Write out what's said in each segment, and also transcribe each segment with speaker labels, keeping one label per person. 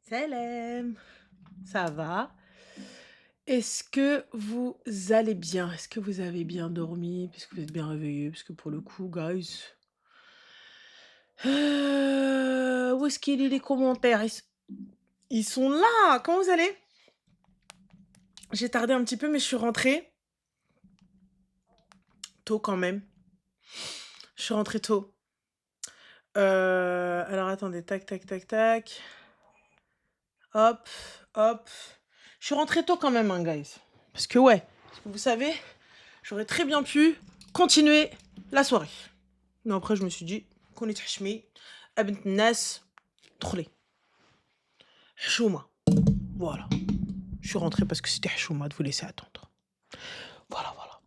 Speaker 1: Salam, ça va? Est-ce que vous allez bien? Est-ce que vous avez bien dormi? Est-ce que vous êtes bien réveillés? Parce que pour le coup, guys, où est-ce qu'il est les commentaires? Ils sont là! Comment vous allez? J'ai tardé un petit peu, mais je suis rentrée tôt quand même. Je suis rentrée tôt. Alors attendez, tac, tac, tac, tac. Hop, hop. Je suis rentrée tôt quand même, hein, guys. Parce que ouais, parce que vous savez, j'aurais très bien pu continuer la soirée. Mais après, je me suis dit, qu'on est hachmi, abent nas, trolé. Chouma. Voilà. Je suis rentrée parce que c'était chouma de vous laisser attendre. Voilà, voilà.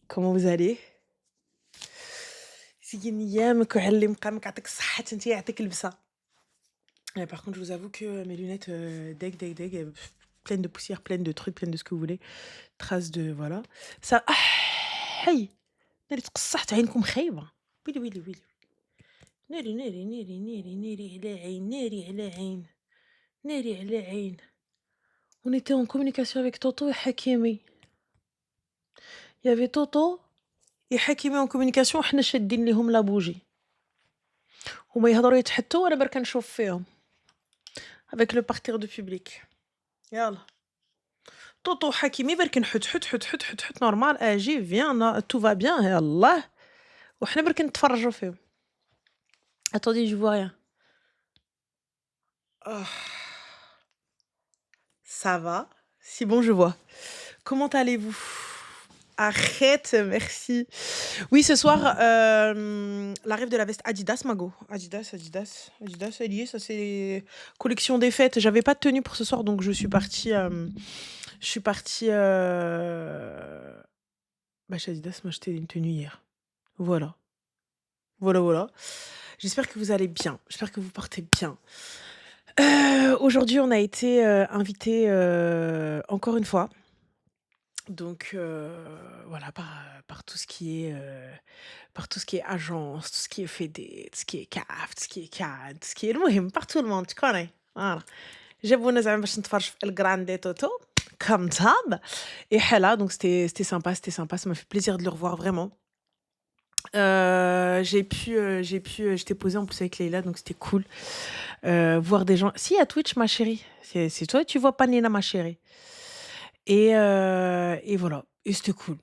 Speaker 1: Comment vous allez? Par contre, je vous avoue que mes lunettes, deg, deg, deg, pleines de poussière, pleines de trucs, pleines de ce que vous voulez. Traces de... Voilà. Ça... Hey! ناري تقصحت عينكم خايبة. ويلي ويلي ويلي. ناري ناري ناري ناري ناري على عين ناري على عين ناري على عين. On était en communication avec Toto et Hakimi. Il y avait Toto et Hakimi en communication وحنا شادين ليهم لا بوجي. هما يهضروا يتحتوا وانا برك نشوف فيهم. Avec le parterre de public. يلا. Toto Hakimi برك نحط حط حط حط حط حط normal اجي viens tout va bien يالله. وحنا برك نتفرجوا فيهم. Attendez, je vois rien. Ah, ça va? Si bon, je vois. Comment allez-vous? Arrête, merci. Oui, ce soir, la rêve de la veste Adidas, Mago. Adidas, Adidas, Adidas, allié, ça c'est collection des fêtes. J'avais pas de tenue pour ce soir, donc je suis partie, chez Adidas m'acheter une tenue hier. Voilà. Voilà, voilà. J'espère que vous allez bien. J'espère que vous portez bien. Aujourd'hui, on a été invités encore une fois. Donc voilà, par tout ce qui est agence, tout ce qui est fédé, tout ce qui est CAF, tout ce qui est CAD, tout ce qui est المهم par tout le monde, tu connais. Voilà. جابونا زعما باش نتفرج في الجراندي توتو comme d'hab. Et là, donc c'était sympa, ça m'a fait plaisir de le revoir vraiment. J'étais posée en plus avec Leïla, donc c'était cool. Voir des gens. Si, à Twitch, ma chérie. C'est toi, tu vois pas Nina, ma chérie. Et voilà. Et c'était cool.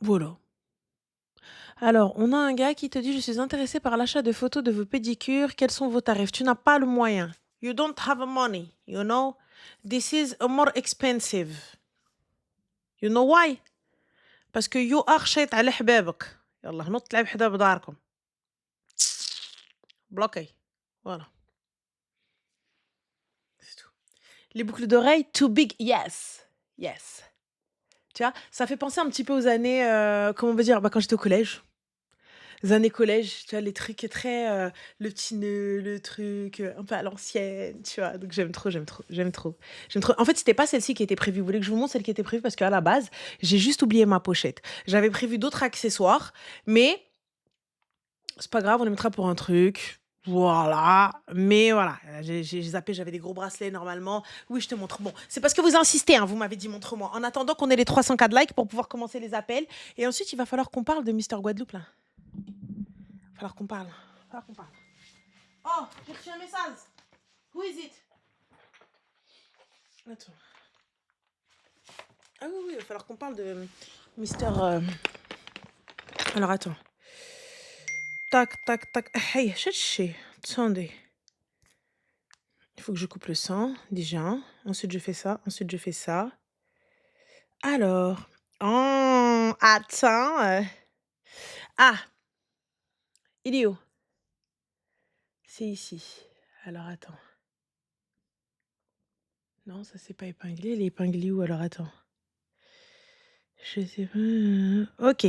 Speaker 1: Voilà. Alors, on a un gars qui te dit: «Je suis intéressé par l'achat de photos de vos pédicures. Quels sont vos tarifs?» Tu n'as pas le moyen. You don't have money, you know? This is a more expensive. You know why? parce que you are شيط على حبابك. يالّا نوض تلعب حدا بداركم. bloqué. Voilà. C'est tout. Les boucles d'oreilles too big. Yes. Yes. Tu vois? Ça fait penser un petit peu aux années, comment on va dire? Quand j'étais au collège. Les années collège, tu vois? Les trucs très, le petit nœud, le truc, un peu à l'ancienne, tu vois? Donc j'aime trop, j'aime trop, j'aime trop. J'aime trop. En fait, c'était pas celle-ci qui était prévue. Vous voulez que je vous montre celle qui était prévue? Parce qu'à la base, j'ai juste oublié ma pochette. J'avais prévu d'autres accessoires, mais c'est pas grave, on les mettra pour un truc. Voilà. Mais voilà, j'ai zappé, j'avais des gros bracelets normalement. Oui, je te montre. Bon, c'est parce que vous insistez, hein, vous m'avez dit montre-moi. En attendant qu'on ait les 300 K de likes pour pouvoir commencer les appels. Et ensuite, il va falloir qu'on parle de Mister Guadeloupe, là. Il va falloir qu'on parle. Il va falloir qu'on parle. Oh, j'ai reçu un message. Who is it? Attends. Ah oui, oui, il va falloir qu'on parle de Mister... Alors, attends. Tac, tac, tac. Hey, cherchez. Attendez. Il faut que je coupe le sang, déjà. Ensuite, je fais ça. Ensuite, je fais ça. Alors. Oh, attends. Ah, il est où? C'est ici. Alors, attends. Non, ça, c'est pas épinglé. Il est épinglé où? Alors, attends. Je sais pas. Ok.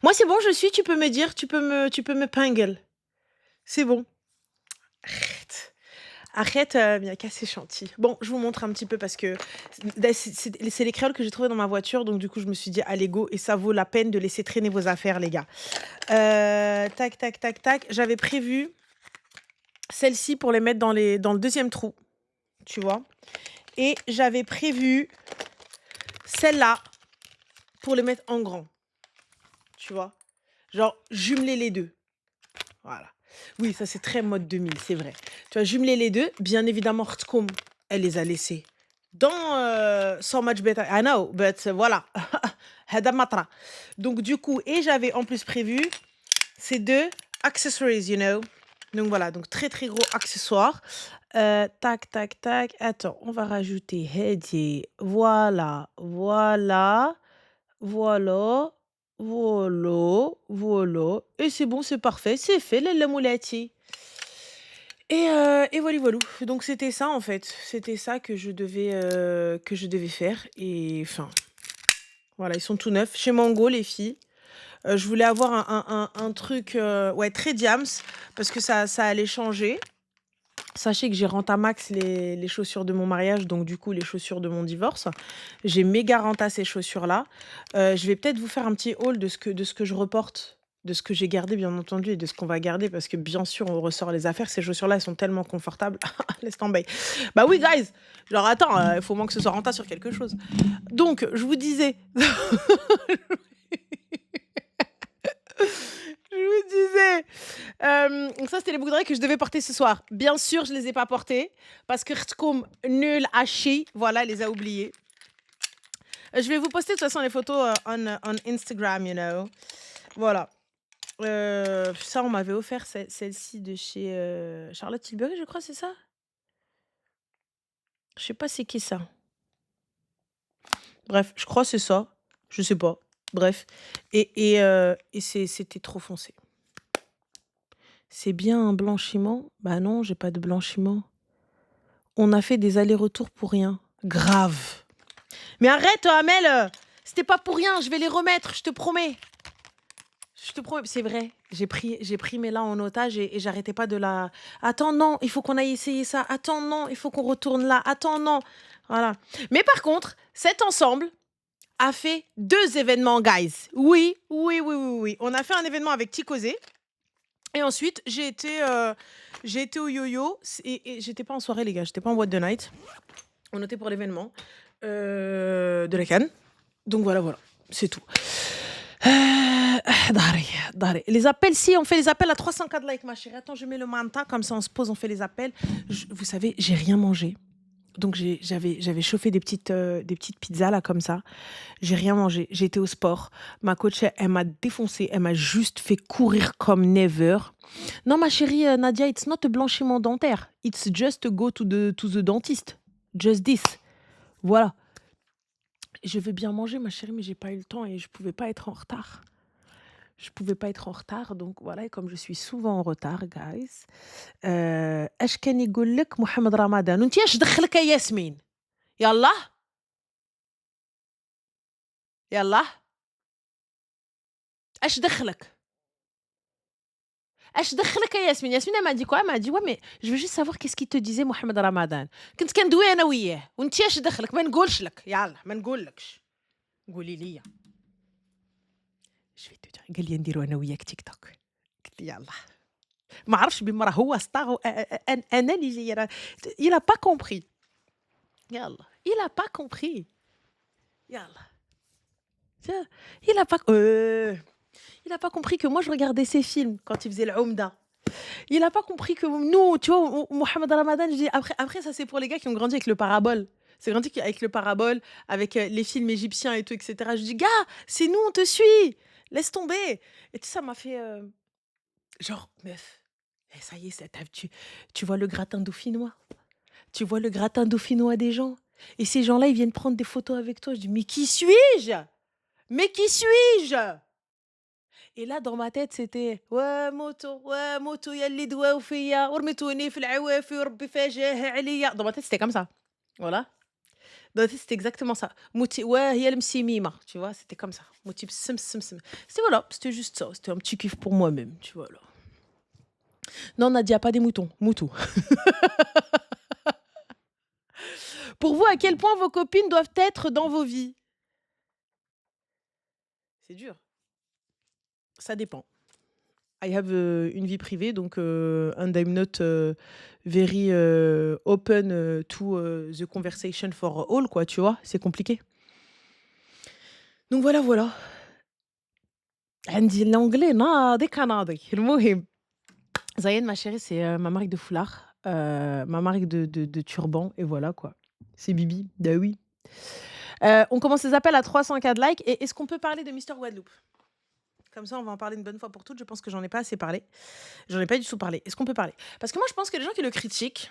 Speaker 1: Moi, c'est bon, je suis. Tu peux me dire, tu peux me pingle. C'est bon. Arrête. Arrête, Mia c'est gentil. Bon, je vous montre un petit peu parce que c'est les créoles que j'ai trouvées dans ma voiture, donc du coup, je me suis dit: «Allez go» et ça vaut la peine de laisser traîner vos affaires, les gars. Tac, tac, tac, tac. J'avais prévu celles-ci pour les mettre dans le deuxième trou, tu vois? Et j'avais prévu celle-là pour les mettre en grand, tu vois? Genre jumeler les 2. Voilà. Oui, ça c'est très mode 2000, c'est vrai. Tu vois, jumeler les 2, bien évidemment, Rtkoum, elle les a laissés dans, So Much Better. I know, but voilà. Hada matra. Donc du coup et j'avais en plus prévu ces 2 accessories, you know? Donc voilà, donc très, très gros accessoires. Tac, tac, tac. Attends, on va rajouter هادي. Voilà, voilà, voilà, voilà, voilà et c'est bon, c'est parfait, c'est fait لالا مولاتي et voilà voilou. Donc c'était ça en fait, c'était ça que je devais faire et enfin, voilà, ils sont tout neufs chez Mango les filles. Je voulais avoir un truc, ouais, très diams parce que ça allait changer. Sachez que j'ai Rentamax les chaussures de mon mariage, donc du coup, les chaussures de mon divorce. J'ai méga renta ces chaussures-là. Je vais peut-être vous faire un petit haul de ce que je reporte, de ce que j'ai gardé, bien entendu, et de ce qu'on va garder parce que, bien sûr, on ressort les affaires. Ces chaussures-là, elles sont tellement confortables. Laisse tomber. Bah oui, guys! Genre, attends, il faut au moins que ce soit renta sur quelque chose. Donc, je vous disais je vous disais, donc ça, c'était les boucles d'oreilles que je devais porter ce soir. Bien sûr, je les ai pas portées parce que Rtkoum, nul à chier, voilà, elle les a oubliées. Je vais vous poster de toute façon les photos on Instagram, you know. Voilà. Ça, on m'avait offert celle-ci de chez Charlotte Tilbury, je crois, c'est ça? Je sais pas c'est qui ça. Bref, je crois que c'est ça. Je sais pas. Bref. Et c'était trop foncé. C'est bien un blanchiment? Bah non, j'ai pas de blanchiment. On a fait des allers-retours pour rien. Grave. Mais arrête, Amel! C'était pas pour rien, je vais les remettre, je te promets. Je te promets, c'est vrai. J'ai pris Mela en otage et j'arrêtais pas de la. Attends, non, il faut qu'on aille essayer ça. Attends, non, il faut qu'on retourne là. Attends, non. Voilà. Mais par contre, cet ensemble a fait 2 événements, guys. Oui, oui, oui, oui, oui. On a fait un événement avec Tikosé. Et ensuite, j'ai été au yo-yo. Et j'étais pas en soirée, les gars. J'étais pas en boîte de night. On était pour l'événement de la Cannes. Donc voilà, voilà. C'est tout. Dari, dari. Les appels, si, on fait les appels à 304 likes, ma chérie. Attends, je mets le manta, comme ça on se pose, on fait les appels. Vous savez, j'ai rien mangé. Donc j'avais chauffé des petites pizzas là comme ça. J'ai rien mangé. J'ai été au sport. Ma coach, elle m'a défoncé. Elle m'a juste fait courir comme never. Non, ma chérie Nadia, it's not a blanchiment dentaire. It's just to go to the dentist. Just this. Voilà. Je veux bien manger, ma chérie, mais j'ai pas eu le temps et je pouvais pas être en retard. Je pouvais pas être en retard, donc voilà. Et comme je suis souvent en retard, guys. اش كان يقول لك محمد رمضان وانت اش دخلك يا ياسمين يلا يلا اش دخلك اش دخلك يا ياسمين ياسمين elle m'a dit quoi elle m'a dit ouais mais je veux juste savoir qu'est-ce qu'il te disait محمد رمضان كنت كندوي انا وياه وانت اش دخلك ما نقولش لك يلا ما نقولكش قولي لي je vais te dire قال لي نديرو انا وياك تيك توك قلت له يلا ما عرفش بما راه هو ستار انا اللي جايه il a pas compris يلا il a pas compris يلا Tiens, il a pas il a pas compris que moi je regardais ses films quand il faisait le Oumda. Il a pas compris que nous, tu vois, Mohamed Ramadan, je dis après ça c'est pour les gars qui ont grandi avec le parabole. C'est grandi avec le parabole, avec les films égyptiens et tout, etc. Je dis, gars, c'est nous, on te suit. Laisse tomber. Et tout ça m'a fait genre, meuf, ça y est, tu vois le gratin dauphinois. Tu vois le gratin dauphinois des gens. Et ces gens-là, ils viennent prendre des photos avec toi. Je dis, mais qui suis-je? Mais qui suis-je? Et là, dans ma tête, c'était ouais, moto, يلي دواو فيا ورميتوني في العوافي وربي فاجاه عليا. Dans ma tête, c'était comme ça. Voilà. Dans ma tête, c'était exactement ça. Mouti, ouais, هي المسيميمة. Tu vois, c'était comme ça. Mouti, sim, sim, sim. C'était voilà, c'était juste ça. C'était un petit kiff pour moi-même, tu vois là. Non, Nadia, pas des moutons, moutou. Pour vous, à quel point vos copines doivent être dans vos vies? C'est dur. Ça dépend. I have, une vie privée donc and I'm not, very, open, to, the conversation for all quoi, tu vois? C'est compliqué. Donc voilà, voilà. عندي l'anglais ناضي كناضي. المهم Zayed ma chérie, c'est, ma marque de foulard, ma marque de turban et voilà quoi. C'est Bibi, bah oui. On commence les appels à 304 likes et est-ce qu'on peut parler de Mister Guadeloupe? Comme ça, on va en parler une bonne fois pour toutes. Je pense que j'en ai pas assez parlé. J'en ai pas du tout parlé. Est-ce qu'on peut parler? Parce que moi, je pense que les gens qui le critiquent,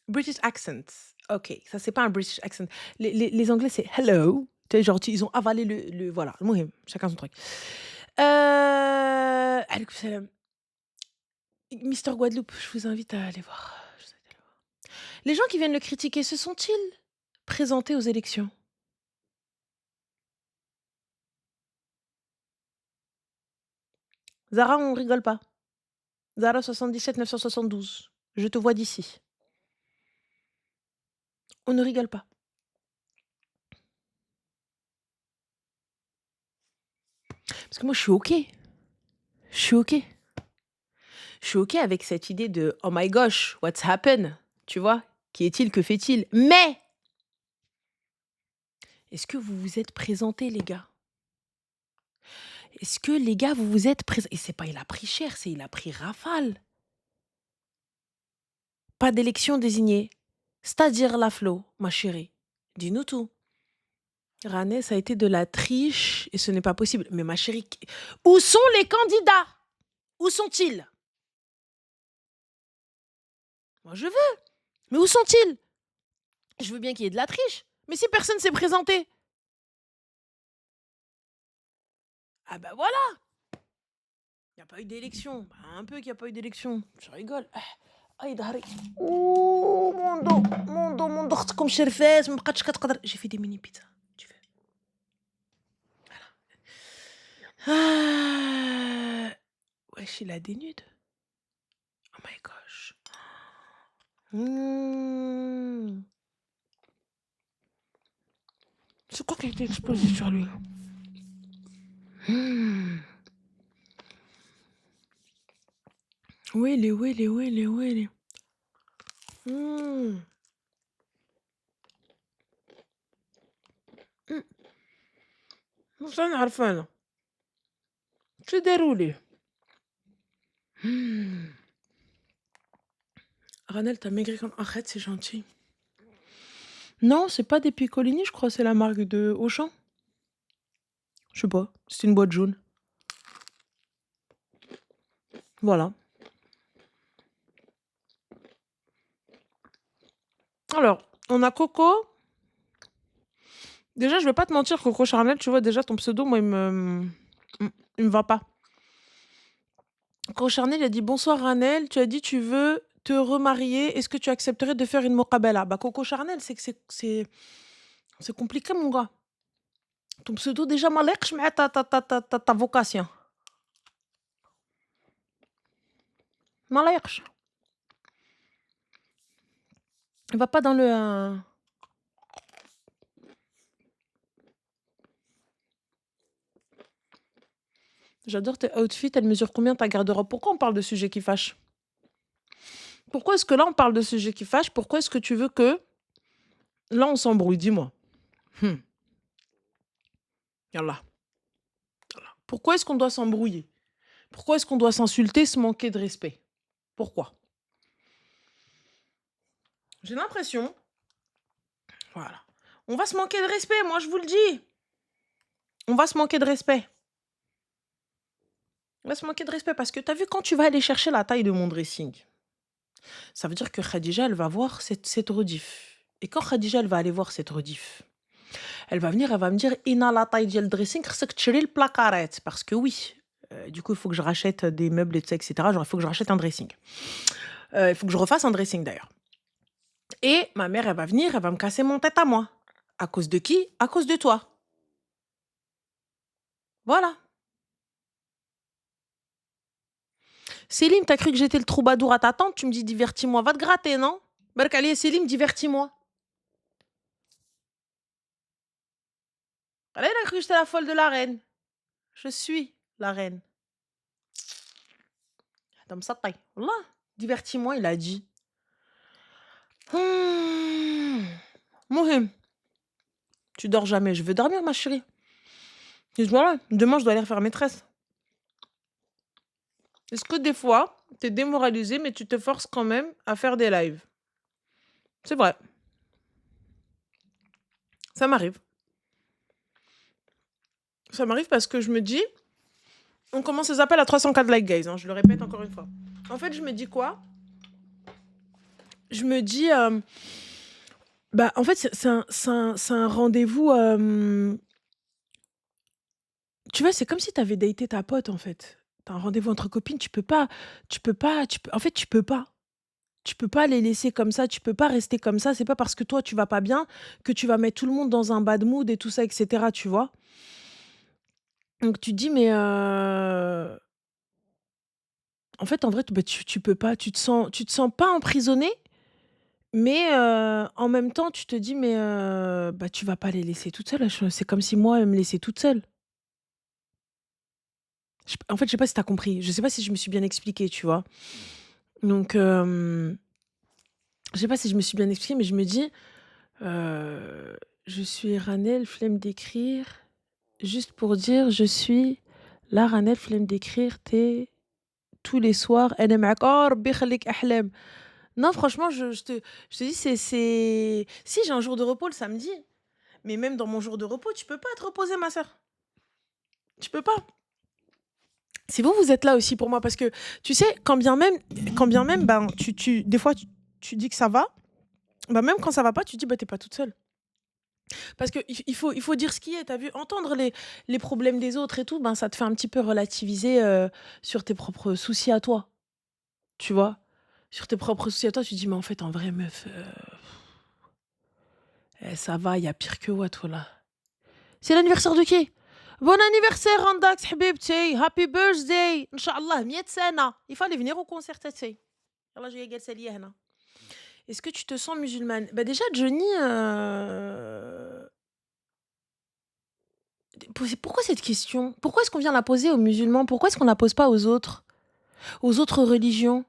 Speaker 1: British accent. OK, ça c'est pas un British accent. Les Anglais, c'est hello. Tu sais, genre, ils ont avalé le voilà, المهم, chacun son truc. Alikoum salam. Mister Guadeloupe, je vous invite à aller voir. Je vous invite à aller voir. Les gens qui viennent le critiquer, se sont-ils présentés aux élections? Zara, on rigole pas. Zara 77 972. Je te vois d'ici. On ne rigole pas. Parce que moi, je suis OK. Je suis OK. Je suis OK avec cette idée de oh my gosh, what's happened? Tu vois? Qui est-il? Que fait-il? Mais est-ce que vous vous êtes présentés, les gars? Est-ce que les gars, vous vous êtes présentés? Et c'est pas il a pris cher, c'est il a pris rafale. Pas d'élection désignée. C'est-à-dire la Flo, ma chérie. Dis-nous tout. Rané, ça a été de la triche et ce n'est pas possible. Mais ma chérie, où sont les candidats? Où sont-ils? Moi, je veux. Mais où sont-ils? Je veux bien qu'il y ait de la triche. Mais si personne s'est présenté. Ah bah voilà. Il n'y a pas eu d'élection. Bah, un peu qu'il n'y a pas eu d'élection. Je rigole. Aïe, Dari. Ouh, mon dos, comme cherfès, j'ai fait des mini pizzas. Tu veux? Ah. Wesh, il a des nudes. Oh my gosh. Mmh. C'est quoi qui a été exposé sur lui? Mmh. Où est les, où est les, où est les, où est les? Mmh. Ça نعرفها أنا. شو داروا ليه؟ Ranel, t'as maigri comme arrête, c'est gentil. Non, c'est pas des Piccolini, je crois, c'est la marque de Auchan. Je sais pas, c'est une boîte jaune. Voilà. Alors, on a Coco. Déjà, je vais pas te mentir, Coco Charnel, tu vois, déjà ton pseudo, moi, il me va pas. Coco Charnel, il a dit bonsoir Ranel, tu as dit tu veux te remarier, est-ce que tu accepterais de faire une mokabela? Bah, Coco Charnel, c'est que c'est compliqué, mon gars. Ton pseudo, déjà, malek, مع ta vocation. Malek. Il va pas dans le. J'adore tes outfits, elle mesure combien ta garde-robe? Pourquoi on parle de sujets qui fâchent? Pourquoi est-ce que là on parle de sujets qui fâchent? Pourquoi est-ce que tu veux que là on s'embrouille? Dis-moi. Yallah. Pourquoi est-ce qu'on doit s'embrouiller? Pourquoi est-ce qu'on doit s'insulter, se manquer de respect? Pourquoi? J'ai l'impression. Voilà. On va se manquer de respect, moi je vous le dis. On va se manquer de respect. On va se manquer de respect parce que tu as vu quand tu vas aller chercher la taille de mon dressing, ça veut dire que Khadija, elle va voir cette rediff. Et quand Khadija, elle va aller voir cette rediff, elle va venir, elle va me dire: «Ina la taille ديال dressing خصك تشري البلاكارات» parce que oui, du coup, il faut que je rachète des meubles et tout ça et cetera. Genre, il faut que je rachète un dressing. Il faut que je refasse un dressing d'ailleurs. Et ma mère, elle va venir, elle va me casser mon tête à moi. À cause de qui? À cause de toi. Voilà. Céline, tu cru que j'étais le troubadour à ta tante? Tu me dis: «Divertis-moi». Va te gratter, non? Bark allez, Céline, divertis-moi. Elle a cru que j'étais la folle de la reine. Je suis la reine. t'as مسطي والله divertis-moi il a dit. Hmm. Mohim, tu dors jamais, je veux dormir ma chérie. Et voilà, demain je dois aller faire maîtresse. Est-ce que des fois, t'es démoralisé mais tu te forces quand même à faire des lives? C'est vrai, ça m'arrive. Ça m'arrive parce que je me dis, on commence les appels à 304 likes guys, hein, je le répète encore une fois. En fait, je me dis quoi? Je me dis, bah, en fait, c'est un rendez-vous, tu vois, c'est comme si t'avais daté ta pote, en fait. Tu un rendez-vous entre copines, en fait, tu peux pas. Tu peux pas les laisser comme ça, tu peux pas rester comme ça. C'est pas parce que toi, tu vas pas bien que tu vas mettre tout le monde dans un bad mood et tout ça et cetera, tu vois? Donc tu te dis: «Mais, en fait, en vrai, bah, tu peux pas, tu te sens pas emprisonné, mais, en même temps, tu te dis: «Mais, bah, tu vas pas les laisser toutes seules, c'est comme si moi, elles me laissaient toute seule». En fait, je sais pas si tu as compris. Je sais pas si je me suis bien expliquée, tu vois? Donc, je sais pas si je me suis bien expliquée, mais je me dis, heu, je suis Ranel, flemme d'écrire, juste pour dire: «Je suis là Ranel, flemme d'écrire, tu tous les soirs أنا معاك». Oh ربي يخليك أحلام. Non, franchement, je te dis, si j'ai un jour de repos le samedi, mais même dans mon jour de repos, tu peux pas te reposer ma sœur. Tu peux pas. Si vous êtes là aussi pour moi parce que tu sais, quand bien même, ben, des fois, tu dis que ça va, bah, même quand ça va pas, tu dis: «Bah, tu pas toute seule». Parce que il faut dire ce qui est, tu as vu? Entendre les problèmes des autres et tout, ben, ça te fait un petit peu relativiser, sur tes propres soucis à toi, tu vois? Sur tes propres soucis à toi, tu te dis: «Mais en fait, en vrai meuf, ça va, il y a pire que what wallah». C'est l'anniversaire de qui? Bon anniversaire عندك حبيبتي, happy birthday إن شاء الله 100 سنة. Il fallait venir au concert تاعتي. يالّا جاية جالسة ليا هنا. Est-ce que tu te sens musulmane? Bah, déjà Johnny, pourquoi cette question? Pourquoi est-ce qu'on vient la poser aux musulmans? Pourquoi est-ce qu'on la pose pas aux autres? Aux autres religions?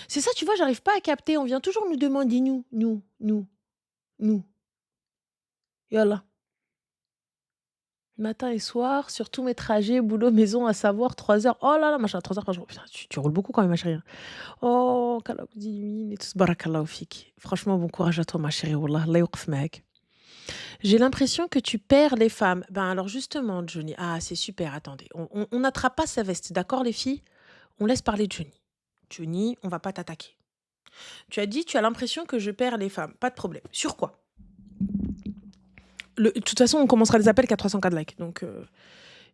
Speaker 1: C'est ça, tu vois, j'arrive pas à capter. On vient toujours nous demander nous, nous, nous, nous. Yallah. Matin et soir, sur tous mes trajets, boulot, maison, à savoir 3 heures. Oh là là, machin, 3 heures par jour. Putain, tu roules beaucoup quand même, ma chérie, hein. Oh, qu'Allah vous illumine et tout. Barakallahu fik. Franchement, bon courage à toi, ma chérie. Wallah, Allah yawqf ma'ak. J'ai l'impression que tu perds les femmes. Ben alors justement, Johnny. Ah, c'est super. Attendez, on n'attrape pas sa veste, d'accord, les filles? On laisse parler Johnny. Johnny, on va pas t'attaquer. Tu as dit, tu as l'impression que je perds les femmes. Pas de problème. Sur quoi? De toute façon, on commencera les appels qu'à 304 likes. Donc,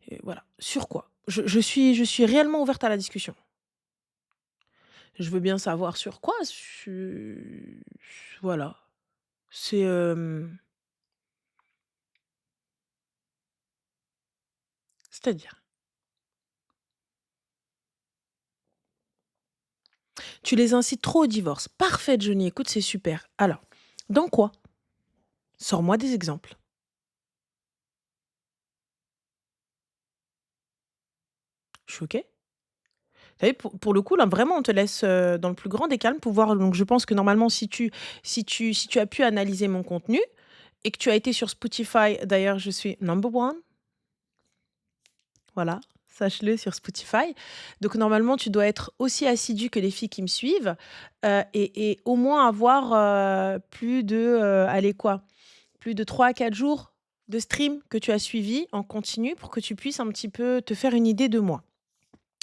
Speaker 1: et voilà. Sur quoi? Je suis réellement ouverte à la discussion. Je veux bien savoir sur quoi. Voilà. C'est, c'est-à-dire? Tu les incites trop au divorce. Parfait, Johnny. Écoute, c'est super. Alors, dans quoi? Sors-moi des exemples. Je suis OK. Tu vu, pour le coup, là, vraiment, on te laisse, dans le plus grand des calmes pouvoir donc je pense que normalement, si tu as pu analyser mon contenu et que tu as été sur Spotify, d'ailleurs, je suis number one, voilà, sache-le sur Spotify. Donc normalement, tu dois être aussi assidu que les filles qui me suivent, et au moins avoir, plus de, allez quoi? Plus de 3 à 4 jours de stream que tu as suivi en continu pour que tu puisses un petit peu te faire une idée de moi.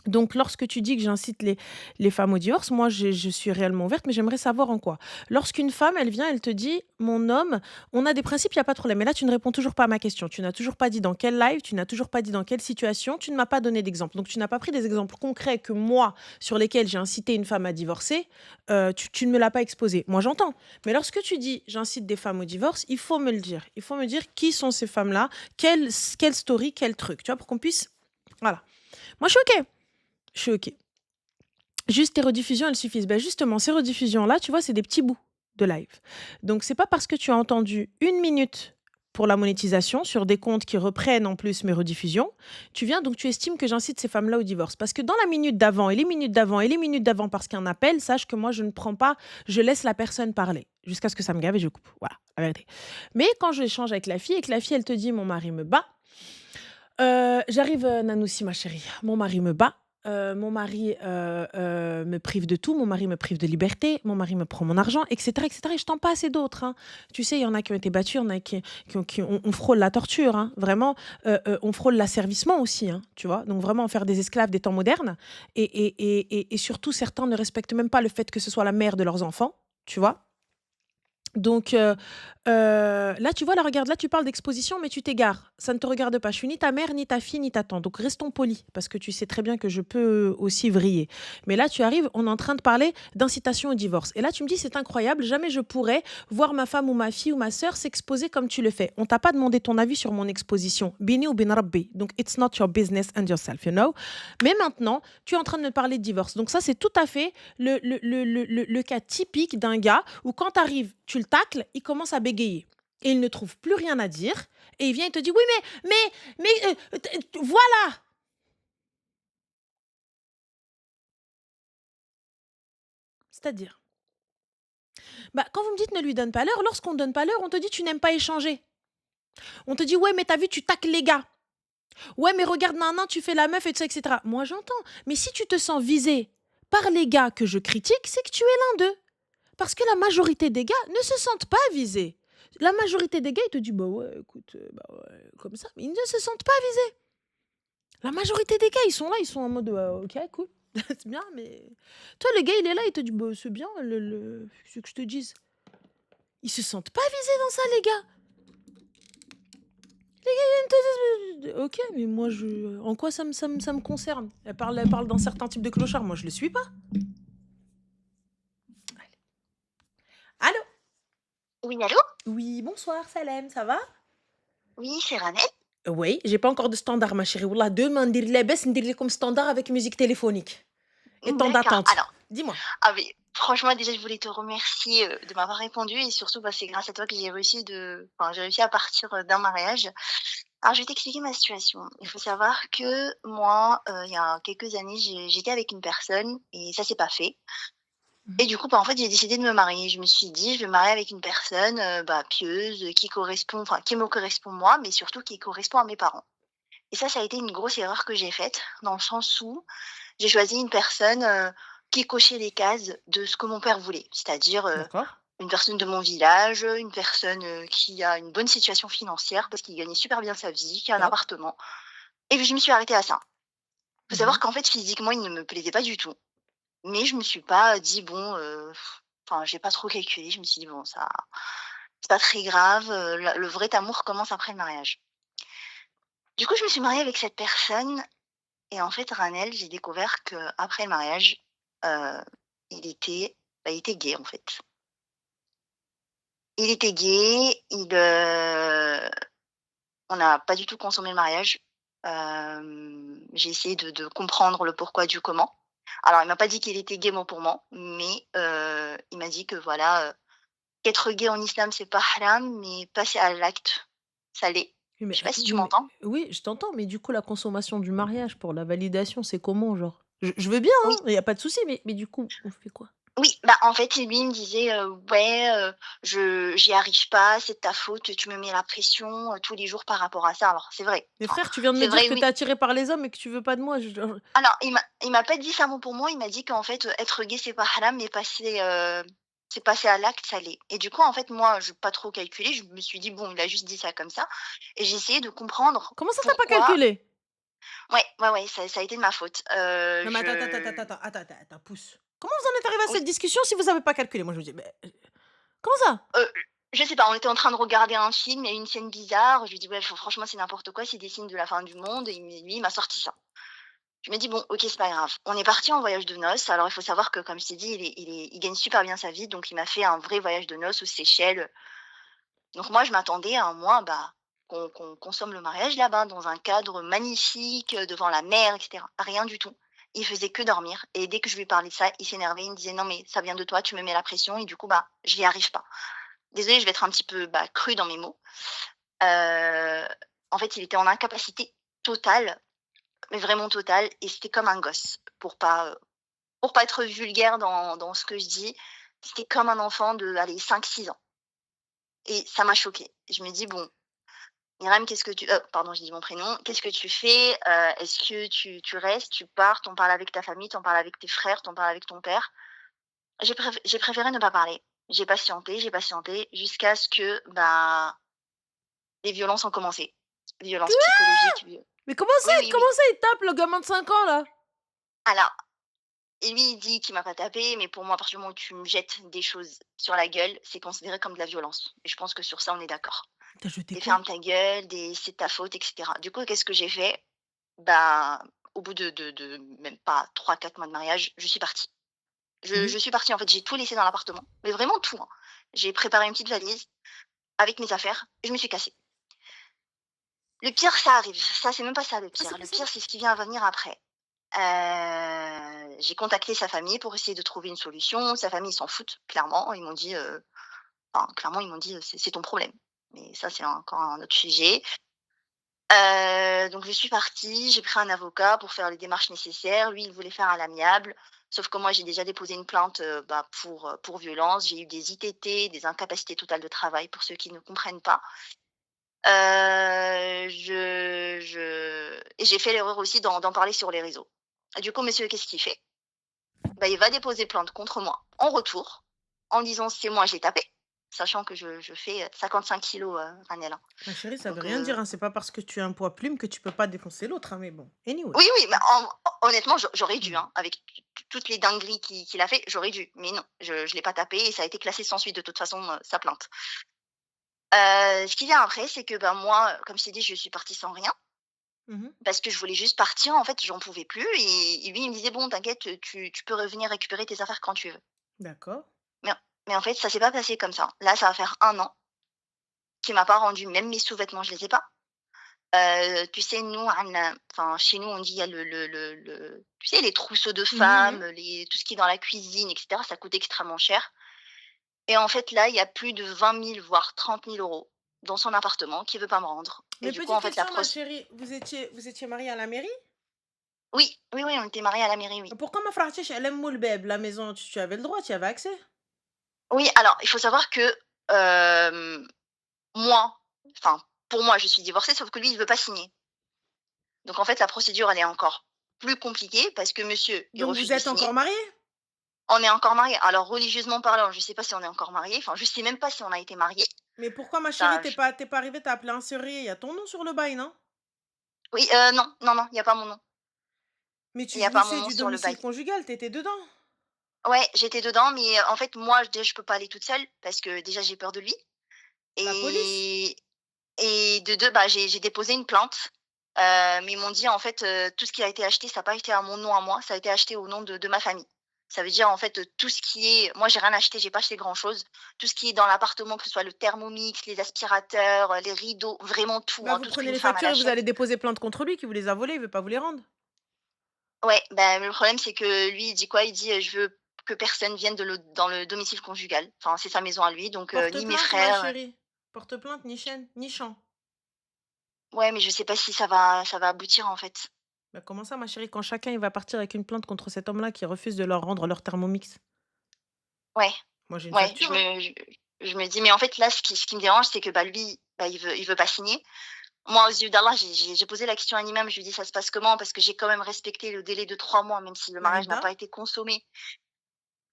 Speaker 1: Donc lorsque tu dis que j'incite les femmes au divorce, moi je suis réellement ouverte, mais j'aimerais savoir en quoi. Lorsqu'une femme, elle vient, elle te dit: «Mon homme», on a des principes, il y a pas de problème. Mais là, tu ne réponds toujours pas à ma question. Tu n'as toujours pas dit dans quel live, tu n'as toujours pas dit dans quelle situation, tu ne m'as pas donné d'exemple. Donc tu n'as pas pris des exemples concrets que moi, sur lesquels j'ai incité une femme à divorcer, tu ne me l'as pas exposé. Moi, j'entends. Mais lorsque tu dis: «J'incite des femmes au divorce», il faut me le dire. Il faut me dire qui sont ces femmes-là, quelle story, quel truc, tu vois? Pour qu'on puisse voilà. Moi, je suis OK. Je suis OK. Juste tes rediffusions, elles suffisent. Bah, justement, ces rediffusions-là, tu vois, c'est des petits bouts de live. Donc, c'est pas parce que tu as entendu 1 minute pour la monétisation sur des comptes qui reprennent en plus mes rediffusions. Tu viens, donc tu estimes que j'incite ces femmes-là au divorce. Parce que dans la minute d'avant et les minutes d'avant et les minutes d'avant, parce qu'il y a un appel, sache que moi, je ne prends pas, je laisse la personne parler jusqu'à ce que ça me gave et je coupe. Voilà, la vérité. Mais quand je échange avec la fille et que la fille, elle te dit, mon mari me bat, j'arrive, Nanoussi, ma chérie. Mon mari me bat, mon mari, me prive de tout, mon mari me prive de liberté, mon mari me prend mon argent et cetera et je t'en passe et d'autres, hein. Tu sais, il y en a qui ont été battus, il y en a qui on frôle la torture, hein, vraiment, on frôle l'asservissement aussi, hein, tu vois? Donc vraiment faire des esclaves des temps modernes et surtout certains ne respectent même pas le fait que ce soit la mère de leurs enfants, tu vois? Donc, là, tu vois, là, regarde, là, tu parles d'exposition, mais tu t'égares. Ça ne te regarde pas. Je suis ni ta mère, ni ta fille, ni ta tante. Donc, restons polis, parce que tu sais très bien que je peux aussi vriller. Mais là, tu arrives, on est en train de parler d'incitation au divorce. Et là, tu me dis, c'est incroyable, jamais je pourrais voir ma femme ou ma fille ou ma sœur s'exposer comme tu le fais. On t'a pas demandé ton avis sur mon exposition. Bini ou bin rabbi. Donc, it's not your business and yourself, you know. Mais maintenant, tu es en train de me parler de divorce. Donc, ça, c'est tout à fait le cas typique d'un gars où quand tu arrives, tu le tacles, il commence à bégayer. Et il ne trouve plus rien à dire. Et il vient et te dit, oui, voilà. C'est-à-dire, bah, quand vous me dites ne lui donne pas l'heure, lorsqu'on ne donne pas l'heure, on te dit tu n'aimes pas échanger. On te dit, ouais, mais t'as vu, tu tacles les gars. Ouais, mais regarde, nan, tu fais la meuf et tout ça, etc. Moi, j'entends. Mais si tu te sens visé par les gars que je critique, c'est que tu es l'un d'eux. Parce que la majorité des gars ne se sentent pas visés. La majorité des gars, ils te disent, bah ouais, écoute, bah ouais, comme ça, mais ils ne se sentent pas visés. La majorité des gars, ils sont là, ils sont en mode, ok, cool, c'est bien, mais. Toi, le gars, il est là, il te dit, bah c'est bien, ce que je te dise. Ils se sentent pas visés dans ça, les gars. Ils te disent, ok, mais moi, en quoi ça me concerne? Elle parle d'un certain type de clochard, moi, je le suis pas. Allô?
Speaker 2: Oui, allô?
Speaker 1: Oui, bonsoir, Salem, ça va?
Speaker 2: Oui, c'est Ranel.
Speaker 1: Oui, j'ai pas encore de standard, ma chérie. Wallah, demain, dire les baisses, dire comme standard avec musique téléphonique et temps
Speaker 2: D'accord.
Speaker 1: d'attente.
Speaker 2: Alors,
Speaker 1: Dis-moi.
Speaker 2: mais franchement, déjà, je voulais te remercier, de m'avoir répondu et surtout, bah, c'est grâce à toi que j'ai réussi à partir, d'un mariage. Alors, je vais t'expliquer ma situation. Il faut savoir que moi, il y a quelques années, j'étais avec une personne et ça s'est pas fait et
Speaker 1: Mhm.
Speaker 2: du coup, bah, en fait, j'ai décidé de me marier. Je me suis dit: «Je vais me marier avec une personne, bah, pieuse, qui me correspond moi, mais surtout qui correspond à mes parents» et ça a été une grosse erreur que j'ai faite dans le sens où j'ai choisi une personne, qui cochait les cases de ce que mon père voulait. C'est-à-dire,
Speaker 1: D'accord.
Speaker 2: une personne de mon village, une personne, qui a une bonne situation financière parce qu'il gagnait super bien sa vie, qui a un
Speaker 1: Top.
Speaker 2: appartement et puis je me suis arrêtée à ça. Faut savoir
Speaker 1: Mhm.
Speaker 2: qu'en fait, physiquement, il ne me plaisait pas du tout, mais je me suis pas dit: «Bon, enfin, j'ai pas trop calculé». Je me suis dit: «Bon, ça c'est pas très grave, le vrai amour commence après le mariage». Du coup, je me suis mariée avec cette personne et en fait, Ranel, j'ai découvert qu'après le mariage, heu, il était il était gay, en fait. Il était gay, on n'a pas du tout consommé le mariage. J'ai essayé de comprendre le pourquoi du comment. Alors il m'a pas dit qu'il était gay mot pour mot, mais il m'a dit que voilà, qu'être gay en islam, c'est pas haram, mais passer à l'acte, ça l'est.
Speaker 1: Oui,
Speaker 2: Je sais pas si tu
Speaker 1: oui, mais
Speaker 2: m'entends?
Speaker 1: oui, je t'entends, mais du coup, la consommation du mariage pour la validation, c'est comment, genre? Je veux bien,
Speaker 2: Oui.
Speaker 1: hein, il y a pas de souci, mais du coup, on fait quoi?
Speaker 2: Oui, bah, en fait, lui, il me disait, «Ouais, je j'y arrive pas, c'est de ta faute, tu me mets la pression, tous les jours par rapport à ça». Alors c'est vrai,
Speaker 1: Mais
Speaker 2: enfin,
Speaker 1: frère, tu viens de me
Speaker 2: c'est
Speaker 1: dire
Speaker 2: vrai,
Speaker 1: que
Speaker 2: oui.
Speaker 1: t'es attiré par les hommes et que tu veux pas de moi.
Speaker 2: Alors il m'a pas dit ça mot pour mot, il m'a dit qu'en fait, être gay, c'est pas haram, mais c'est passer à l'acte, ça l'est et du coup, en fait, moi, je pas trop calculé, je me suis dit: «Bon, il a juste dit ça comme ça» et j'ai essayé de comprendre
Speaker 1: Comment ça, t'as pas
Speaker 2: pourquoi.
Speaker 1: calculé?
Speaker 2: Ouais, ouais, ouais, ça a été de ma faute.
Speaker 1: Non, mais
Speaker 2: Je
Speaker 1: attends, pousse. Comment vous en êtes arrivé à
Speaker 2: Oui.
Speaker 1: cette discussion si vous avez pas calculé? Moi, je me dis, mais comment ça?
Speaker 2: Heu, je sais pas, on était en train de regarder un film, il y a eu une scène bizarre, je lui dis: «Ouais, franchement, c'est n'importe quoi, c'est des signes de la fin du monde» et lui, il m'a sorti ça. Je me dis: «Bon, OK, c'est pas grave». On est parti en voyage de noces. Alors il faut savoir que, comme je t'ai dit, il gagne super bien sa vie, donc il m'a fait un vrai voyage de noces aux Seychelles. Donc moi, je m'attendais à un mois, bah, qu'on consomme le mariage là-bas, dans un cadre magnifique, devant la mer et cetera. Rien du tout. Il faisait que dormir et dès que je lui parlais de ça, il s'énervait, il me disait: «Non mais ça vient de toi, tu me mets la pression» et du coup, bah, j'y arrive pas. Désolée, je vais être un petit peu, bah, crue dans mes mots. Heu, en fait, il était en incapacité totale, mais vraiment totale et c'était comme un gosse pour pas être vulgaire dans ce que je dis, c'était comme un enfant de, allez, 5 6 ans et ça m'a choquée. Je me dis: «Bon, Myriam, qu'est-ce que tu» pardon, j'ai dit mon prénom. «Qu'est-ce que tu fais? Est-ce que tu restes, tu pars, tu en parles avec ta famille, tu en parles avec tes frères, tu en parles avec ton père?» J'ai préféré ne pas parler. J'ai patienté jusqu'à ce que, bah, les violences ont commencé. Violences psychologiques,
Speaker 1: Mais comment ça
Speaker 2: oui, oui, oui.
Speaker 1: comment ça il tape le gamin de 5 ans là?
Speaker 2: Alors, et lui, il dit qu'il m'a pas tapé, mais pour moi, à partir du moment où tu me jettes des choses sur la gueule, c'est considéré comme de la violence et je pense que sur ça, on est d'accord.
Speaker 1: Tu jeté
Speaker 2: Des
Speaker 1: quoi?
Speaker 2: «ferme ta gueule», des «c'est de ta faute» et cetera. Du coup, qu'est-ce que j'ai fait? Bah, au bout de même pas 3 4 mois de mariage, je suis partie.
Speaker 1: Mmh.
Speaker 2: Je suis partie, en fait, j'ai tout laissé dans l'appartement, mais vraiment tout, hein. J'ai préparé une petite valise avec mes affaires et je me suis cassée. Le pire, ça arrive. Ça, c'est même pas ça le
Speaker 1: Ah c'est
Speaker 2: pire.
Speaker 1: pas
Speaker 2: Le
Speaker 1: ça?
Speaker 2: pire, c'est ce qui vient à venir après. J'ai contacté sa famille pour essayer de trouver une solution. Sa famille, ils s'en foutent, clairement. Ils m'ont dit, enfin, clairement, ils m'ont dit: C'est ton problème». Mais ça, c'est encore un autre sujet. Donc je suis partie, j'ai pris un avocat pour faire les démarches nécessaires. Lui, il voulait faire à l'amiable, sauf que moi, j'ai déjà déposé une plainte, bah, pour violence. J'ai eu des ITT, des incapacités totales de travail, pour ceux qui ne comprennent pas. Je et j'ai fait l'erreur aussi d'en parler sur les réseaux. Et du coup, monsieur, qu'est-ce qu'il fait? Bah, il va déposer plainte contre moi en retour, en disant: «C'est moi, je l'ai tapé», sachant que je fais, 55 kilogrammes, Ranel, hein.
Speaker 1: Ma chérie, ça veut
Speaker 2: Donc
Speaker 1: rien dire, hein, c'est pas parce que tu as un poids plume que tu peux pas défoncer l'autre, hein, mais bon. Anyway.
Speaker 2: oui, oui, bah, honnêtement, j'aurais dû,
Speaker 1: Mmh.
Speaker 2: hein, avec toutes les dingueries qu'il a fait, j'aurais dû, mais non, je l'ai pas tapé et ça a été classé sans suite de toute façon, sa plainte. Ce qui vient après, c'est que, bah, moi, comme je t'ai dit, je suis partie sans rien
Speaker 1: Mmh.
Speaker 2: parce que je voulais juste partir, en fait, j'en pouvais plus et lui, il me disait: «Bon, t'inquiète, tu peux revenir récupérer tes affaires quand tu veux».
Speaker 1: D'accord.
Speaker 2: Mais en fait, ça s'est pas passé comme ça. Là, ça va faire 1 an qu'il m'a pas rendu même mes sous-vêtements, je les ai pas. Tu sais, nous, enfin, chez nous, on dit il y a tu sais, les trousseaux de
Speaker 1: Mmh mh.
Speaker 2: femmes, les tout ce qui est dans la cuisine et cetera, ça coûte extrêmement cher et en fait, là, il y a plus de 20 000 voire 30 000 € dans son appartement qu'il veut pas me rendre et
Speaker 1: Mais
Speaker 2: du coup,
Speaker 1: petite
Speaker 2: en fait, la
Speaker 1: question, ma
Speaker 2: proc
Speaker 1: chérie, vous étiez mariés à la mairie?
Speaker 2: oui, oui, oui, on était mariés à la mairie, oui.
Speaker 1: Pourquoi ma fractiche elle aime Moulbeb, la maison, tu avais le droit, tu y avais accès?
Speaker 2: Oui, alors, il faut savoir que, moi, enfin, pour moi, je suis divorcée, sauf que lui, il veut pas signer. Donc en fait, la procédure, elle est encore plus compliquée parce que monsieur, il
Speaker 1: Donc
Speaker 2: refuse
Speaker 1: vous
Speaker 2: de
Speaker 1: êtes
Speaker 2: signer.
Speaker 1: encore mariés?
Speaker 2: On est encore mariés. Alors religieusement parlant, je sais pas si on est encore mariés, enfin, je sais même pas si on a été mariés.
Speaker 1: Mais pourquoi ma chérie,
Speaker 2: Ça
Speaker 1: t'es
Speaker 2: j
Speaker 1: pas tu pas arrivée, tu appelé un serrurier? Il y a ton nom sur le bail, non?
Speaker 2: Oui, non, non, non, il y a pas mon nom.
Speaker 1: Mais
Speaker 2: Il
Speaker 1: tu
Speaker 2: y a pas mon
Speaker 1: jouissais
Speaker 2: nom
Speaker 1: du
Speaker 2: sur le
Speaker 1: domicile
Speaker 2: bail.
Speaker 1: conjugal, tu étais dedans?
Speaker 2: Ouais, j'étais dedans, mais en fait, moi, déjà, je peux pas aller toute seule parce que déjà, j'ai peur de lui
Speaker 1: La police?
Speaker 2: et de 2, bah, j'ai déposé une plainte, mais ils m'ont dit, en fait, tout ce qui a été acheté, ça a pas été à mon nom à moi, ça a été acheté au nom de ma famille. Ça veut dire, en fait, tout ce qui est moi, j'ai rien acheté, j'ai pas acheté grand-chose. Tout ce qui est dans l'appartement, que ce soit le Thermomix, les aspirateurs, les rideaux, vraiment tout,
Speaker 1: Bah,
Speaker 2: hein,
Speaker 1: vous
Speaker 2: tout ce
Speaker 1: prenez
Speaker 2: qu'une
Speaker 1: les
Speaker 2: femme, elle
Speaker 1: factures et vous
Speaker 2: achète.
Speaker 1: allez déposer plainte contre lui qui vous les a volées, il veut pas vous les rendre.
Speaker 2: Ouais, bah, le problème, c'est que lui, il dit quoi? Il dit, «Je veux que personne vienne dans le domicile conjugal». Enfin, c'est sa maison à lui, donc
Speaker 1: Porte
Speaker 2: ni mes
Speaker 1: plainte ma
Speaker 2: frères,
Speaker 1: chérie. Porte plainte ni chaîne, ni champ.
Speaker 2: ouais, mais je sais pas si ça va aboutir, en fait.
Speaker 1: Bah, comment ça ma chérie? Quand chacun il va partir avec une plainte contre cet homme-là qui refuse de leur rendre leur Thermomix.
Speaker 2: Ouais.
Speaker 1: Moi j'ai une
Speaker 2: Ouais,
Speaker 1: facture, hein.
Speaker 2: je me dis: «Mais en fait, là, ce qui me dérange, c'est que, bah, lui, bah, il veut pas signer». Moi, aux yeux d'Allah, j'ai posé la question à l'imam, je lui ai dit: «Ça se passe comment?» parce que j'ai quand même respecté le délai de 3 mois, même si le
Speaker 1: La
Speaker 2: mariage n'a
Speaker 1: Idda.
Speaker 2: pas été consommé.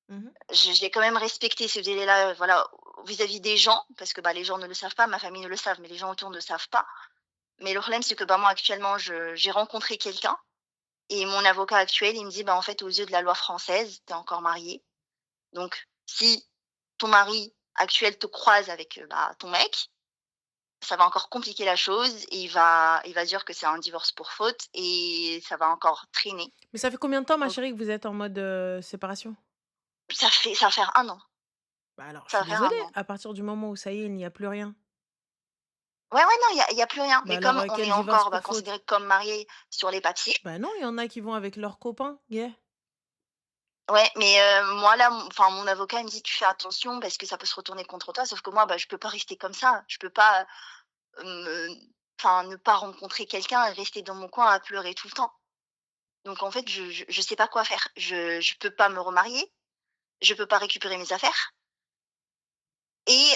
Speaker 1: Mmh.
Speaker 2: J'ai quand même respecté ce délai-là, voilà, vis-à-vis des gens, parce que, bah, les gens ne le savent pas, ma famille ne le savent, mais les gens autour ne savent pas. Mais le problème, c'est que, bah, moi, actuellement, je j'ai rencontré quelqu'un et mon avocat actuel, il me dit: «Bah, en fait, aux yeux de la loi française, tu es encore marié. Donc si ton mari actuel te croise avec, bah, ton mec, ça va encore compliquer la chose et il va dire que c'est un divorce pour faute et ça va encore traîner».
Speaker 1: Mais ça fait combien de temps ma
Speaker 2: Donc
Speaker 1: chérie que vous êtes en mode, séparation?
Speaker 2: ça va faire 1 an,
Speaker 1: Bah, alors je
Speaker 2: ça
Speaker 1: suis
Speaker 2: va faire
Speaker 1: désolée,
Speaker 2: 1 an.
Speaker 1: à partir du moment où ça y est, il n'y a plus rien,
Speaker 2: Ouais, ouais, non, il y a plus rien,
Speaker 1: bah,
Speaker 2: mais
Speaker 1: alors,
Speaker 2: comme on
Speaker 1: quel
Speaker 2: est
Speaker 1: divorce
Speaker 2: encore, bah,
Speaker 1: pour faute?
Speaker 2: considérés comme mariés sur les papiers,
Speaker 1: Bah, non, il y en a qui vont avec leurs copains gays.
Speaker 2: ouais, mais moi là, enfin mon avocat il me dit: «Tu fais attention parce que ça peut se retourner contre toi», sauf que moi, bah, je peux pas rester comme ça. Je peux pas, me enfin, ne pas rencontrer quelqu'un et rester dans mon coin à pleurer tout le temps. Donc en fait, je sais pas quoi faire. Je peux pas me remarier, je peux pas récupérer mes affaires et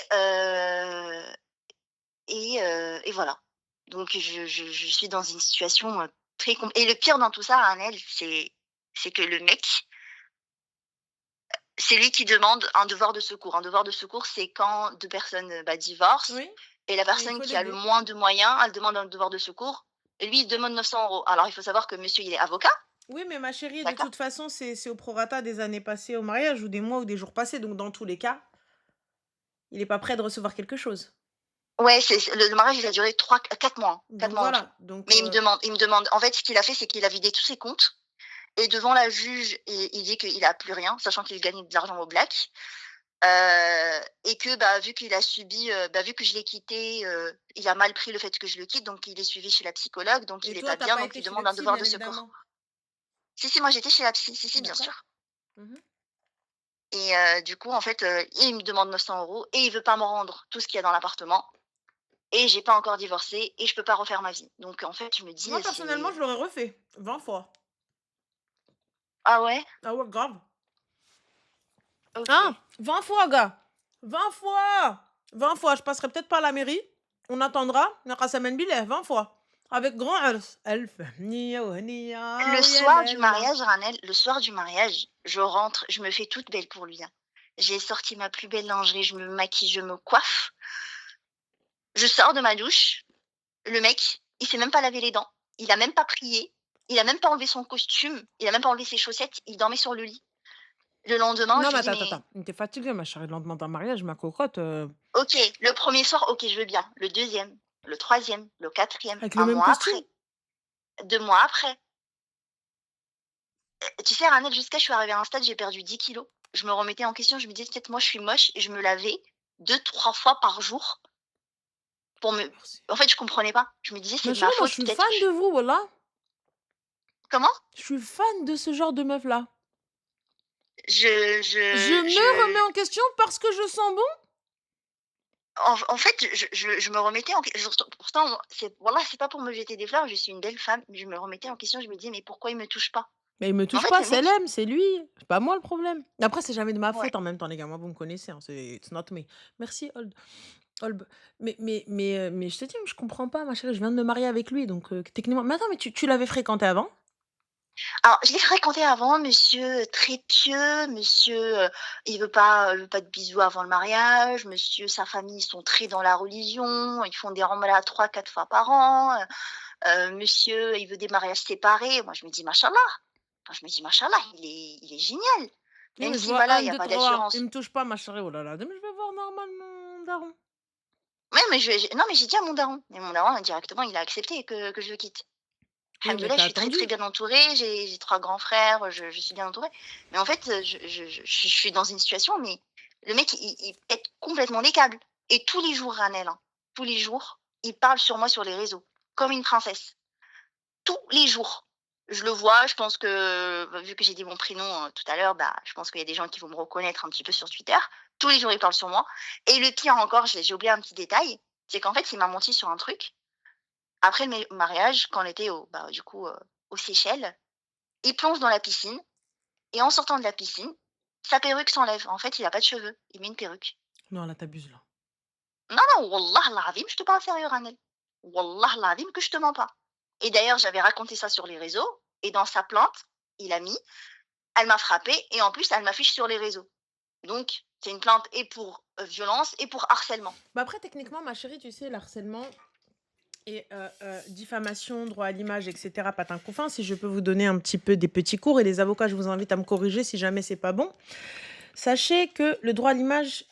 Speaker 2: et voilà. Donc je suis dans une situation, très com et le pire dans tout ça, Ranel, c'est que le mec, c'est lui qui demande un devoir de secours. Un devoir de secours, c'est quand 2 personnes, divorcent
Speaker 1: Oui,
Speaker 2: et la
Speaker 1: et il
Speaker 2: personne
Speaker 1: faut
Speaker 2: qui a le
Speaker 1: l'aider.
Speaker 2: moins de moyens, elle demande un devoir de secours et lui, il demande 900 €. Alors il faut savoir que monsieur, il est avocat,
Speaker 1: Oui, mais ma chérie, de
Speaker 2: d'accord?
Speaker 1: toute façon, c'est au prorata des années passées au mariage ou des mois ou des jours passés, donc dans tous les cas, il est pas prêt de recevoir quelque chose.
Speaker 2: Ouais, c'est le mariage, il a duré 4 mois, hein, 4
Speaker 1: Donc
Speaker 2: mois en tout.
Speaker 1: voilà, donc
Speaker 2: Mais il me demande en fait, ce qu'il a fait, c'est qu'il a vidé tous ses comptes et devant la juge, il dit qu'il a plus rien, sachant qu'il gagne de l'argent au black, et que, vu qu'il a subi, vu que je l'ai quitté, il a mal pris le fait que je le quitte, donc il est suivi chez la psychologue, donc
Speaker 1: et
Speaker 2: il est
Speaker 1: toi,
Speaker 2: pas
Speaker 1: t'as
Speaker 2: bien,
Speaker 1: pas
Speaker 2: donc il
Speaker 1: été chez le
Speaker 2: demande un
Speaker 1: psy,
Speaker 2: devoir
Speaker 1: bien
Speaker 2: de secours.
Speaker 1: évidemment.
Speaker 2: Si, si, moi j'étais chez la psy, si, si, bien
Speaker 1: D'accord.
Speaker 2: sûr
Speaker 1: Mmh.
Speaker 2: et du coup, en fait, il me demande 900 € et il veut pas me rendre tout ce qu'il y a dans l'appartement et j'ai pas encore divorcé et je peux pas refaire ma vie. Donc en fait, je me dis,
Speaker 1: Moi, personnellement,
Speaker 2: c'est
Speaker 1: je l'aurais refait 20 fois.
Speaker 2: ah ouais?
Speaker 1: Ah ouais, grave.
Speaker 2: OK.
Speaker 1: Ah! 20 fois, gars! 20 fois! 20 fois, je passerai peut-être par la mairie, on attendra, نقا سمن بالله 20 fois. Avec grand ألف. ألف هنية وهنية
Speaker 2: Le
Speaker 1: ويا
Speaker 2: soir du
Speaker 1: لالا.
Speaker 2: mariage, Ranel, le soir du mariage, je rentre, je me fais toute belle pour lui, hein. J'ai sorti ma plus belle lingerie, je me maquille, je me coiffe. Je sors de ma douche, le mec, il s'est même pas lavé les dents, il a même pas prié, il a même pas enlevé son costume, il a même pas enlevé ses chaussettes, il dormait sur le lit. Le lendemain,
Speaker 1: Non,
Speaker 2: je
Speaker 1: mais
Speaker 2: lui dis:
Speaker 1: attends,
Speaker 2: «Mais
Speaker 1: attends, attends. Tu fatiguée, ma chérie, le lendemain d'un mariage, ma cocotte,
Speaker 2: OK, le premier soir, OK, je veux bien. Le deuxième, le troisième, le quatrième,
Speaker 1: avec le
Speaker 2: un
Speaker 1: même
Speaker 2: mois
Speaker 1: costume?
Speaker 2: après, 2 mois après». Tu sais, Ranel, jusqu'à je suis arrivée à un stade, j'ai perdu 10 kilos. Je me remettais en question, je me disais: «Peut-être moi je suis moche» et je me lavais 2, 3 fois par jour pour me
Speaker 1: Merci.
Speaker 2: en fait, je comprenais pas. Je me disais: «C'est
Speaker 1: Ma
Speaker 2: de ma
Speaker 1: chérie, moi, je
Speaker 2: faute
Speaker 1: suis
Speaker 2: peut-être».
Speaker 1: fan de vous, voilà.
Speaker 2: Comment?
Speaker 1: Je suis fan de ce genre de meuf-là.
Speaker 2: Je
Speaker 1: Je
Speaker 2: je
Speaker 1: me
Speaker 2: je
Speaker 1: remets en question parce que je sens bon.
Speaker 2: en fait, je me remettais en ques pourtant, c'est voilà, c'est pas pour me jeter des fleurs, je suis une belle femme, mais je me remettais en question, je me disais: «Mais pourquoi il me touche pas?»
Speaker 1: Mais il me
Speaker 2: En
Speaker 1: touche
Speaker 2: fait,
Speaker 1: pas,
Speaker 2: le
Speaker 1: c'est
Speaker 2: mec
Speaker 1: elle aime, c'est lui, c'est pas moi le problème. Après, c'est jamais de ma
Speaker 2: ouais.
Speaker 1: faute en même temps, les gars. Moi, vous me connaissez, hein, c'est it's not me. Merci, Olb. Mais je te dis, je comprends pas, ma chérie, je viens de me marier avec lui, donc techniquement. Mais attends, mais tu l'avais fréquenté avant?
Speaker 2: Alors, je l'ai fréquenté avant, monsieur, très pieux, monsieur, il veut pas de bisous avant le mariage, monsieur, sa famille, ils sont très dans la religion, ils font des remolads 3, 4 fois par an, monsieur, il veut des mariages séparés. Moi, je me dis: «Machallah». Enfin, je me dis: «Machallah, il est génial».
Speaker 1: Oui,
Speaker 2: Même
Speaker 1: mais je
Speaker 2: si
Speaker 1: vois
Speaker 2: voilà, il
Speaker 1: un,
Speaker 2: y a
Speaker 1: 2,
Speaker 2: pas
Speaker 1: 3. Il
Speaker 2: d'assurance.
Speaker 1: me touche pas, ma chérie. Oh là là, mais je vais voir normalement, daron.
Speaker 2: Ouais, mais non, mais j'ai dit à mon daron, mais mon daron, directement, il a accepté que je le quitte.
Speaker 1: Oui, mais
Speaker 2: Alhamdoulilah, je
Speaker 1: t'as
Speaker 2: suis très,
Speaker 1: attendu.
Speaker 2: très bien entourée, j'ai 3 grands frères, je suis bien entourée. Mais en fait, je suis dans une situation, mais le mec, il pète complètement les câbles et tous les jours, Ranel, hein, tous les jours, il parle sur moi sur les réseaux, comme une princesse. Tous les jours. Je le vois, je pense que, vu que j'ai dit mon prénom, tout à l'heure, je pense qu'il y a des gens qui vont me reconnaître un petit peu sur Twitter. Tous les jours, il parle sur moi et le pire encore, j'ai oublié un petit détail, c'est qu'en fait, il m'a menti sur un truc. Après le mariage, quand on était du coup, aux Seychelles, il plonge dans la piscine et en sortant de la piscine, sa perruque s'enlève. En fait, il a pas de cheveux, il met une perruque.
Speaker 1: Non, là, t'abuses, là.
Speaker 2: Non, non, wallah al-azim, je te parle sérieux, Ranel. Wallah al-azim que je te mens pas. Et d'ailleurs, j'avais raconté ça sur les réseaux et dans sa plainte, il a mis: «Elle m'a frappé et en plus, elle m'affiche sur les réseaux». Donc c'est une plainte et pour, violence et pour harcèlement.
Speaker 1: Bah après, techniquement, ma chérie, tu sais, l'harcèlement et diffamation, droit à l'image, etc. Patin couffin, si je peux vous donner un petit peu des petits cours, et les avocats, je vous invite à me corriger si jamais c'est pas bon. Sachez que le droit à l'image,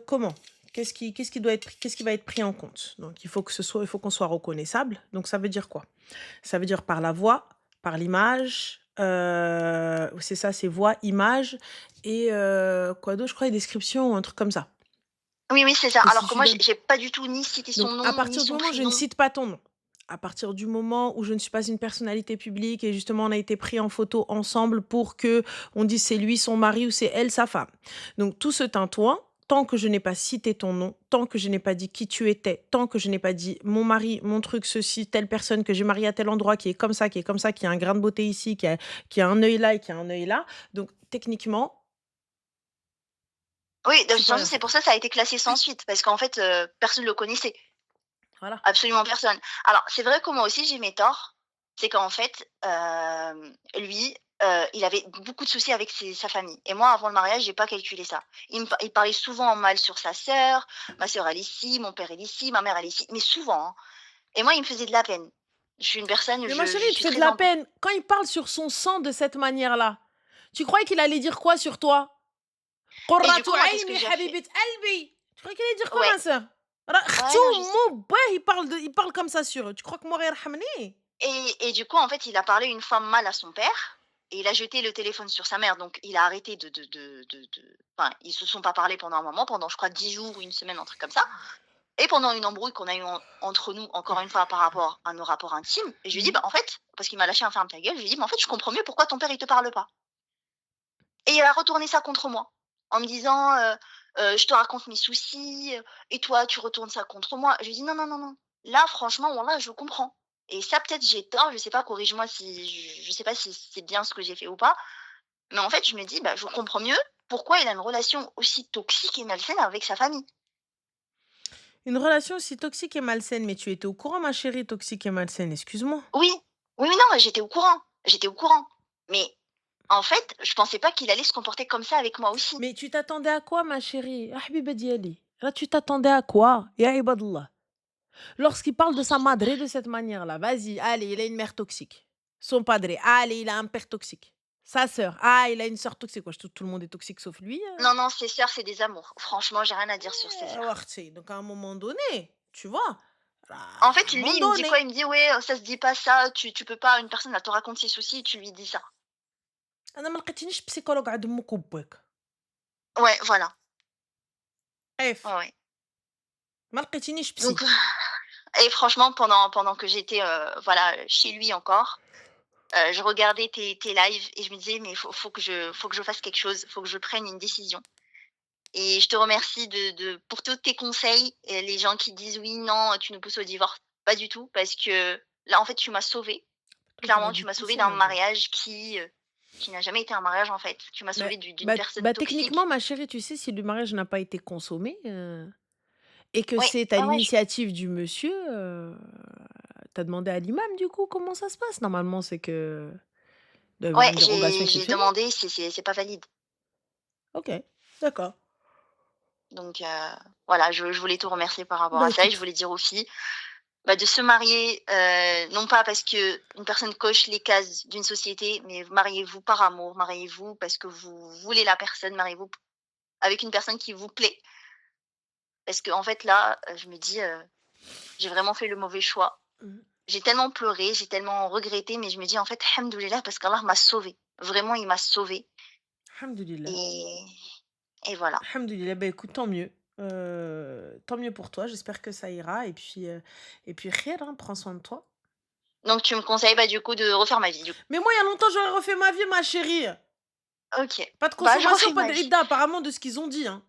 Speaker 1: comment? Qu'est-ce qui va être pris en compte? Donc, il faut qu'on soit reconnaissable. Donc, ça veut dire quoi? Ça veut dire par la voix, par l'image, c'est ça, c'est voix, image et quoi d'autre? Je crois, les descriptions ou un truc comme ça.
Speaker 2: Oui, oui, c'est ça.
Speaker 1: Et si
Speaker 2: Alors que
Speaker 1: tu
Speaker 2: moi,
Speaker 1: donnes
Speaker 2: j'ai pas du tout ni cité son
Speaker 1: donc à
Speaker 2: nom, ni
Speaker 1: partir du
Speaker 2: son
Speaker 1: moment où je ne
Speaker 2: prénom.
Speaker 1: cite pas ton nom, à partir du moment où je ne suis pas une personnalité publique et justement on a été pris en photo ensemble pour que on dise c'est lui son mari ou c'est elle sa femme. Donc tout ce tintouin, tant que je n'ai pas cité ton nom, tant que je n'ai pas dit qui tu étais, tant que je n'ai pas dit mon mari, mon truc, ceci, telle personne que j'ai mariée à tel endroit, qui est comme ça, qui est comme ça, qui a un grain de beauté ici, qui a un œil là et qui a un œil là. Donc, techniquement,
Speaker 2: Oui, de
Speaker 1: tu
Speaker 2: toute
Speaker 1: peux
Speaker 2: façon,
Speaker 1: rien
Speaker 2: c'est
Speaker 1: faire.
Speaker 2: pour ça ça a été classé sans suite parce qu'en fait, personne le connaissait,
Speaker 1: Voilà.
Speaker 2: absolument personne. Alors, c'est vrai que moi aussi j'ai mes torts, c'est qu'en fait, lui, il avait beaucoup de soucis avec sa famille et moi, avant le mariage, j'ai pas calculé ça. Il parlait souvent en mal sur sa sœur: «Ma sœur, elle est ici, mon père, il est ici, ma mère, elle est ici», mais souvent, hein, et moi, il me faisait de la peine. Je suis une personne,
Speaker 1: Mais ma chérie,
Speaker 2: je
Speaker 1: il te
Speaker 2: suis
Speaker 1: fait de
Speaker 2: très
Speaker 1: la
Speaker 2: emp
Speaker 1: peine. Quand il parle sur son sang de cette manière-là, tu croyais qu'il allait dire quoi sur toi?
Speaker 2: et du
Speaker 1: قرة
Speaker 2: coup, moi, qu'est-ce que
Speaker 1: عيني
Speaker 2: j'ai fait?
Speaker 1: حبيبة قلبي. Tu crois qu'il allait dire quoi,
Speaker 2: Ouais,
Speaker 1: ma sœur? راه
Speaker 2: ouais,
Speaker 1: اختو
Speaker 2: non, je sais.
Speaker 1: مو باه il parle comme ça sur eux. Tu crois que moi غيرحمني؟
Speaker 2: Et du coup, en fait, il a parlé une fois mal à son père et il a jeté le téléphone sur sa mère. Donc il a arrêté enfin, ils se sont pas parlé pendant un moment, pendant je crois 10 jours ou une semaine, un truc comme ça. Et pendant une embrouille qu'on a eue entre nous, encore une fois, par rapport à nos rapports intimes, et je lui ai dit:
Speaker 1: Mmh.
Speaker 2: «Bah, en fait», parce qu'il m'a lâché un ferme ta gueule, je lui ai dit: «Mais en fait, je comprends mieux pourquoi ton père, il te parle pas». Et il a retourné ça contre moi en me disant, «Je te raconte mes soucis, et toi, tu retournes ça contre moi». Je lui ai dit: «Non, non, non, non. Là, franchement, wallah, je comprends et ça, peut-être, j'ai tort, je sais pas, corrige-moi si je sais pas si c'est bien ce que j'ai fait ou pas». Mais en fait, je me dis: «Bah, je comprends mieux pourquoi il a une relation aussi toxique et malsaine avec sa famille».
Speaker 1: Une relation aussi toxique et malsaine, mais tu étais au courant, ma chérie, toxique et malsaine, excuse-moi.
Speaker 2: Oui, oui, oui, non, j'étais au courant. Mais en fait, je pensais pas qu'il allait se comporter comme ça avec moi aussi.
Speaker 1: Mais tu t'attendais à quoi, ma chérie? Ah habiba diali. Là, tu t'attendais à quoi? Ya ibadallah. Lorsqu'il parle de sa madre de cette manière-là, vas-y, allez, il a une mère toxique. Son padre, allez, il a un père toxique. Sa sœur, ah, il a une sœur toxique. Wesh, tout le monde est toxique sauf lui.
Speaker 2: Non, non, ses sœurs, c'est des amours. Franchement, j'ai rien à dire sur ses sœurs.
Speaker 1: Ouarti. Donc, à un moment donné, tu vois,
Speaker 2: En
Speaker 1: à
Speaker 2: fait,
Speaker 1: un
Speaker 2: lui,
Speaker 1: moment
Speaker 2: il me dit quoi?
Speaker 1: donné.
Speaker 2: Il me dit: «Ouais, ça se dit pas ça, tu peux pas, une personne, elle te raconte ses soucis, tu lui dis ça».
Speaker 1: انا ما لقيتينيش بسيكولوج عند امك وباك.
Speaker 2: Ouais, voilà.
Speaker 1: عيف.
Speaker 2: Ouais, ouais.
Speaker 1: ما لقيتينيش
Speaker 2: Donc
Speaker 1: psy.
Speaker 2: et franchement, pendant que j'étais, voilà, chez lui encore, je regardais tes lives et je me disais: «Mais faut que je fasse quelque chose, faut que je prenne une décision». Et je te remercie pour tous tes conseils et les gens qui disent: «Oui, non, tu nous pousses au divorce». Pas du tout, parce que là, en fait, tu m'as sauvée.
Speaker 1: J'aurais
Speaker 2: Clairement,
Speaker 1: dû
Speaker 2: tu
Speaker 1: te
Speaker 2: m'as sauvée
Speaker 1: pousser,
Speaker 2: d'un
Speaker 1: ma belle.
Speaker 2: mariage qui n'a jamais été un mariage, en fait. Tu m'as
Speaker 1: Bah,
Speaker 2: sauvée d'une personne
Speaker 1: techniquement,
Speaker 2: toxique.
Speaker 1: ma chérie, tu sais, si le mariage n'a pas été consommé, et que
Speaker 2: Oui,
Speaker 1: c'est à
Speaker 2: ouais, ouais,
Speaker 1: l'initiative du monsieur, tu demandé à l'imam, du coup, comment ça se passe? Normalement, c'est que il doit y avoir
Speaker 2: ouais,
Speaker 1: une dérogation
Speaker 2: j'ai
Speaker 1: exceptionnelle.
Speaker 2: demandé, c'est pas valide.
Speaker 1: OK, d'accord.
Speaker 2: Donc voilà, je voulais te remercier par rapport
Speaker 1: Bah,
Speaker 2: à ça et je
Speaker 1: écoute,
Speaker 2: voulais dire aux filles, bah, de se marier, non pas parce que une personne coche les cases d'une société, mais mariez-vous par amour, mariez-vous parce que vous voulez la personne, mariez-vous avec une personne qui vous plaît. Parce qu'en fait là, je me dis, j'ai vraiment fait le mauvais choix.
Speaker 1: mmh,
Speaker 2: J'ai tellement pleuré, j'ai tellement regretté, mais je me dis en fait: «Hamdoulillah» parce qu'Allah m'a sauvée. Vraiment, il m'a sauvée
Speaker 1: alhamdoulilah.
Speaker 2: et et voilà.
Speaker 1: Alhamdoulilah, bah, écoute, tant mieux pour toi. J'espère que ça ira et puis khir, hein, prends soin de toi.
Speaker 2: Donc tu me conseilles, bah, du coup, de refaire ma vie, du coup?
Speaker 1: Mais moi, il y a longtemps, j'aurais refait ma vie, ma chérie.
Speaker 2: OK.
Speaker 1: Pas de
Speaker 2: Bah, je
Speaker 1: consommation,
Speaker 2: refais
Speaker 1: pas
Speaker 2: ma
Speaker 1: de
Speaker 2: vie.
Speaker 1: idda, apparemment de ce qu'ils ont dit, hein.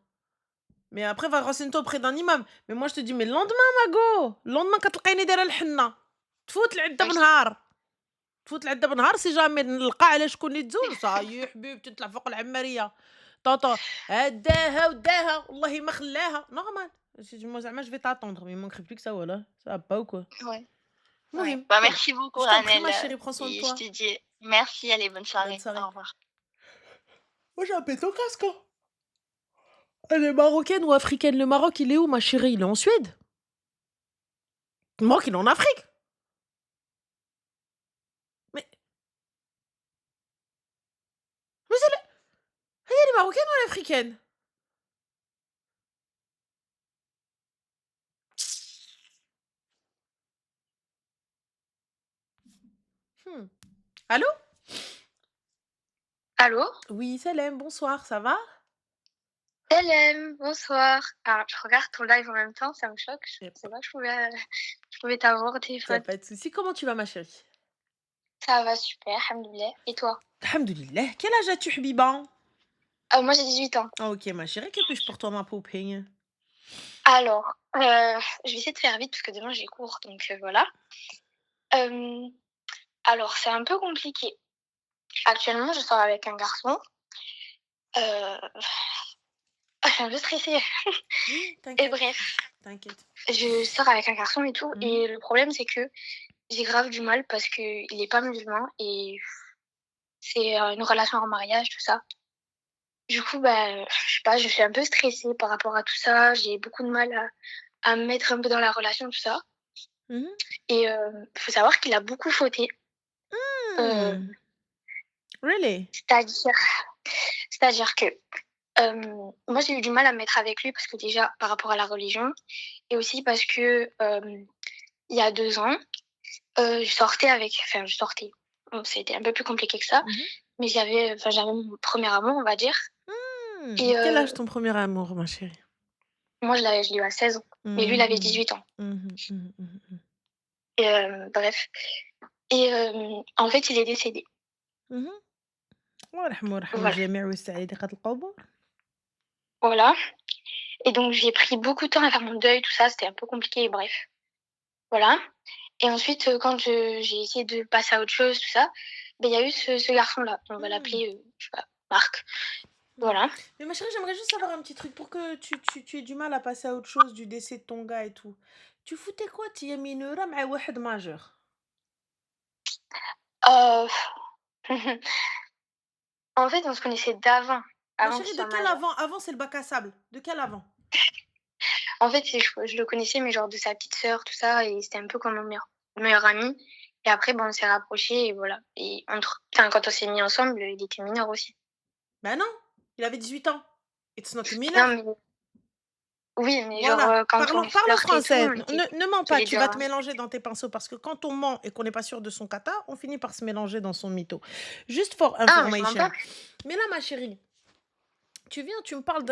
Speaker 1: Mais après, va renseigne-toi auprès d'un imam. Mais moi, je te dis: «Mais le lendemain, Mago, le lendemain كتلقاني دايرة الحنة، تفوت العدة
Speaker 2: OK.
Speaker 1: بنهار، تفوت العدة بنهار سي جامي نلقى على شكون اللي تزول صايي حبيبتي نطلع فوق العمارية، طاطا داها وداها والله ما خلاها، normal. Moi زعما je vais t'attendre, mais il manquerait plus que ça voilà, ça va pas ou quoi?
Speaker 2: Ouais, ouais.
Speaker 1: المهم
Speaker 2: Bah,
Speaker 1: يالّا،
Speaker 2: merci beaucoup,
Speaker 1: je t'en prie
Speaker 2: Ranel,
Speaker 1: ma chérie, prends soin de
Speaker 2: et je
Speaker 1: toi.
Speaker 2: te dis merci, allez, bonne
Speaker 1: Bonne
Speaker 2: soirée. Au
Speaker 1: soirée.
Speaker 2: revoir.
Speaker 1: Moi j'ai un pète au casque, hein. Elle est marocaine ou africaine? Le Maroc, il est où ma chérie? Il est en Suède? Le Maroc, il est en Afrique? Mais mais elle est marocaine ou elle est africaine? Mmh. Allô?
Speaker 3: Allô?
Speaker 1: Oui, Salem, bonsoir, ça va?
Speaker 3: Helem, bonsoir. Alors, je regarde ton live en même temps, ça me choque. Je
Speaker 1: Y a
Speaker 3: pensais
Speaker 1: pas
Speaker 3: pas que je pouvais t'avoir au
Speaker 1: y a
Speaker 3: téléphone.
Speaker 1: pas de souci. Comment tu vas ma chérie?
Speaker 3: Ça va super, alhamdoulilah. Et toi?
Speaker 1: Alhamdoulilah. Quel âge as-tu Habiba?
Speaker 3: Moi, j'ai 18 ans.
Speaker 1: Ah, ok, ma chérie, que puis-je pour toi, ma poupée?
Speaker 3: Alors, je vais essayer de faire vite parce que demain j'ai cours, donc voilà. Hem, alors c'est un peu compliqué. Actuellement, je sors avec un garçon, je suis un peu stressée
Speaker 1: Oui,
Speaker 3: et
Speaker 1: t'inquiète,
Speaker 3: bref,
Speaker 1: t'inquiète.
Speaker 3: je sors avec un garçon et tout
Speaker 1: Mhm.
Speaker 3: et le problème, c'est que j'ai grave du mal parce qu'il est pas musulman et c'est, une relation en mariage, tout ça. Du coup, bah, je sais pas, je suis un peu stressée par rapport à tout ça. J'ai beaucoup de mal à me mettre un peu dans la relation, tout ça
Speaker 1: Mhm.
Speaker 3: et faut savoir qu'il a beaucoup fauté,
Speaker 1: Hmm.
Speaker 3: heu,
Speaker 1: Really?
Speaker 3: c'est-à-dire c'est-à-dire que, moi, j'ai eu du mal à me mettre avec lui parce que déjà par rapport à la religion et aussi parce que, il y a 2 ans, je sortais, bon, c'était un peu plus compliqué que ça,
Speaker 1: Mhm.
Speaker 3: mais j'avais mon premier amour, on va dire et
Speaker 1: Quel âge ton premier amour, ma chérie?
Speaker 3: moi, je l'ai eu à 16 ans, mais lui, il avait
Speaker 1: Mhm.
Speaker 3: 18 ans
Speaker 1: Mhm, mhm, mhm, mhm.
Speaker 3: et bref et en fait, il est décédé.
Speaker 1: Mhm. الله يرحمه ويرحم
Speaker 3: Voilà,
Speaker 1: الجميع ويسعد القبور.
Speaker 3: voilà et donc j'ai pris beaucoup de temps à faire mon deuil, tout ça, c'était un peu compliqué et bref, voilà et ensuite, quand j'ai essayé de passer à autre chose, tout ça, il y a eu ce garçon-là, on va
Speaker 1: Hmm.
Speaker 3: l'appeler, je sais pas, Marc,
Speaker 1: Hmm.
Speaker 3: voilà.
Speaker 1: Mais ma chérie, j'aimerais juste savoir un petit truc pour que tu aies du mal à passer à autre chose du décès de ton gars et tout. Tu foutais quoi, tu es mineure مع واحد majeur?
Speaker 3: Heu, en fait, on se connaissait d'avant,
Speaker 1: Ma
Speaker 3: avant qu'il
Speaker 1: chérie, de
Speaker 3: soit
Speaker 1: quel
Speaker 3: majeur.
Speaker 1: avant? Avant, c'est le bac à sable. De quel avant?
Speaker 3: En fait, je le connaissais, mais genre de sa petite sœur, tout ça et c'était un peu comme mon meilleur ami et après, bon, on s'est rapprochés et voilà et quand on s'est mis ensemble, il était mineur aussi.
Speaker 1: Ben non, il avait 18 ans. It's not a
Speaker 3: Non,
Speaker 1: mineur.
Speaker 3: mais oui, mais genre,
Speaker 1: Voilà,
Speaker 3: quand
Speaker 1: parlons,
Speaker 3: on
Speaker 1: parlons
Speaker 3: flirtait et tout,
Speaker 1: français.
Speaker 3: on était
Speaker 1: Ne mens
Speaker 3: tous
Speaker 1: pas,
Speaker 3: les
Speaker 1: tu
Speaker 3: 2
Speaker 1: vas te
Speaker 3: en
Speaker 1: mélanger dans tes pinceaux parce que quand on ment et qu'on n'est pas sûr de son kata, on finit par se mélanger dans son mytho. Juste for
Speaker 3: ah, mais je mens
Speaker 1: information.
Speaker 3: pas.
Speaker 1: Mais là, ma chérie, tu viens, tu me parles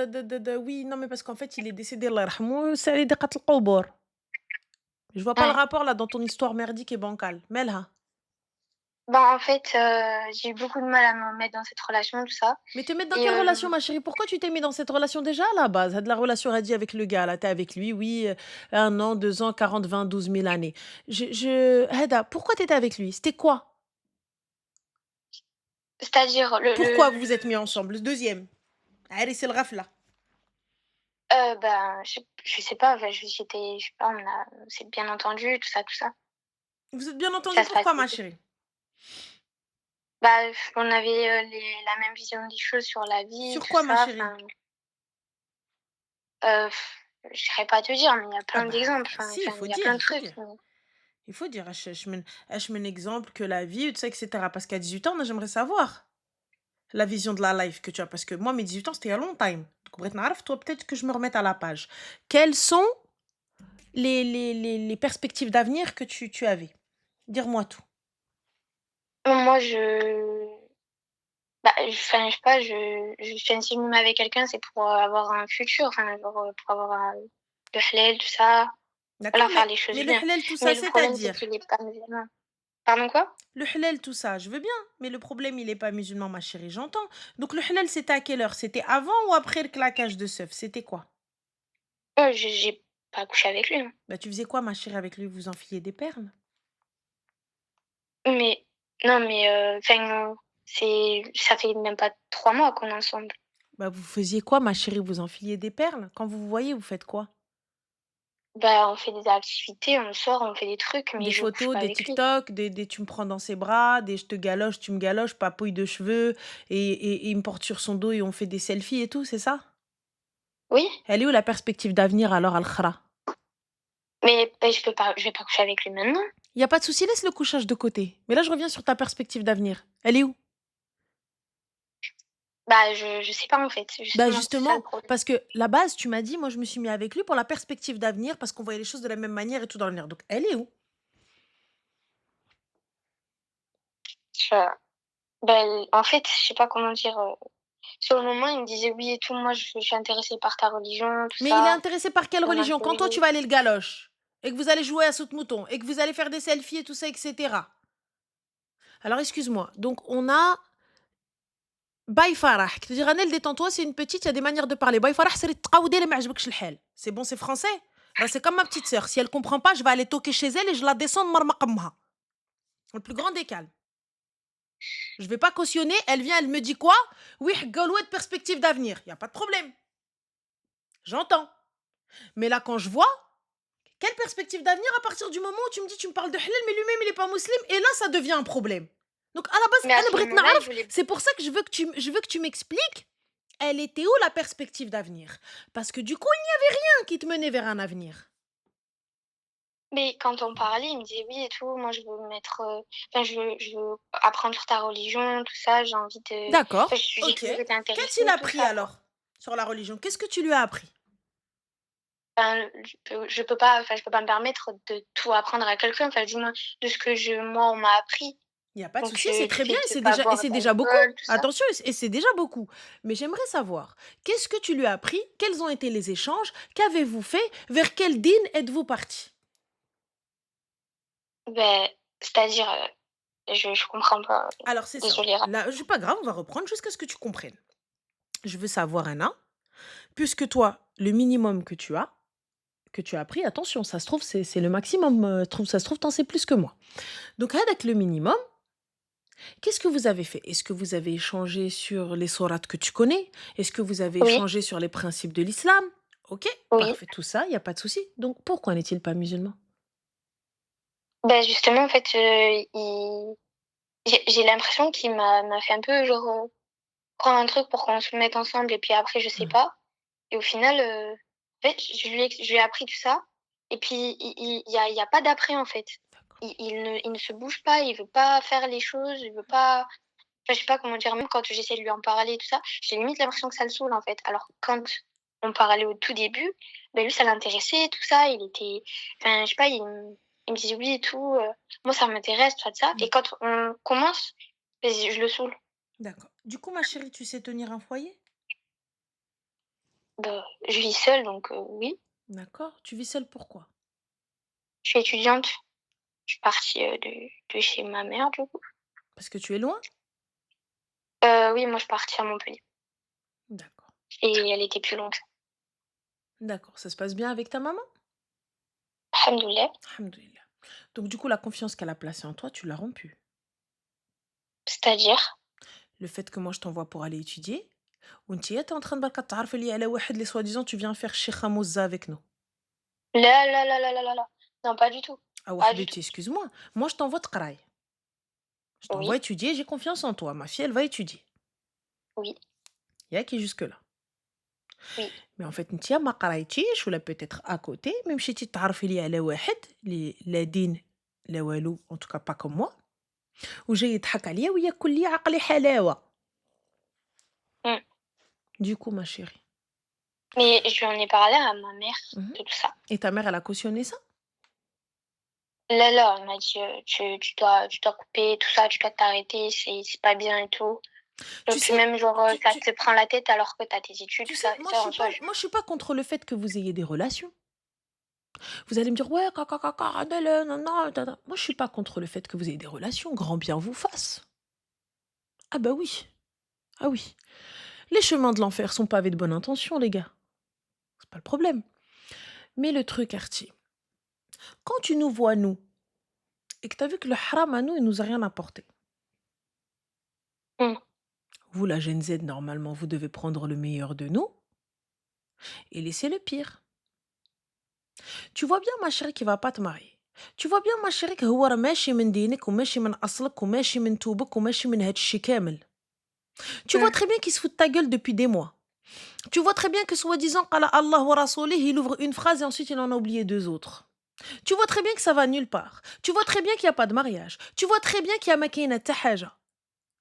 Speaker 1: oui, non, mais parce qu'en fait, il est décédé, Allah yarhamou, c'est Ali Deqat al-Qawbor. Je vois pas le
Speaker 3: Ouais.
Speaker 1: rapport là dans ton histoire merdique et bancale. Melha.
Speaker 3: Bah, en fait, j'ai eu beaucoup de mal à me mettre dans cette relation, tout ça
Speaker 1: Mais te mettre dans
Speaker 3: et
Speaker 1: quelle relation, ma chérie? Pourquoi tu t'es mis dans cette relation déjà à la base? De la relation radie avec le gars, là, t'es avec lui, oui, 1 an, 2 ans, 40, 20, 12 000 années. Heda, pourquoi t'étais avec lui? C'était quoi?
Speaker 3: c'est-à-dire
Speaker 1: Pourquoi vous vous êtes mis ensemble? Le deuxième. Allez, c'est le rafla.
Speaker 3: ben, je sais pas, enfin, je sais pas, on s'est bien entendu, tout ça, tout ça.
Speaker 1: Vous êtes bien entendu
Speaker 3: Ça se
Speaker 1: pourquoi,
Speaker 3: passait
Speaker 1: ma
Speaker 3: bien.
Speaker 1: chérie?
Speaker 3: Bah, on avait, la même vision des choses sur la vie,
Speaker 1: Sur
Speaker 3: tout
Speaker 1: quoi, ma
Speaker 3: ça,
Speaker 1: chérie?
Speaker 3: enfin, heu, je saurais pas te dire, mais il y a
Speaker 1: Ah
Speaker 3: plein
Speaker 1: bah,
Speaker 3: d'exemples,
Speaker 1: si,
Speaker 3: enfin, il y a plein de
Speaker 1: il faut
Speaker 3: trucs,
Speaker 1: dire.
Speaker 3: mais
Speaker 1: Il faut dire, je mène exemple que la vie, tout ça, etc. Parce qu'à 18 ans, moi, j'aimerais savoir la vision de la life que tu as. Parce que moi, mes 18 ans, c'était il y a longtemps. Donc, Brett Naraf, toi, peut-être que je me remette à la page. Quelles sont les perspectives d'avenir que tu avais? Dire-moi tout.
Speaker 3: moi bah, enfin, je sais pas, enfin, si je me mets avec quelqu'un, c'est pour, avoir un futur, enfin, genre, pour avoir un le halal, tout ça,
Speaker 1: D'accord?
Speaker 3: voilà, faire les choses
Speaker 1: Mais le
Speaker 3: bien.
Speaker 1: halal, tout ça,
Speaker 3: Mais le problème, c'est
Speaker 1: c'est-à-dire?
Speaker 3: qu'il est pas musulman. Pardon, quoi?
Speaker 1: Le halal, tout ça, je veux bien. Mais le problème, il est pas musulman, ma chérie, j'entends. Donc, le halal, c'était à quelle heure? C'était avant ou après le claquage de seuf? C'était quoi?
Speaker 3: J'ai pas couché avec lui, hein.
Speaker 1: Bah, tu faisais quoi, ma chérie, avec lui? Vous enfiliez des perles?
Speaker 3: Mais non, mais enfin, ça fait même pas 3 mois qu'on est ensemble.
Speaker 1: Bah, vous faisiez quoi, ma chérie? Vous enfiliez des perles? Quand vous vous voyez, vous faites quoi?
Speaker 3: Bah, on fait des activités, on sort, on fait des trucs, mais
Speaker 1: Des
Speaker 3: je couche
Speaker 1: photos,
Speaker 3: pas
Speaker 1: des
Speaker 3: avec lui.
Speaker 1: TikTok, des tu me prends dans ses bras, des je te galoche, tu me galoches, papouille de cheveux et il me porte sur son dos et on fait des selfies et tout, c'est ça?
Speaker 3: Oui,
Speaker 1: Elle est où la perspective d'avenir alors, Al-Khra?
Speaker 3: mais bah, je vais pas coucher avec lui maintenant.
Speaker 1: Il y a pas de souci, laisse le couchage de côté. Mais là, je reviens sur ta perspective d'avenir. Elle est où?
Speaker 3: Bah, je sais pas, en fait,
Speaker 1: Bah,
Speaker 3: justement, c'est ça le
Speaker 1: justement,
Speaker 3: problème.
Speaker 1: parce que la base, tu m'as dit: «Moi, je me suis mis avec lui pour la perspective d'avenir parce qu'on voyait les choses de la même manière et tout dans l'avenir». Donc elle est où?
Speaker 3: Je bah, en fait, je sais pas comment dire, sur le moment, il me disait: «Oui et tout, moi je suis intéressé par ta religion, tout
Speaker 1: Mais il est
Speaker 3: ça».
Speaker 1: intéressé par quelle
Speaker 3: On a
Speaker 1: religion? Quand toi, tu
Speaker 3: fait
Speaker 1: vas aller le galoche et que vous allez jouer à saute-mouton et que vous allez faire des selfies et tout ça et cetera. Alors excuse-moi, donc on a باي فرح. Tu dire Anel, détends-toi, c'est une petite, il y a des manières de parler. باي فرح, c'est تقاودي ما عجبكش الحال. C'est bon, c'est français? Bah, c'est comme ma petite sœur. Si elle comprend pas, je vais aller toquer chez elle et je la descends de مرمقمها. Le plus grand des calmes. Je vais pas cautionner, elle vient, elle me dit quoi? Oui, de perspective d'avenir. Il y a pas de problème. J'entends. Mais là, quand je vois, quelle perspective d'avenir à partir du moment où tu me dis, tu me parles de halal, mais lui-même, il est pas musulman, et là, ça devient un problème. Donc, à la base,
Speaker 3: Mais à
Speaker 1: أنا
Speaker 3: ce
Speaker 1: بغيت
Speaker 3: moment-là, il
Speaker 1: نعرف,
Speaker 3: voulait.
Speaker 1: c'est pour ça que je veux que tu m'expliques, elle était où la perspective d'avenir? Parce que du coup, il n'y avait rien qui te menait vers un avenir.
Speaker 3: Mais quand on parlait, il me disait oui et tout. Moi, je veux me mettre. Enfin, je veux apprendre sur ta religion, tout ça. J'ai envie de. Enfin,
Speaker 1: D'accord,
Speaker 3: j'ai
Speaker 1: ok.
Speaker 3: toujours été
Speaker 1: Qu'a-t-il
Speaker 3: intéressée, tout
Speaker 1: appris
Speaker 3: ça, quoi.
Speaker 1: alors sur la religion? Qu'est-ce que tu lui as appris?
Speaker 3: Enfin, je peux pas. Enfin, je peux pas me permettre de tout apprendre à quelqu'un. Enfin, du moins de ce que moi, on m'a appris.
Speaker 1: Il y a pas de
Speaker 3: Donc,
Speaker 1: souci, c'est
Speaker 3: du
Speaker 1: très bien
Speaker 3: fait
Speaker 1: et
Speaker 3: de
Speaker 1: c'est
Speaker 3: pas
Speaker 1: déjà
Speaker 3: boire
Speaker 1: beaucoup.
Speaker 3: d'alcool, tout ça.
Speaker 1: Attention et c'est déjà beaucoup. Mais j'aimerais savoir, qu'est-ce que tu lui as appris? Quels ont été les échanges? Qu'avez-vous fait? Vers quel dîn êtes-vous partis?
Speaker 3: Ben, c'est-à-dire, je comprends pas.
Speaker 1: Alors c'est simple.
Speaker 3: Désolée.
Speaker 1: Là, c'est pas grave, on va reprendre jusqu'à ce que tu comprennes. Je veux savoir un puisque toi, le minimum que tu as appris, attention, ça se trouve, c'est le maximum, ça se trouve, t'en sais plus que moi. Donc avec le minimum, qu'est-ce que vous avez fait? Est-ce que vous avez échangé sur les sourates que tu connais? Est-ce que vous avez
Speaker 3: Oui,
Speaker 1: échangé sur les principes de l'islam? OK,
Speaker 3: oui.
Speaker 1: parfait, tout ça, il y a pas de souci. Donc pourquoi n'est-il pas musulman?
Speaker 3: Ben, justement, en fait, il j'ai l'impression qu'il m'a fait un peu genre, prendre un truc pour qu'on se le mette ensemble et puis après je sais
Speaker 1: Mmh,
Speaker 3: pas et au final, en fait, je lui ai appris tout ça et puis il y a pas d'après, en fait.
Speaker 1: d'accord.
Speaker 3: Il ne se bouge pas, il veut pas faire les choses, il veut pas enfin, je sais pas comment dire, même quand j'essaie de lui en parler et tout ça, j'ai limite l'impression que ça le saoule, en fait. Alors quand on parlait au tout début, ben lui ça l'intéressait, tout ça, il était enfin, je sais pas, il me disait: «Oui et tout, moi ça m'intéresse, tout ça, de ça»
Speaker 1: Mmh,
Speaker 3: et quand on commence, beh, je le saoule.
Speaker 1: d'accord. Du coup, ma chérie, tu sais tenir un foyer?
Speaker 3: Bah, je vis seule donc oui.
Speaker 1: D'accord. Tu vis seule pourquoi?
Speaker 3: Je suis étudiante, je suis partie, de chez ma mère, du coup.
Speaker 1: Parce que tu es loin?
Speaker 3: Oui, moi je suis partie à Montpellier
Speaker 1: D'accord.
Speaker 3: et elle était plus loin que ça.
Speaker 1: D'accord. Ça se passe bien avec ta maman?
Speaker 3: Alhamdoulilah.
Speaker 1: Alhamdoulilah. Donc du coup, la confiance qu'elle a placée en toi, tu l'as rompue.
Speaker 3: C'est-à-dire?
Speaker 1: Le fait que moi je t'envoie pour aller étudier, وأنتِ tu es en train de برك تعرفي لي على واحد اللي soi-disant tu viens faire شيخة موزة avec nous.
Speaker 3: Là, là, là, là, là, là, là. Non, pas du tout,
Speaker 1: Ah
Speaker 3: pas du tout.
Speaker 1: وحبيبتي excuse-moi, moi je t'envoie تقراي. Je t'envoie
Speaker 3: Oui,
Speaker 1: étudier, j'ai confiance en toi. Ma fille, elle va étudier.
Speaker 3: oui,
Speaker 1: Il y a qui jusque-là.
Speaker 3: oui.
Speaker 1: Mais en fait, انتِ ما قرايتيش ولا peut-être à côté, ما مشيتي تعرفي لي على واحد اللي لا دين لا والو, en tout cas pas comme moi, وجاي يضحك عليا وياكل لي عقلي حلاوة.
Speaker 3: Mmh.
Speaker 1: Du coup, ma chérie.
Speaker 3: Mais je lui en ai parlé à ma mère
Speaker 1: Mmh.
Speaker 3: de tout ça.
Speaker 1: Et ta mère, elle a cautionné ça?
Speaker 3: Là, là, elle m'a dit, tu dois couper tout ça, tu dois t'arrêter, c'est pas bien et tout. Et
Speaker 1: Tu
Speaker 3: puis
Speaker 1: sais,
Speaker 3: même genre,
Speaker 1: tu
Speaker 3: ça
Speaker 1: tu
Speaker 3: te prend la tête alors que tu as tes études,
Speaker 1: tu
Speaker 3: tout
Speaker 1: sais,
Speaker 3: ça et ça en soi je
Speaker 1: moi je suis pas contre le fait que vous ayez des relations. Vous allez me dire: «Ouais, Adèle, non, non, ta Moi, je suis pas contre le fait que vous ayez des relations, grand bien vous fasse. Ah bah oui, ah oui. Les chemins de l'enfer sont pavés de bonnes intentions, les gars. C'est pas le problème. Mais le truc, Artie, quand tu nous vois, nous, et que tu as vu que le haram à nous, il nous a rien apporté.
Speaker 3: mmh,
Speaker 1: Vous, la Gen Z, normalement, vous devez prendre le meilleur de nous et laisser le pire. Tu vois bien, ma chérie, qui va pas te marier. Tu vois bien, ma chérie, que هو راه ماشي من دينك وماشي من أصلك وماشي من توبك وماشي من هاد الشي كامل. Tu vois
Speaker 3: mmh.
Speaker 1: très bien qu'il se fout de ta gueule depuis des mois. Tu vois très bien que soi-disant, قال Allah wa rasoulih, il ouvre une phrase et ensuite il en a oublié deux autres. Tu vois très bien que ça va nulle part. Tu vois très bien qu'il n'y a pas de mariage. Tu vois très bien qu'il y a maquina tahaja.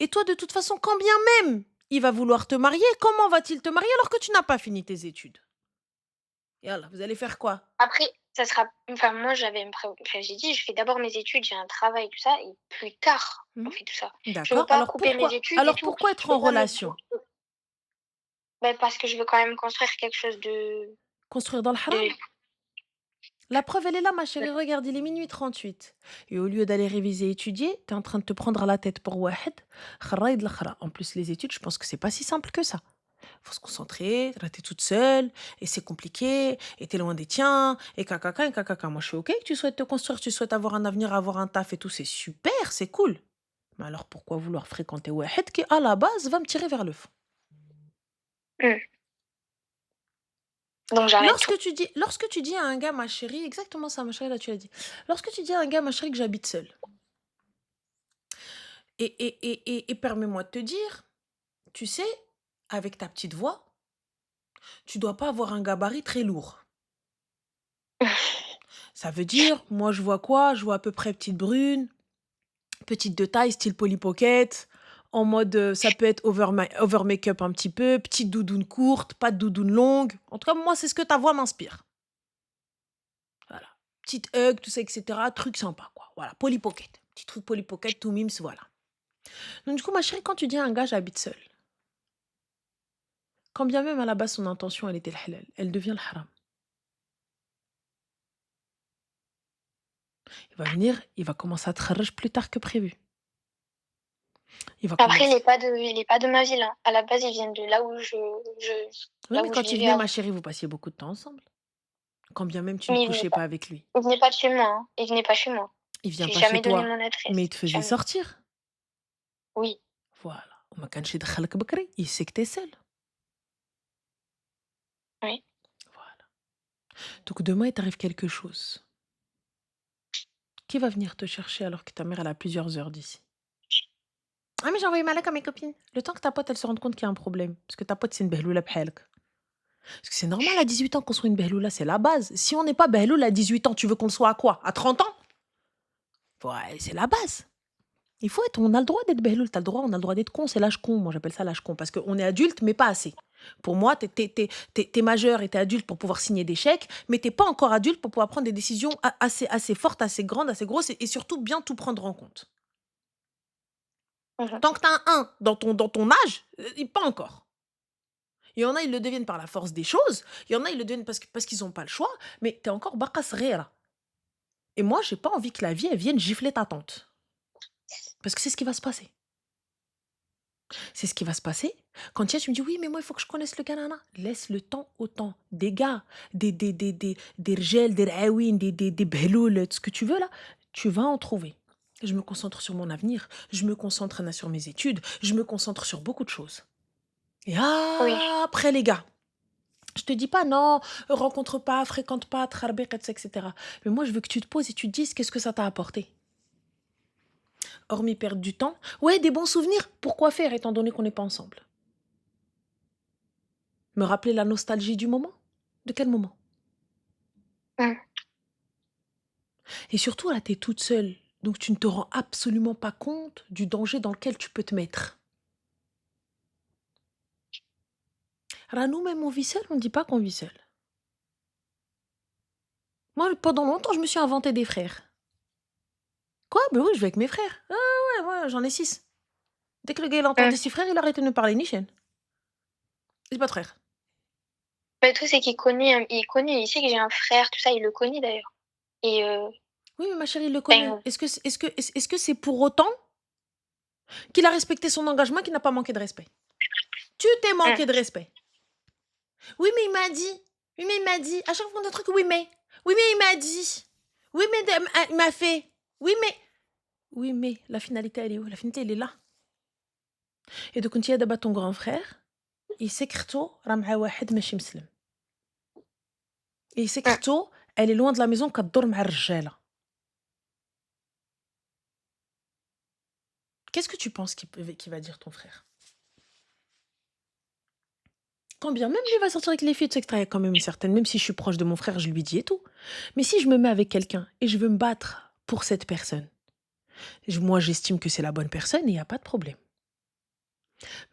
Speaker 1: Et toi, de toute façon, quand bien même il va vouloir te marier, comment va-t-il te marier alors que tu n'as pas fini tes études? Et alors, vous allez faire quoi?
Speaker 3: Après, ça sera enfin moi j'avais une pré enfin j'ai dit: «Je fais d'abord mes études, j'ai un travail, tout ça et plus tard, on
Speaker 1: Mhm.
Speaker 3: fait tout ça». Je veux
Speaker 1: D'accord.
Speaker 3: pas couper mes études et
Speaker 1: Alors
Speaker 3: tout.
Speaker 1: pourquoi
Speaker 3: Je
Speaker 1: être
Speaker 3: veux
Speaker 1: en
Speaker 3: pas me
Speaker 1: relation?
Speaker 3: parce que je veux quand même construire quelque chose
Speaker 1: Construire dans le
Speaker 3: de
Speaker 1: haram? La preuve, elle est là, ma chérie. Regarde, il est minuit 38. Et au lieu d'aller réviser et étudier, t'es en train de te prendre à la tête pour Wahed. Kharaïd l'khara. En plus, les études, je pense que c'est pas si simple que ça. Faut se concentrer, là, t'es toute seule, et c'est compliqué, et t'es loin des tiens, et cacaca, et cacaca. Moi, je suis OK que tu souhaites te construire, tu souhaites avoir un avenir, avoir un taf et tout, c'est super, c'est cool. Mais alors, pourquoi vouloir fréquenter Wahed qui, à la base, va me tirer vers le fond?
Speaker 3: Hmm. Donc j'arrête tout.
Speaker 1: Lorsque tu dis à un gars, ma chérie, exactement ça, ma chérie, là, tu l'as dit. Lorsque tu dis à un gars, ma chérie, que j'habite seule, et permets-moi de te dire, tu sais, avec ta petite voix, tu dois pas avoir un gabarit très lourd. Ça veut dire, moi, je vois quoi? Je vois à peu près petite brune, petite de taille, style Polly Pocket, en mode, ça peut être over make-up un petit peu, petite doudoune courte, pas de doudoune longue. En tout cas, moi, c'est ce que ta voix m'inspire. Voilà. Petite hug, tout ça, etc. Truc sympa, quoi. Voilà, Polly Pocket. Petit truc Polly Pocket, tout mims, voilà. Donc, du coup, ma chérie, quand tu dis à un gars, j'habite seule, quand bien même à la base, son intention, elle était le halal, elle devient le haram. Il va venir, il va commencer à te kharaj plus tard que prévu. Il va
Speaker 3: Après, il
Speaker 1: commencer.
Speaker 3: est pas de ma ville. Hein. À la base, il vient de là où
Speaker 1: Oui,
Speaker 3: là
Speaker 1: mais
Speaker 3: où je
Speaker 1: quand il
Speaker 3: vivais
Speaker 1: venait, ma
Speaker 3: avant.
Speaker 1: chérie, vous passiez beaucoup de temps ensemble. Quand bien même tu ne
Speaker 3: Mais
Speaker 1: couchais pas avec lui.
Speaker 3: il venait pas de chez moi. Hein. Il venait pas chez moi.
Speaker 1: Il vient
Speaker 3: J'ai
Speaker 1: pas chez
Speaker 3: jamais donné
Speaker 1: toi,
Speaker 3: mon
Speaker 1: mais il
Speaker 3: adresse.
Speaker 1: te faisait
Speaker 3: Jamais.
Speaker 1: sortir.
Speaker 3: Oui.
Speaker 1: Voilà. وما كانش يدخلك بكري. Il sait que t'es seule.
Speaker 3: Oui.
Speaker 1: Voilà. Donc demain, il t'arrive quelque chose. Qui va venir te chercher alors que ta mère, elle a plusieurs heures d'ici? Ah, mais j'ai envoyé Malak à mes copines. Le temps que ta pote, elle se rende compte qu'il y a un problème. Parce que ta pote, c'est une behloula bhelk. Parce que c'est normal à 18 ans qu'on soit une behloula, c'est la base. Si on n'est pas behloula à 18 ans, tu veux qu'on le soit à quoi? À 30 ans? Ouais, c'est la base. Il faut être, on a le droit d'être behloul, on a le droit d'être con, c'est l'âge con, moi j'appelle ça l'âge con, parce qu'on est adulte, mais pas assez. Pour moi, t'es majeur et t'es adulte pour pouvoir signer des chèques, mais t'es pas encore adulte pour pouvoir prendre des décisions assez fortes, assez grandes, assez grosses, et surtout bien tout prendre en compte.
Speaker 3: Mhm.
Speaker 1: Tant que t'as un 1 dans ton âge, pas encore. Il y en a, ils le deviennent par la force des choses, il y en a, ils le deviennent parce qu'ils n'ont pas le choix, mais t'es encore baqas rera. Et moi, j'ai pas envie que la vie, elle vienne gifler ta tante. Parce que c'est ce qui va se passer. C'est ce qui va se passer. Quand tu me dis, oui, mais moi, il faut que je connaisse le Canada. Laisse le temps au temps. Des gars, des rgels, des raouin, des behloul, ce que tu veux là, tu vas en trouver. Je me concentre sur mon avenir. Je me concentre sur mes études. Je me concentre sur beaucoup de choses. Et
Speaker 3: Oui.
Speaker 1: après, les gars, je te dis pas non, rencontre pas, fréquente pas, trarbek, etc. Mais moi, je veux que tu te poses et tu te dises qu'est-ce que ça t'a apporté. Hormis perdre du temps, ouais, des bons souvenirs. Pourquoi faire étant donné qu'on n'est pas ensemble? Me rappeler la nostalgie du moment? De quel moment?
Speaker 3: Mm.
Speaker 1: Et surtout, là, t'es toute seule. Donc, tu ne te rends absolument pas compte du danger dans lequel tu peux te mettre. Alors, nous, même, on vit seul, on ne dit pas qu'on vit seul. Moi, pendant longtemps, je me suis inventé des frères. Quoi? Ben oui, je vais avec mes frères. Ah ouais, j'en ai 6. Dès que le gars, il entend des 6 frères, il arrête de me parler, ni chaîne. J'ai pas de frère.
Speaker 3: Mais le truc, c'est qu'il connaît, il sait que j'ai un frère, tout ça, il le connaît d'ailleurs. Et
Speaker 1: Oui, mais ma chérie, il le connaît.
Speaker 3: ben,
Speaker 1: Est-ce que c'est pour autant qu'il a respecté son engagement, qu'il n'a pas manqué de respect? Tu t'es manqué de respect. Oui, mais il m'a dit. Oui, mais il m'a dit. À chaque fois qu'on a un truc, oui, mais. Oui, mais il m'a dit. Oui, mais il m'a fait. Oui, mais. Oui, mais la finalité, elle est où? La finalité, elle est là. Et donc, quand il y a d'abord ton grand frère, il sait que راه مع واحد ماشي مسلم. Et il sait que elle est loin de la maison كتدور مع الرجالة. Qu'est-ce que tu penses qu'il va dire ton frère? Quand bien même lui va sortir avec les filles, tu sais que il y a quand même une certaine, même si je suis proche de mon frère, je lui dis et tout. Mais si je me mets avec quelqu'un et je veux me battre pour cette personne, moi j'estime que c'est la bonne personne et il n'y a pas de problème.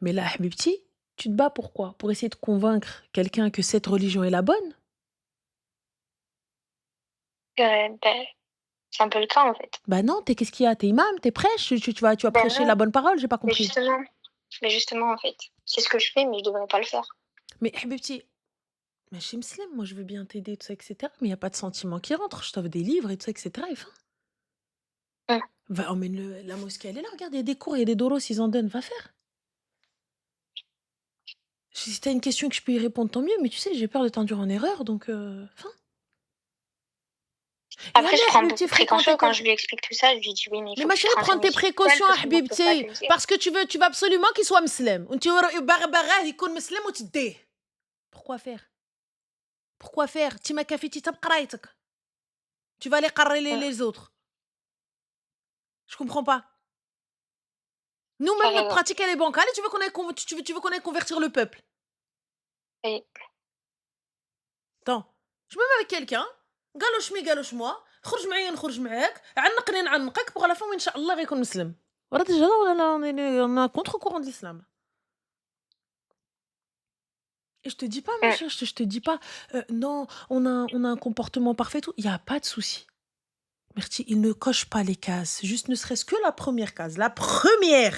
Speaker 1: Mais là, Habibti, tu te bats pourquoi? Pour essayer de convaincre quelqu'un que cette religion est la bonne?
Speaker 3: ben, c'est un peu le cas en fait.
Speaker 1: Bah non, qu'est-ce qu'il y a? T'es imam, t'es prêche, tu vas
Speaker 3: Ben
Speaker 1: prêcher
Speaker 3: non,
Speaker 1: la bonne parole, j'ai pas
Speaker 3: mais
Speaker 1: compris.
Speaker 3: justement en fait, c'est ce que je fais, mais je devrais pas le faire.
Speaker 1: Mais Habibti, Mais chez Mslem, moi je veux bien t'aider, tout ça, etc. Mais il y a pas de sentiments qui rentrent. Je t'offre des livres et tout ça, etc. Et fin.
Speaker 3: Mmh.
Speaker 1: Va, emmène la mosquée, elle est là, regarde, il y a des cours, il y a des doros, ils en donnent, va faire. Si t'as une question que je peux y répondre, tant mieux, mais tu sais, j'ai peur de t'induire en erreur, donc fin. Et
Speaker 3: Après, je
Speaker 1: allez,
Speaker 3: prends beaucoup
Speaker 1: Habibti,
Speaker 3: de
Speaker 1: fréquente
Speaker 3: précautions quand
Speaker 1: école.
Speaker 3: je lui explique tout ça. Je lui dis: «Oui, mais il
Speaker 1: Mais
Speaker 3: faut
Speaker 1: ma
Speaker 3: que tu
Speaker 1: chérie,
Speaker 3: te
Speaker 1: prends
Speaker 3: renseignes
Speaker 1: tes
Speaker 3: aussi toute seule
Speaker 1: précautions,
Speaker 3: parce que moi, je peux pas te
Speaker 1: Habibti,
Speaker 3: le dire».
Speaker 1: parce que tu veux absolument qu'il soit musulman. Ou tu veux يكون مسلم وتديه. Pourquoi faire? Pourquoi faire? Tu m'as كفيتي تبقى قرايتك. Tu vas aller قري
Speaker 3: Mmh,
Speaker 1: les autres. Je comprends pas. Nous,
Speaker 3: tu
Speaker 1: même notre
Speaker 3: raison.
Speaker 1: pratique, elle est bancale et tu veux qu'on aille convertir le peuple.
Speaker 3: Oui.
Speaker 1: Attends, je me mets avec quelqu'un, قالوش مي قالوش moi, خرج معايا نخرج معاك, عنقني نعنقك, pour à la fin, إن شاء الله غيكون مسلم. ورا déjà là, on est à contre-courant de l'islam. Et je te dis pas, ma
Speaker 3: Mmh.
Speaker 1: chérie, je te dis pas, non, on a un comportement parfait, tout. Il y a pas de souci. Merci, il ne coche pas les cases, juste ne serait-ce que la première case. La première!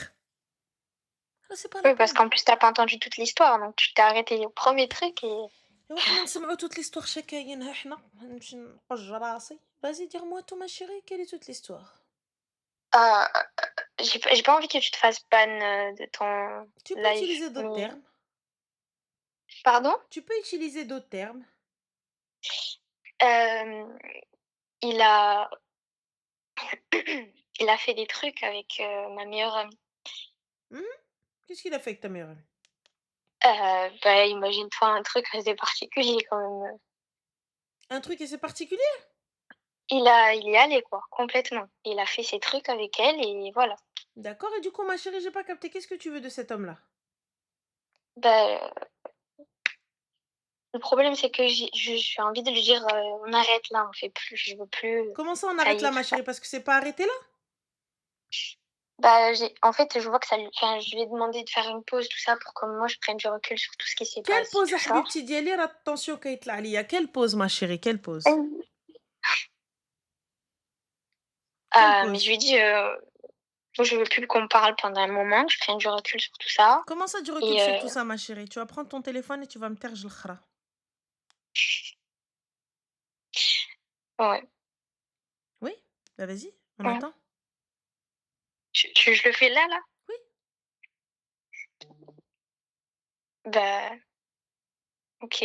Speaker 1: Là, c'est pas la
Speaker 3: Oui, parce
Speaker 1: peine.
Speaker 3: qu'en plus, tu as pas entendu toute l'histoire, donc tu t'es arrêté au premier truc et
Speaker 1: وإحنا نسمعوا toute l'histoire شكاينها إحنا، نمشي نقج راسي. Vas-y, dis-moi tout, ma chérie, quelle est toute l'histoire?
Speaker 3: heu, j'ai pas envie que tu te fasses ban, de ton
Speaker 1: Tu peux
Speaker 3: live,
Speaker 1: utiliser d'autres
Speaker 3: mais
Speaker 1: termes.
Speaker 3: pardon?
Speaker 1: Tu peux utiliser d'autres termes.
Speaker 3: Hem, il a il a fait des trucs avec, ma meilleure amie.
Speaker 1: Mmh. Qu'est-ce qu'il a fait avec ta meilleure amie?
Speaker 3: Bah, imagine-toi un truc assez particulier quand même,
Speaker 1: Un truc assez particulier?
Speaker 3: il y est allé quoi, complètement. Il a fait ses trucs avec elle et voilà.
Speaker 1: D'accord, et du coup, ma chérie, j'ai pas capté. Qu'est-ce que tu veux de cet homme-là?
Speaker 3: Bah, le problème c'est que j'ai envie de lui dire, «On arrête là, on fait plus, je veux plus,
Speaker 1: Comment ça, on
Speaker 3: ça
Speaker 1: arrête
Speaker 3: y est,
Speaker 1: là,
Speaker 3: tout
Speaker 1: ma
Speaker 3: ça».
Speaker 1: chérie? Parce que c'est pas arrêté là?
Speaker 3: Bah, en fait, je vois que ça lui enfin, je lui ai demandé de faire une pause, tout ça, pour que moi je prenne du recul sur tout ce qui s'est
Speaker 1: Quelle
Speaker 3: passé,
Speaker 1: pause
Speaker 3: tout ça.
Speaker 1: حبيبتي ديالي راه الtension كيطلع عليا. Quelle pause, ma chérie? Quelle pause?
Speaker 3: Mmh.
Speaker 1: Quelle
Speaker 3: Mais je
Speaker 1: pause?
Speaker 3: lui ai dit, «Moi, je veux plus qu'on parle pendant un moment, que je prenne du recul sur tout ça»
Speaker 1: Comment ça, du recul
Speaker 3: et
Speaker 1: sur tout ça, ma chérie? Tu vas prendre ton téléphone et tu vas me taire الخرا.
Speaker 3: ouais.
Speaker 1: Oui? Bah, vas-y, on
Speaker 3: Mmh.
Speaker 1: attend.
Speaker 3: Je le fais là, là?
Speaker 1: Oui.
Speaker 3: Bah, OK,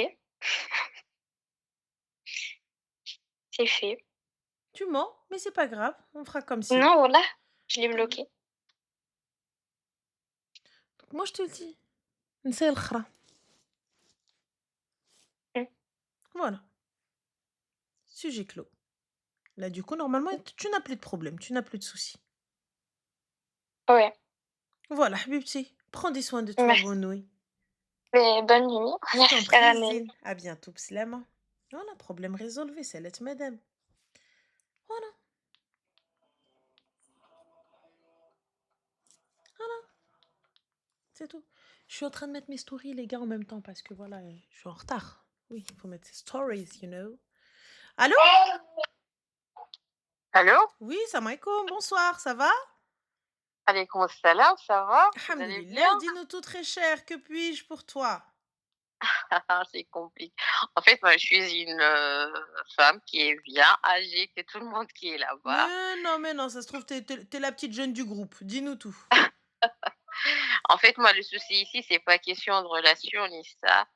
Speaker 3: c'est fait.
Speaker 1: Tu mens, mais c'est pas grave, on fera comme si.
Speaker 3: Non, voilà, je l'ai
Speaker 1: Mmh.
Speaker 3: bloqué.
Speaker 1: Donc moi, je te le dis, نسى الخرا.
Speaker 3: Mmh.
Speaker 1: Voilà, sujet clos. Là, du coup, normalement, tu n'as plus de problème, tu n'as plus de soucis.
Speaker 3: Ouais,
Speaker 1: Voilà, حبيبتي, prends des soins de toi,
Speaker 3: merci.
Speaker 1: bonne nuit.
Speaker 3: Mais bonne nuit.
Speaker 1: Je t'en
Speaker 3: Merci
Speaker 1: prie,
Speaker 3: caramel.
Speaker 1: Zine. À bientôt, بسلامة. Voilà, problème résolu, c'est là, madame. Voilà, voilà, c'est tout. Je suis en train de mettre mes stories, les gars, en même temps, parce que voilà, je suis en retard. Oui, il faut mettre ses stories, you know. Allô?
Speaker 4: Allô?
Speaker 1: Oui, salam alaikum, bonsoir, ça va?
Speaker 4: Alaykoum salam, ça va? Vous allez
Speaker 1: Alhamdulillah,
Speaker 4: bien?
Speaker 1: dis-nous tout très cher, que puis-je pour toi?
Speaker 4: C'est compliqué. En fait, moi, je suis une femme qui est bien âgée que tout le monde qui est là-bas.
Speaker 1: Mais non, ça se trouve, t'es la petite jeune du groupe. Dis-nous tout.
Speaker 4: En fait, moi, le souci ici, c'est pas question de relation ni ça.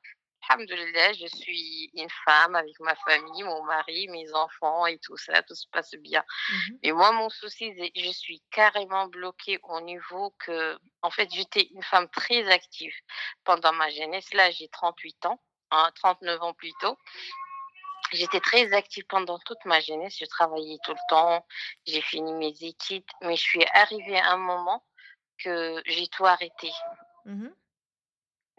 Speaker 4: Alhamdulillah, je suis une femme avec ma famille, mon mari, mes enfants et tout se passe bien.
Speaker 1: Mhm,
Speaker 4: Mais moi, mon souci, c'est je suis carrément bloquée au niveau que, en fait, j'étais une femme très active pendant ma jeunesse. Là, j'ai 38 ans, hein, 39 ans plutôt. J'étais très active pendant toute ma jeunesse. Je travaillais tout le temps. J'ai fini mes études, mais je suis arrivée à un moment que j'ai tout arrêté.
Speaker 1: mhm,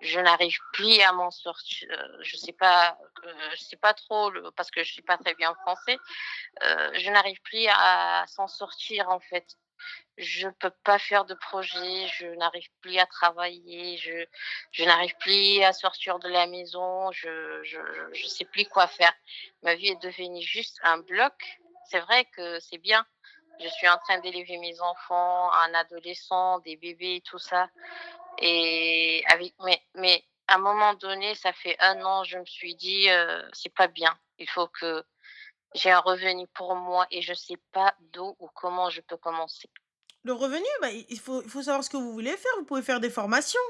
Speaker 4: Je n'arrive plus à m'en sortir. Je sais pas trop parce que je suis pas très bien français. Je n'arrive plus à s'en sortir en fait. Je peux pas faire de projet, je n'arrive plus à travailler, je n'arrive plus à sortir de la maison, je sais plus quoi faire. Ma vie est devenue juste un bloc. C'est vrai que c'est bien. Je suis en train d'élever mes enfants, un adolescent, des bébés, tout ça. Et avec, mais à un moment donné, ça fait 1 an, je me suis dit, «C'est pas bien. Il faut que j'ai un revenu pour moi et je sais pas d'où ou comment je peux commencer».
Speaker 1: Le revenu, bah, il faut savoir ce que vous voulez faire. Vous pouvez faire des formations.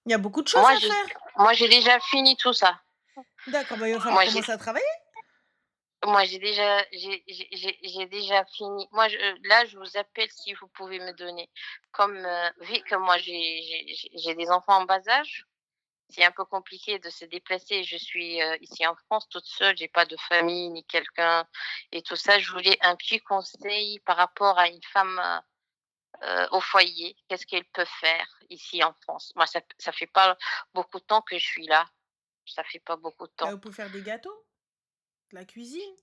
Speaker 1: Il y a beaucoup de choses
Speaker 4: Moi,
Speaker 1: à
Speaker 4: j'ai
Speaker 1: faire.
Speaker 4: moi, j'ai déjà fini tout ça.
Speaker 1: D'accord, bah, il va falloir
Speaker 4: Moi, j'ai
Speaker 1: commencer à travailler.
Speaker 4: moi, j'ai déjà fini. Moi, là, je vous appelle si vous pouvez me donner comme, vu que moi, j'ai des enfants en bas âge, c'est un peu compliqué de se déplacer. Je suis, ici en France toute seule, j'ai pas de famille ni quelqu'un et tout ça. Je voulais un petit conseil par rapport à une femme, au foyer. Qu'est-ce qu'elle peut faire ici en France? Moi, ça fait pas beaucoup de temps que je suis là. Ça fait pas beaucoup de
Speaker 1: Bah,
Speaker 4: temps.
Speaker 1: vous pouvez faire des gâteaux, de la cuisine,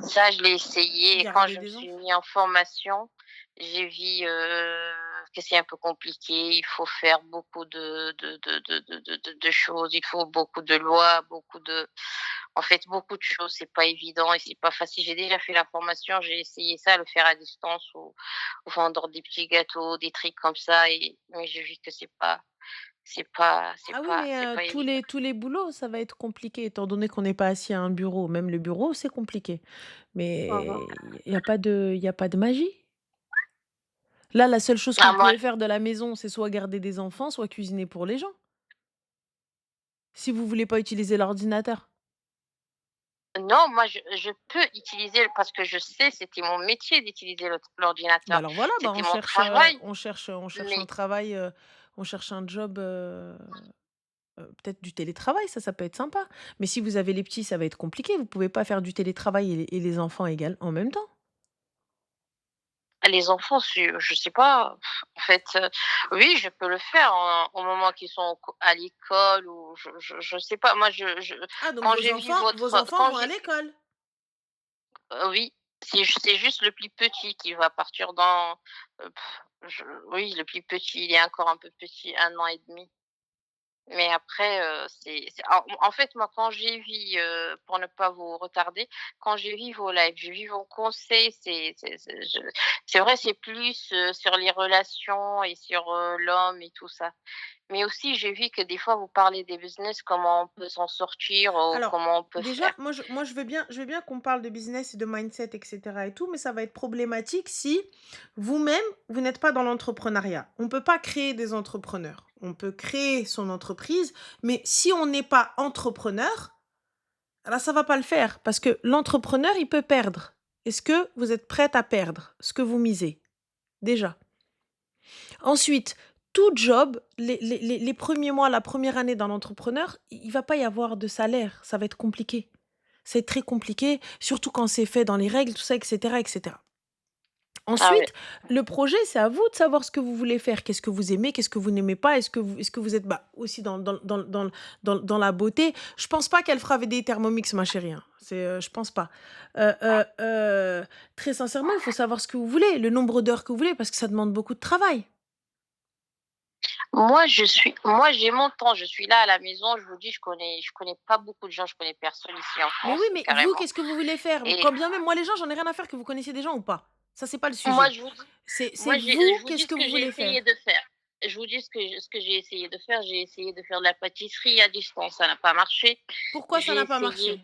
Speaker 4: Ça, je l'ai essayé et quand
Speaker 1: garder
Speaker 4: je me
Speaker 1: des
Speaker 4: suis
Speaker 1: enfants.
Speaker 4: mis en formation, j'ai vu, que c'est un peu compliqué. Il faut faire beaucoup de choses. Il faut beaucoup de lois, en fait, beaucoup de choses. C'est pas évident et c'est pas facile. J'ai déjà fait la formation, j'ai essayé ça, le faire à distance ou vendre des petits gâteaux, des trucs comme ça mais j'ai vu que
Speaker 1: Ah oui, mais
Speaker 4: c'est pas
Speaker 1: tous
Speaker 4: évident.
Speaker 1: les boulots, ça va être compliqué étant donné qu'on n'est pas assis à un bureau. Même le bureau, c'est compliqué.
Speaker 4: Mmh.
Speaker 1: Mais il y a pas de magie. Là, la seule chose que
Speaker 4: Ah
Speaker 1: vous
Speaker 4: moi
Speaker 1: pouvez faire de la maison, c'est soit garder des enfants, soit cuisiner pour les gens, si vous voulez pas utiliser l'ordinateur.
Speaker 4: Non, moi je peux utiliser parce que je sais, c'était mon métier d'utiliser
Speaker 1: Bah,
Speaker 4: l'ordinateur.
Speaker 1: alors voilà, bah,
Speaker 4: C'était mon travail,
Speaker 1: on cherche un
Speaker 4: mais
Speaker 1: travail, on cherche un job, peut-être du télétravail, ça peut être sympa. Mais si vous avez les petits, ça va être compliqué. Vous pouvez pas faire du télétravail et les enfants égal en même temps.
Speaker 4: les enfants, je sais pas, en fait, oui, je peux le faire au moment qu'ils sont à l'école ou je sais pas. Moi,
Speaker 1: Ah donc
Speaker 4: quand
Speaker 1: vos
Speaker 4: j'ai vu
Speaker 1: enfants vos
Speaker 4: votre
Speaker 1: enfants
Speaker 4: quand
Speaker 1: vont à
Speaker 4: j'ai
Speaker 1: l'école?
Speaker 4: oui, c'est juste le plus petit qui va partir dans, heu, oui, le plus petit, il est encore un peu petit, 1 an et demi. Mais après, c'est en fait, moi, quand j'ai vu, pour ne pas vous retarder, quand j'ai vu vos lives, j'ai vu vos conseils, c'est vrai, c'est plus, sur les relations et sur, l'homme et tout ça. Mais aussi, j'ai vu que des fois, vous parlez des business, comment on peut s'en sortir ou
Speaker 1: Alors,
Speaker 4: comment on peut
Speaker 1: déjà,
Speaker 4: faire.
Speaker 1: moi je veux bien qu'on parle de business et de mindset et cetera et tout, mais ça va être problématique si vous-même, vous n'êtes pas dans l'entrepreneuriat. On ne peut pas créer des entrepreneurs. On peut créer son entreprise, mais si on n'est pas entrepreneur, alors ça va pas le faire parce que l'entrepreneur, il peut perdre. Est-ce que vous êtes prête à perdre ce que vous misez? Déjà. Ensuite, tout job, les premiers mois, la première année dans l'entrepreneur, il va pas y avoir de salaire. Ça va être compliqué. C'est très compliqué, surtout quand c'est fait dans les règles, tout ça, etc., etc.
Speaker 4: Ah oui.
Speaker 1: Ensuite, le projet, c'est à vous de savoir ce que vous voulez faire. Qu'est-ce que vous aimez, qu'est-ce que vous n'aimez pas. Est-ce que vous êtes bah, aussi dans la beauté. Je pense pas qu'elle fera des Thermomix, ma chérie, hein. Je pense pas. Très sincèrement, il faut savoir ce que vous voulez, le nombre d'heures que vous voulez, parce que ça demande beaucoup de travail.
Speaker 4: Moi, j'ai mon temps, je suis là à la maison, je vous dis, je connais pas beaucoup de gens, je connais personne ici en
Speaker 1: Mais oui,
Speaker 4: France,
Speaker 1: mais vous,
Speaker 4: carrément
Speaker 1: qu'est-ce que vous voulez faire?
Speaker 4: et
Speaker 1: Quand bien même, moi, les gens, j'en ai rien à faire que vous connaissiez des gens ou pas. Ça, c'est pas le
Speaker 4: moi,
Speaker 1: sujet.
Speaker 4: je vous dis
Speaker 1: C'est
Speaker 4: moi,
Speaker 1: vous,
Speaker 4: je vous dis
Speaker 1: qu'est-ce
Speaker 4: ce
Speaker 1: que
Speaker 4: que
Speaker 1: vous
Speaker 4: j'ai
Speaker 1: voulez
Speaker 4: essayé
Speaker 1: faire?
Speaker 4: de faire. Je vous dis ce que j'ai essayé de faire. J'ai essayé de faire de la pâtisserie à distance, ça n'a pas marché.
Speaker 1: Pourquoi ça
Speaker 4: J'ai
Speaker 1: n'a pas
Speaker 4: essayé
Speaker 1: marché?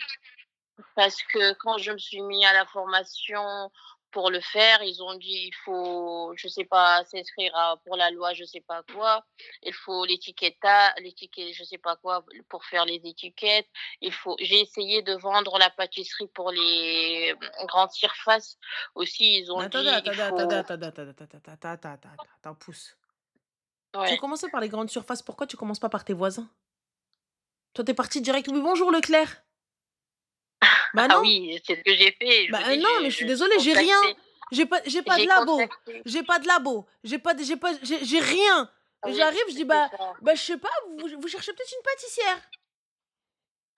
Speaker 4: parce que quand je me suis mis à la formation pour le faire, ils ont dit: «Il faut, je sais pas, s'inscrire pour la loi, je sais pas quoi. Il faut l'étiquette je sais pas quoi, pour faire les étiquettes. J'ai essayé de vendre la pâtisserie pour les, grandes surfaces aussi, ils ont
Speaker 1: Mais attendez,
Speaker 4: dit: «Il
Speaker 1: attendez, attendez,
Speaker 4: faut».
Speaker 1: attendez, attendez, attendez, attends, attends, attends, attends, attends, pousse. Tu veux
Speaker 4: Ouais.
Speaker 1: commencer par les grandes surfaces, pourquoi tu commences pas par tes voisins? Toi, t'es parti direct, oui, bonjour Leclerc. Bah
Speaker 4: Ah
Speaker 1: non,
Speaker 4: oui, c'est ce que j'ai fait. Je
Speaker 1: bah
Speaker 4: vous dis,
Speaker 1: non, mais je suis
Speaker 4: j'ai
Speaker 1: désolée, j'ai rien.
Speaker 4: contacté
Speaker 1: J'ai pas de
Speaker 4: j'ai
Speaker 1: labo.
Speaker 4: contacté
Speaker 1: J'ai pas de labo. J'ai rien.
Speaker 4: oui,
Speaker 1: J'arrive, je dis,
Speaker 4: c'est
Speaker 1: bah,
Speaker 4: ça.
Speaker 1: bah, je sais pas, vous cherchez peut-être une pâtissière.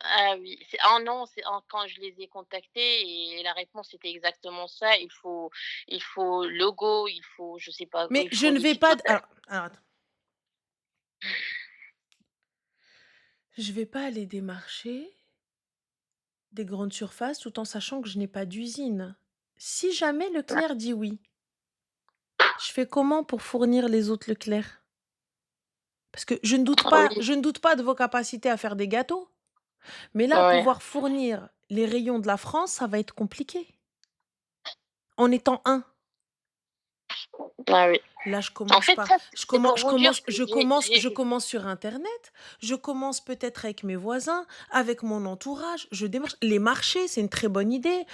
Speaker 4: Ah oui, c'est ah non, quand je les ai contactés et la réponse était exactement ça. Il faut logo, il faut je sais pas quoi,
Speaker 1: Mais
Speaker 4: il
Speaker 1: je
Speaker 4: faut
Speaker 1: ne vais pas.
Speaker 4: l'étiquette.
Speaker 1: Alors, attends. Je vais pas aller démarcher des grandes surfaces tout en sachant que je n'ai pas d'usine. Si jamais Leclerc dit oui, je fais comment pour fournir les autres Leclerc? Parce que je
Speaker 4: Oui,
Speaker 1: ne doute pas de vos capacités à faire des gâteaux. Mais là,
Speaker 4: ouais.
Speaker 1: pouvoir fournir les rayons de la France, ça va être compliqué. En étant un.
Speaker 4: Ah oui.
Speaker 1: Là, je
Speaker 4: En
Speaker 1: commence
Speaker 4: fait,
Speaker 1: pas.
Speaker 4: ça, c'est pour vous dire que
Speaker 1: Je commence sur Internet. Je commence peut-être avec mes voisins, avec mon entourage. Je démarche. Les marchés, c'est une très bonne idée.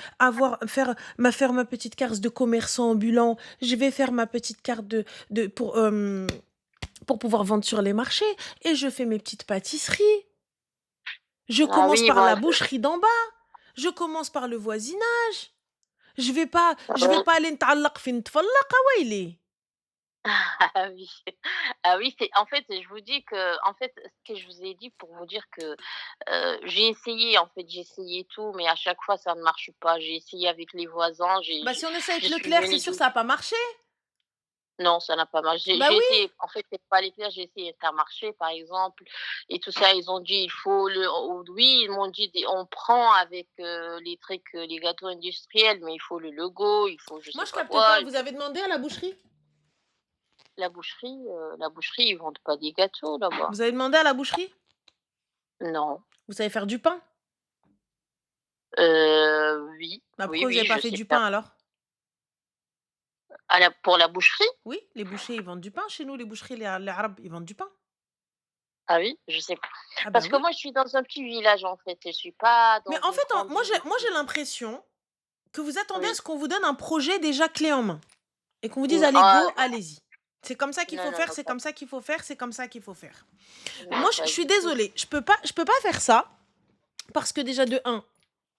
Speaker 1: Faire ma petite carte de commerçant ambulant. Je vais faire ma petite carte de pour pouvoir vendre sur les marchés. Et je fais mes petites pâtisseries. Je
Speaker 4: ah
Speaker 1: commence
Speaker 4: oui,
Speaker 1: par
Speaker 4: moi,
Speaker 1: la boucherie d'en bas. Je commence par le voisinage. Je vais
Speaker 4: ouais.
Speaker 1: pas aller نتعلق في نتفلق ويلي.
Speaker 4: Ah oui. Ah oui, c'est en fait, je vous dis que en fait, ce que je vous ai dit pour vous dire que, j'ai essayé, en fait, j'ai essayé tout, mais à chaque fois ça ne marche pas. J'ai essayé avec les voisins,
Speaker 1: Bah, si on essaie avec
Speaker 4: je suis
Speaker 1: Leclerc, c'est
Speaker 4: venue
Speaker 1: sûr,
Speaker 4: de
Speaker 1: ça a pas marché.
Speaker 4: non, ça n'a pas marché.
Speaker 1: Bah
Speaker 4: J'ai
Speaker 1: oui.
Speaker 4: essayé, en fait, c'est pas les faire, j'ai essayé Intermarché, par exemple et tout ça. Ils ont dit: «Il faut le» oui, ils m'ont dit: «Des on prend avec, les trucs, les gâteaux industriels, mais il faut le logo, il faut je
Speaker 1: Moi,
Speaker 4: sais
Speaker 1: je
Speaker 4: pas
Speaker 1: capte
Speaker 4: quoi».
Speaker 1: pas. Vous avez demandé à la boucherie?
Speaker 4: La boucherie, ils vendent pas des gâteaux là-bas.
Speaker 1: Vous avez demandé à la boucherie?
Speaker 4: Non.
Speaker 1: Vous savez faire du pain?
Speaker 4: Oui,
Speaker 1: Bah,
Speaker 4: oui,
Speaker 1: pourquoi vous avez
Speaker 4: oui,
Speaker 1: pas
Speaker 4: je
Speaker 1: fait
Speaker 4: sais
Speaker 1: du
Speaker 4: faire.
Speaker 1: pain alors?
Speaker 4: Pour la boucherie?
Speaker 1: Oui, les bouchers, ils vendent du pain chez nous, les boucheries, les arabes, ils vendent du pain.
Speaker 4: Ah oui? Je sais pas.
Speaker 1: Ah bah
Speaker 4: Parce que
Speaker 1: oui.
Speaker 4: moi, je suis dans un petit village, en fait, je suis pas
Speaker 1: Mais
Speaker 4: dans
Speaker 1: en
Speaker 4: une
Speaker 1: fait,
Speaker 4: grande ville
Speaker 1: moi
Speaker 4: ici.
Speaker 1: j'ai l'impression que vous attendez à
Speaker 4: Oui.
Speaker 1: ce qu'on vous donne un projet déjà clé en main et qu'on vous dise: «Allez
Speaker 4: Ah
Speaker 1: go, allez-y. C'est comme ça qu'il
Speaker 4: non,
Speaker 1: faut
Speaker 4: non,
Speaker 1: faire,
Speaker 4: non,
Speaker 1: c'est
Speaker 4: pas
Speaker 1: comme ça qu'il faut faire, c'est comme ça qu'il faut faire».
Speaker 4: non,
Speaker 1: Moi, je
Speaker 4: pas
Speaker 1: suis
Speaker 4: du tout.
Speaker 1: désolée, je peux pas faire ça parce que déjà de un,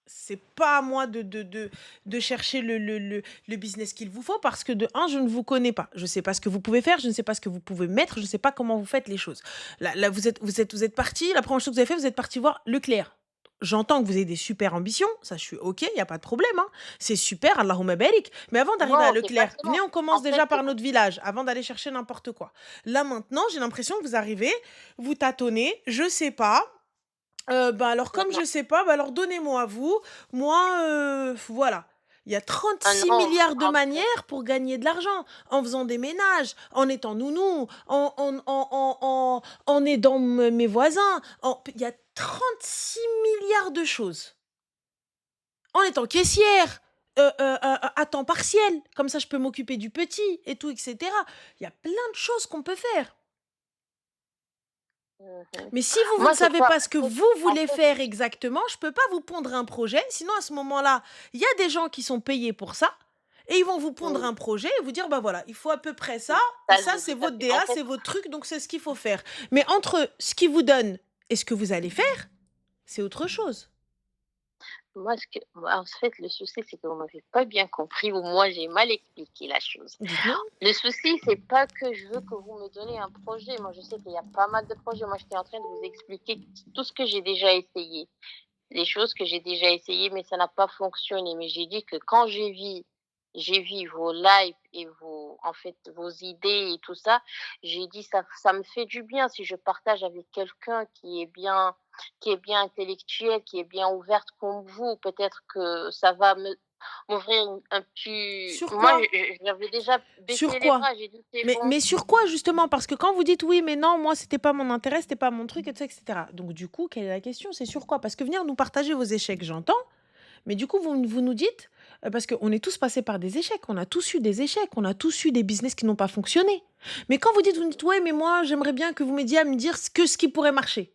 Speaker 1: c'est pas à moi de chercher le business qu'il vous faut parce que de un, je ne vous connais pas. Je sais pas ce que vous pouvez faire, je ne sais pas ce que vous pouvez mettre, je ne sais pas comment vous faites les choses. Là, vous êtes parti, la première chose que vous avez fait, vous êtes parti voir Leclerc. J'entends que vous avez des super ambitions, ça je suis OK, il y a pas de problème, hein. C'est super, Allahumma barik. Mais avant d'arriver à
Speaker 4: Non, c'est pas
Speaker 1: Leclerc,
Speaker 4: seulement.
Speaker 1: venez, on commence
Speaker 4: En fait,
Speaker 1: déjà
Speaker 4: c'est
Speaker 1: par notre village avant d'aller chercher n'importe quoi. Là maintenant, j'ai l'impression que vous arrivez, vous tâtonnez, je sais pas. Bah, alors
Speaker 4: non,
Speaker 1: comme
Speaker 4: non.
Speaker 1: je sais pas, bah, alors donnez-moi vous. Moi, voilà. Il y a
Speaker 4: Ah
Speaker 1: 36
Speaker 4: non,
Speaker 1: milliards de
Speaker 4: en fait,
Speaker 1: manières pour gagner de l'argent. En faisant des ménages, en étant nounou, en aidant mes voisins. Il y a 36 milliards de choses. En étant caissière, à temps partiel. Comme ça, je peux m'occuper du petit et tout, etc. Il y a plein de choses qu'on peut faire.
Speaker 4: mmh
Speaker 1: Mais si vous ne
Speaker 4: Moi, c'est
Speaker 1: savez
Speaker 4: pas
Speaker 1: pas ce que vous
Speaker 4: en
Speaker 1: voulez
Speaker 4: fait,
Speaker 1: faire exactement, je peux pas vous pondre un projet. Sinon, à ce moment-là, il y a des gens qui sont payés pour ça et ils vont vous pondre
Speaker 4: oui,
Speaker 1: un projet et vous dire: «Bah, voilà, il faut à peu près ça
Speaker 4: oui,
Speaker 1: et
Speaker 4: ça,
Speaker 1: ça,
Speaker 4: j'ai
Speaker 1: c'est
Speaker 4: déjà
Speaker 1: votre
Speaker 4: fait. En
Speaker 1: DA,
Speaker 4: fait
Speaker 1: c'est votre truc, donc c'est ce qu'il faut faire». Mais entre ce qu'ils vous donnent et ce que vous allez faire, c'est autre chose.
Speaker 4: moi, en fait, le souci, c'est que vous m'avez pas bien compris ou moi, j'ai mal expliqué la chose.
Speaker 1: Dites-moi?
Speaker 4: Le souci, c'est pas que je veux que vous me donniez un projet. Moi, je sais qu'il y a pas mal de projets. Moi, j'étais en train de vous expliquer tout ce que j'ai déjà essayé, les choses que j'ai déjà essayées, mais ça n'a pas fonctionné. Mais j'ai dit que quand j'ai vu vos lives et en fait, vos idées et tout ça, j'ai dit ça me fait du bien si je partage avec quelqu'un qui est bien intellectuel, qui est bien ouverte comme vous. Peut-être que ça va m'ouvrir un petit.
Speaker 1: Sur
Speaker 4: Moi,
Speaker 1: quoi?
Speaker 4: j'avais déjà
Speaker 1: Sur
Speaker 4: baissé les
Speaker 1: quoi?
Speaker 4: bras. J'ai dit c'est bon.
Speaker 1: Mais sur quoi justement? Parce que quand vous dites: «Oui, mais non, moi, c'était pas mon intérêt, c'était pas mon truc» et tout et cetera. Donc du coup, quelle est la question? C'est sur quoi? Parce que venir nous partager vos échecs, j'entends. Mais du coup, vous nous dites, parce qu'on est tous passés par des échecs, on a tous eu des échecs, on a tous eu des business qui n'ont pas fonctionné. Mais quand vous me dites: «Ouais, mais moi, j'aimerais bien que vous m'aidiez à me dire ce qui pourrait marcher».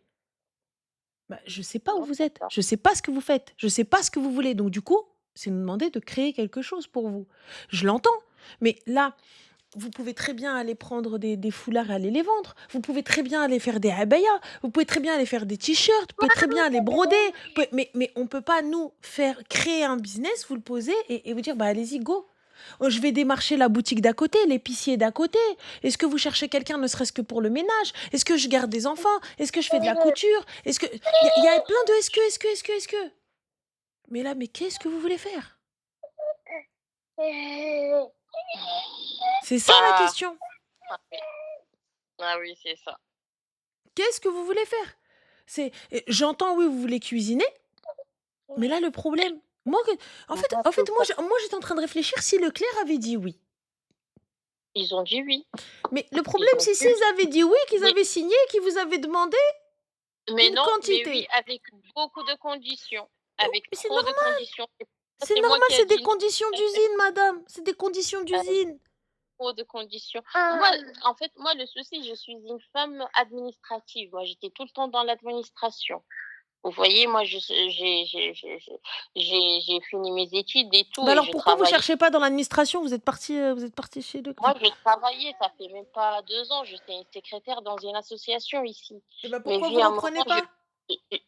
Speaker 1: Bah, je sais pas où
Speaker 4: Non,
Speaker 1: vous
Speaker 4: c'est
Speaker 1: êtes,
Speaker 4: ça.
Speaker 1: je sais pas ce que vous faites, je sais pas ce que vous voulez. Donc du coup, c'est nous demander de créer quelque chose pour vous. Je l'entends, mais là, vous pouvez très bien aller prendre des foulards et aller les vendre. Vous pouvez très bien aller faire des abayas. Vous pouvez très bien aller faire des t-shirts. Vous pouvez très bien aller broder. Mais on peut pas nous faire créer un business, vous le poser et vous dire bah allez-y go. Oh, je vais démarcher la boutique d'à côté, l'épicier d'à côté. Est-ce que vous cherchez quelqu'un ne serait-ce que pour le ménage? Est-ce que je garde des enfants? Est-ce que je fais de la couture? Est-ce que il y a plein de est-ce que. Mais là, mais qu'est-ce que vous voulez faire? C'est ça la
Speaker 4: Ah,
Speaker 1: question.
Speaker 4: ah oui, ah oui, c'est ça.
Speaker 1: Qu'est-ce que vous voulez faire? J'entends, oui, vous voulez cuisiner, mais là, le problème, moi,
Speaker 4: Moi,
Speaker 1: en fait,
Speaker 4: c'est ça.
Speaker 1: moi, j'étais en train de réfléchir si Leclerc avait dit oui.
Speaker 4: Ils ont dit oui.
Speaker 1: Mais le
Speaker 4: Ils
Speaker 1: problème,
Speaker 4: ont
Speaker 1: c'est
Speaker 4: dit
Speaker 1: s'ils avaient dit oui, qu'ils
Speaker 4: mais
Speaker 1: avaient signé, qu'ils vous avaient demandé
Speaker 4: mais
Speaker 1: une
Speaker 4: non, mais oui,
Speaker 1: quantité.
Speaker 4: avec beaucoup de conditions,
Speaker 1: Oh,
Speaker 4: avec
Speaker 1: mais c'est
Speaker 4: trop de
Speaker 1: normal,
Speaker 4: conditions. Et ça,
Speaker 1: c'est
Speaker 4: c'est moi
Speaker 1: normal,
Speaker 4: qui a
Speaker 1: c'est des
Speaker 4: dit non,
Speaker 1: conditions d'usine, madame. C'est des conditions d'usine.
Speaker 4: trop de conditions. Moi, en fait, moi, le souci, je suis une femme administrative. Moi, j'étais tout le temps dans l'administration. Vous voyez, moi, j'ai fini mes études et tout,
Speaker 1: Bah
Speaker 4: et
Speaker 1: alors
Speaker 4: je
Speaker 1: pourquoi vous
Speaker 4: travaillais.
Speaker 1: cherchez pas dans l'administration? Vous êtes parti chez eux.
Speaker 4: Moi, je travaillais, ça fait même pas 2 ans, j'étais une secrétaire dans une association ici.
Speaker 1: Et bah
Speaker 4: Mais
Speaker 1: pourquoi
Speaker 4: vu
Speaker 1: vous
Speaker 4: un moment,
Speaker 1: reprenez pas?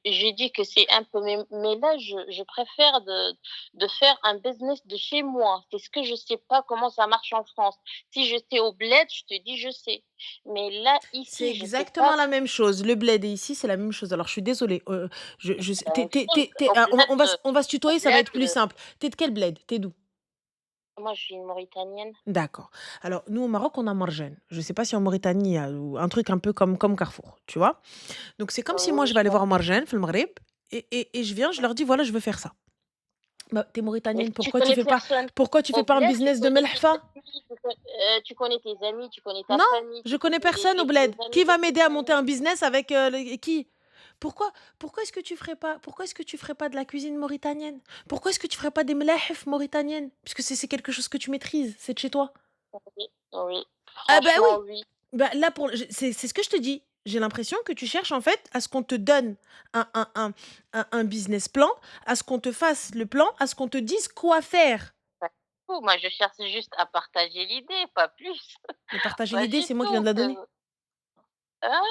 Speaker 4: j'ai dit que c'est un peu mais là, je préfère de faire un business de chez moi. C'est ce que je sais pas comment ça marche en France. Si j'étais au bled, je te dis: «Je sais». Mais là,
Speaker 1: C'est
Speaker 4: ici, je sais
Speaker 1: exactement
Speaker 4: pas
Speaker 1: la même chose. Le bled et ici, c'est la même chose. Alors je suis désolée, je sais
Speaker 4: la
Speaker 1: tu
Speaker 4: même chose.
Speaker 1: es
Speaker 4: Au bled,
Speaker 1: on va se
Speaker 4: au
Speaker 1: tutoyer, ça va
Speaker 4: bled,
Speaker 1: être plus simple. Tu es de quel bled? Tu es d'où?
Speaker 4: moi, je suis une Mauritanienne.
Speaker 1: D'accord. Alors nous au Maroc, on a Marjane. Je sais pas si en Mauritanie, il y a ou un truc un peu comme Carrefour, tu vois? Donc c'est comme si moi
Speaker 4: Oui,
Speaker 1: je vais
Speaker 4: je
Speaker 1: aller
Speaker 4: vois.
Speaker 1: voir Marjane, في المغرب et je viens, je leur dis: «Voilà, je veux faire ça». Bah, tu es
Speaker 4: Mais
Speaker 1: mauritanienne,
Speaker 4: tu connais personne.
Speaker 1: pourquoi tu fais
Speaker 4: Au
Speaker 1: pas un
Speaker 4: bled, tu
Speaker 1: business de
Speaker 4: connais tes
Speaker 1: melhfa?
Speaker 4: amis, tu connais tes amis, tu connais ta
Speaker 1: Non,
Speaker 4: famille,
Speaker 1: je
Speaker 4: tu
Speaker 1: connais
Speaker 4: connais
Speaker 1: personne au
Speaker 4: les
Speaker 1: bled.
Speaker 4: amis
Speaker 1: Qui
Speaker 4: de
Speaker 1: va
Speaker 4: tes
Speaker 1: m'aider à monter
Speaker 4: amis.
Speaker 1: un business avec, qui? Pourquoi est-ce que tu ferais pas de la cuisine mauritanienne? Pourquoi est-ce que tu ferais pas des mlahef mauritaniennes? Puisque c'est quelque chose que tu maîtrises, c'est de chez toi.
Speaker 4: Oui, oui,
Speaker 1: Ah bah
Speaker 4: franchement,
Speaker 1: oui!
Speaker 4: oui.
Speaker 1: Bah, là pour c'est ce que je te dis. J'ai l'impression que tu cherches en fait à ce qu'on te donne un business plan, à ce qu'on te fasse le plan, à ce qu'on te dise quoi faire.
Speaker 4: Pas du tout. Moi, je cherche juste à partager l'idée, pas plus.
Speaker 1: Mais partager
Speaker 4: Pas
Speaker 1: l'idée,
Speaker 4: du
Speaker 1: c'est moi qui viens de
Speaker 4: tout.
Speaker 1: la donner.
Speaker 4: Hein?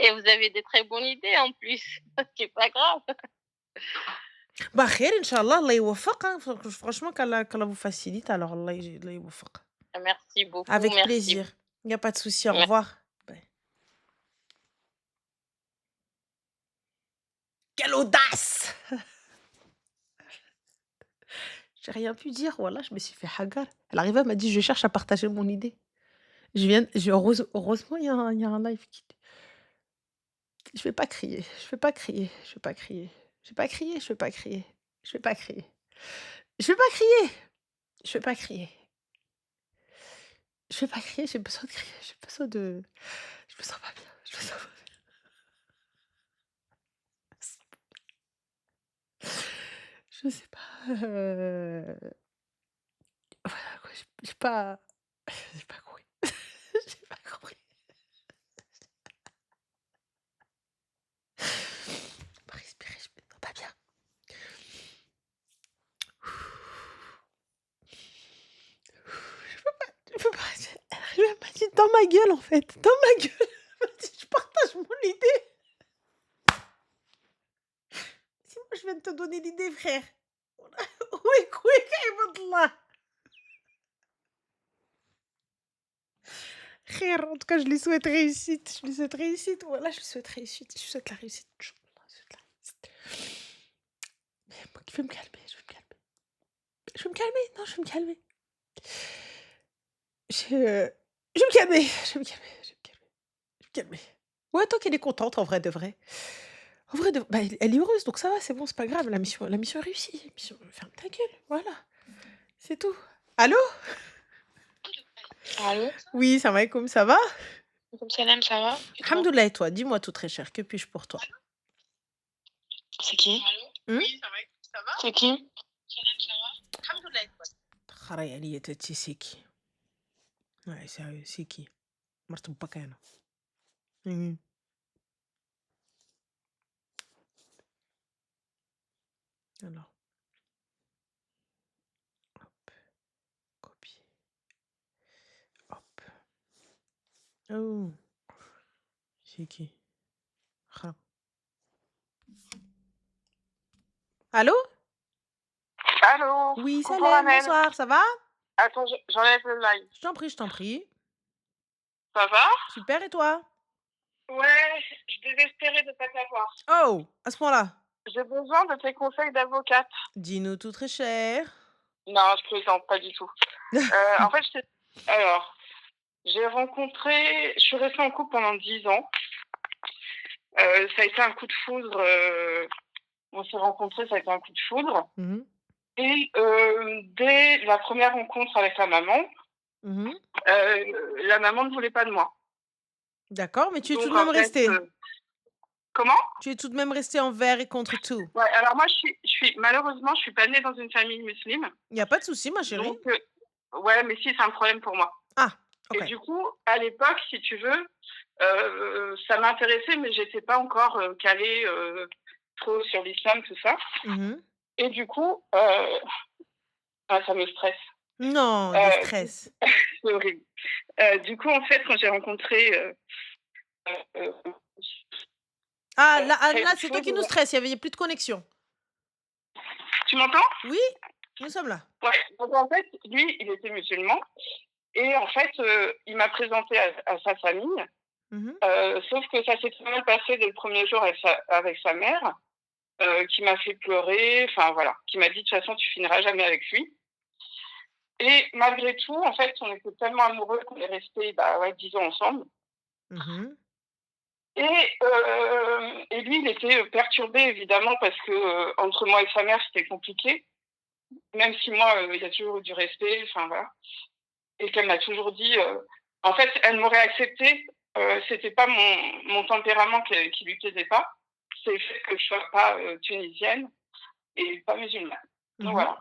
Speaker 4: Et vous avez des très bonnes idées en plus. C'est pas grave.
Speaker 1: Bah خير إن شاء الله، الله يوفّق hein, franchement qu'Allah vous facilite alors الله يوفّق.
Speaker 4: Merci beaucoup,
Speaker 1: Avec
Speaker 4: merci.
Speaker 1: plaisir. Il y a pas de souci, au
Speaker 4: Mer
Speaker 1: revoir. Bye. Quelle audace! J'ai rien pu dire, voilà, je me suis fait hagar. Elle arrive, elle m'a dit: «Je cherche à partager mon idée». Heureusement, il y a un live qui je vais pas crier, je vais pas crier, je vais pas crier. Je vais pas crier, je vais pas crier. Je vais pas crier. Je vais pas crier! Je vais pas crier. Je vais pas crier, j'ai besoin de crier, j'ai besoin de je me sens pas bien, je me sens pas bien. Je sais pas, voilà quoi, j'ai pas j'ai pas compris. J'ai pas compris. Pas respirer, je me sens pas bien. Je peux pas, elle m'a dit dans ma gueule en fait, dans ma gueule. Elle m'a dit: «Je partage mon idée». Si moi je viens de te donner l'idée frère. ويك ويك عباد الله. خير en tout cas je lui souhaite réussite, je lui souhaite réussite, voilà je lui souhaite réussite, je lui souhaite la réussite, Inch'Allah, je lui souhaite la réussite. Mais moi qui vais me calmer, je vais me calmer. Je vais me calmer, non je vais me calmer. Je vais me calmer, je vais me calmer, je vais me calmer, je vais me calmer. Ouais, tant qu'elle est contente en vrai de vrai. En vrai de bah, elle est heureuse donc ça va, c'est bon, c'est pas grave, la mission est réussie. Mission ferme ta gueule, voilà, c'est tout. Allô?
Speaker 3: Allô?
Speaker 1: Oui, salam alaikum, ça va?
Speaker 3: Comme salam, ça va? Et toi?
Speaker 1: Alhamdoulilah et toi? Dis-moi tout très cher, que puis-je pour toi?
Speaker 3: C'est qui?
Speaker 1: Mmh?
Speaker 3: C'est qui?
Speaker 1: خري عليا تاتي سيكي. Ouais, sérieux, c'est qui? مرت باك أنا. Mmh. Alors, hop, copier, hop. Oh, c'est qui? Ah. Allô?
Speaker 5: Allô?
Speaker 1: Oui,
Speaker 5: Coucou
Speaker 1: Salem,
Speaker 5: Amel.
Speaker 1: bonsoir, ça va?
Speaker 5: Attends, j'enlève le live.
Speaker 1: Je t'en prie, je t'en prie.
Speaker 5: Ça va?
Speaker 1: Super et toi?
Speaker 5: Ouais, je suis désespérée de ne pas t'avoir.
Speaker 1: Oh, à ce point-là?
Speaker 5: J'ai besoin de tes conseils d'avocate.
Speaker 1: Dis-nous tout très cher.
Speaker 5: Non, je plaisante pas du tout. En fait, alors, je suis restée en couple pendant 10 ans. Ça a été un coup de foudre. On s'est rencontrés, ça a été un coup de foudre.
Speaker 1: Mmh.
Speaker 5: Et dès la première rencontre avec
Speaker 1: Mmh.
Speaker 5: la maman ne voulait pas de moi.
Speaker 1: D'accord, mais tu es tout
Speaker 5: Donc
Speaker 1: de
Speaker 5: en
Speaker 1: même
Speaker 5: fait,
Speaker 1: resté?
Speaker 5: comment?
Speaker 1: Tu es tout de même resté envers et contre tout?
Speaker 5: Ouais, alors moi je suis malheureusement, je suis pas née dans une famille musulmane,
Speaker 1: Il y a pas de souci, ma chérie.
Speaker 5: donc ouais, mais si, c'est un problème pour moi.
Speaker 1: Ah,
Speaker 5: Et
Speaker 1: OK.
Speaker 5: du coup, à l'époque, si tu veux, ça m'intéressait, mais j'étais pas encore, calée, trop sur l'islam, tout ça.
Speaker 1: Mmh.
Speaker 5: Et du coup, ça me stresse.
Speaker 1: Non, des
Speaker 5: Heu, du
Speaker 1: stress.
Speaker 5: c'est horrible. Du coup, en fait, quand j'ai rencontré, heu,
Speaker 1: Ah là, c'est toi
Speaker 5: Kaifour,
Speaker 1: qui nous stresse, il y avait plus de connexion.
Speaker 5: tu m'entends?
Speaker 1: Oui, nous sommes là.
Speaker 5: Ouais, donc en fait, lui, il était musulman et en fait, il m'a présenté à sa famille,
Speaker 1: Mmh.
Speaker 5: sauf que ça s'est très mal passé dès le premier jour avec sa mère, qui m'a fait pleurer, enfin voilà, qui m'a dit: «De toute façon, tu finiras jamais avec lui». Et malgré tout, en fait, on était tellement amoureux qu'on est restés, bah, ouais, 10 ans ensemble.
Speaker 1: Mmh.
Speaker 5: Et lui, il était, perturbé évidemment parce que, entre moi et sa mère, c'était compliqué. Même si moi, il y a toujours eu du respect, enfin voilà. Et qu'elle m'a toujours dit, en fait, elle m'aurait accepté, c'était pas mon tempérament qui lui plaisait pas, c'est le fait que je sois pas, tunisienne et pas musulmane. Donc
Speaker 1: Mmh.
Speaker 5: voilà.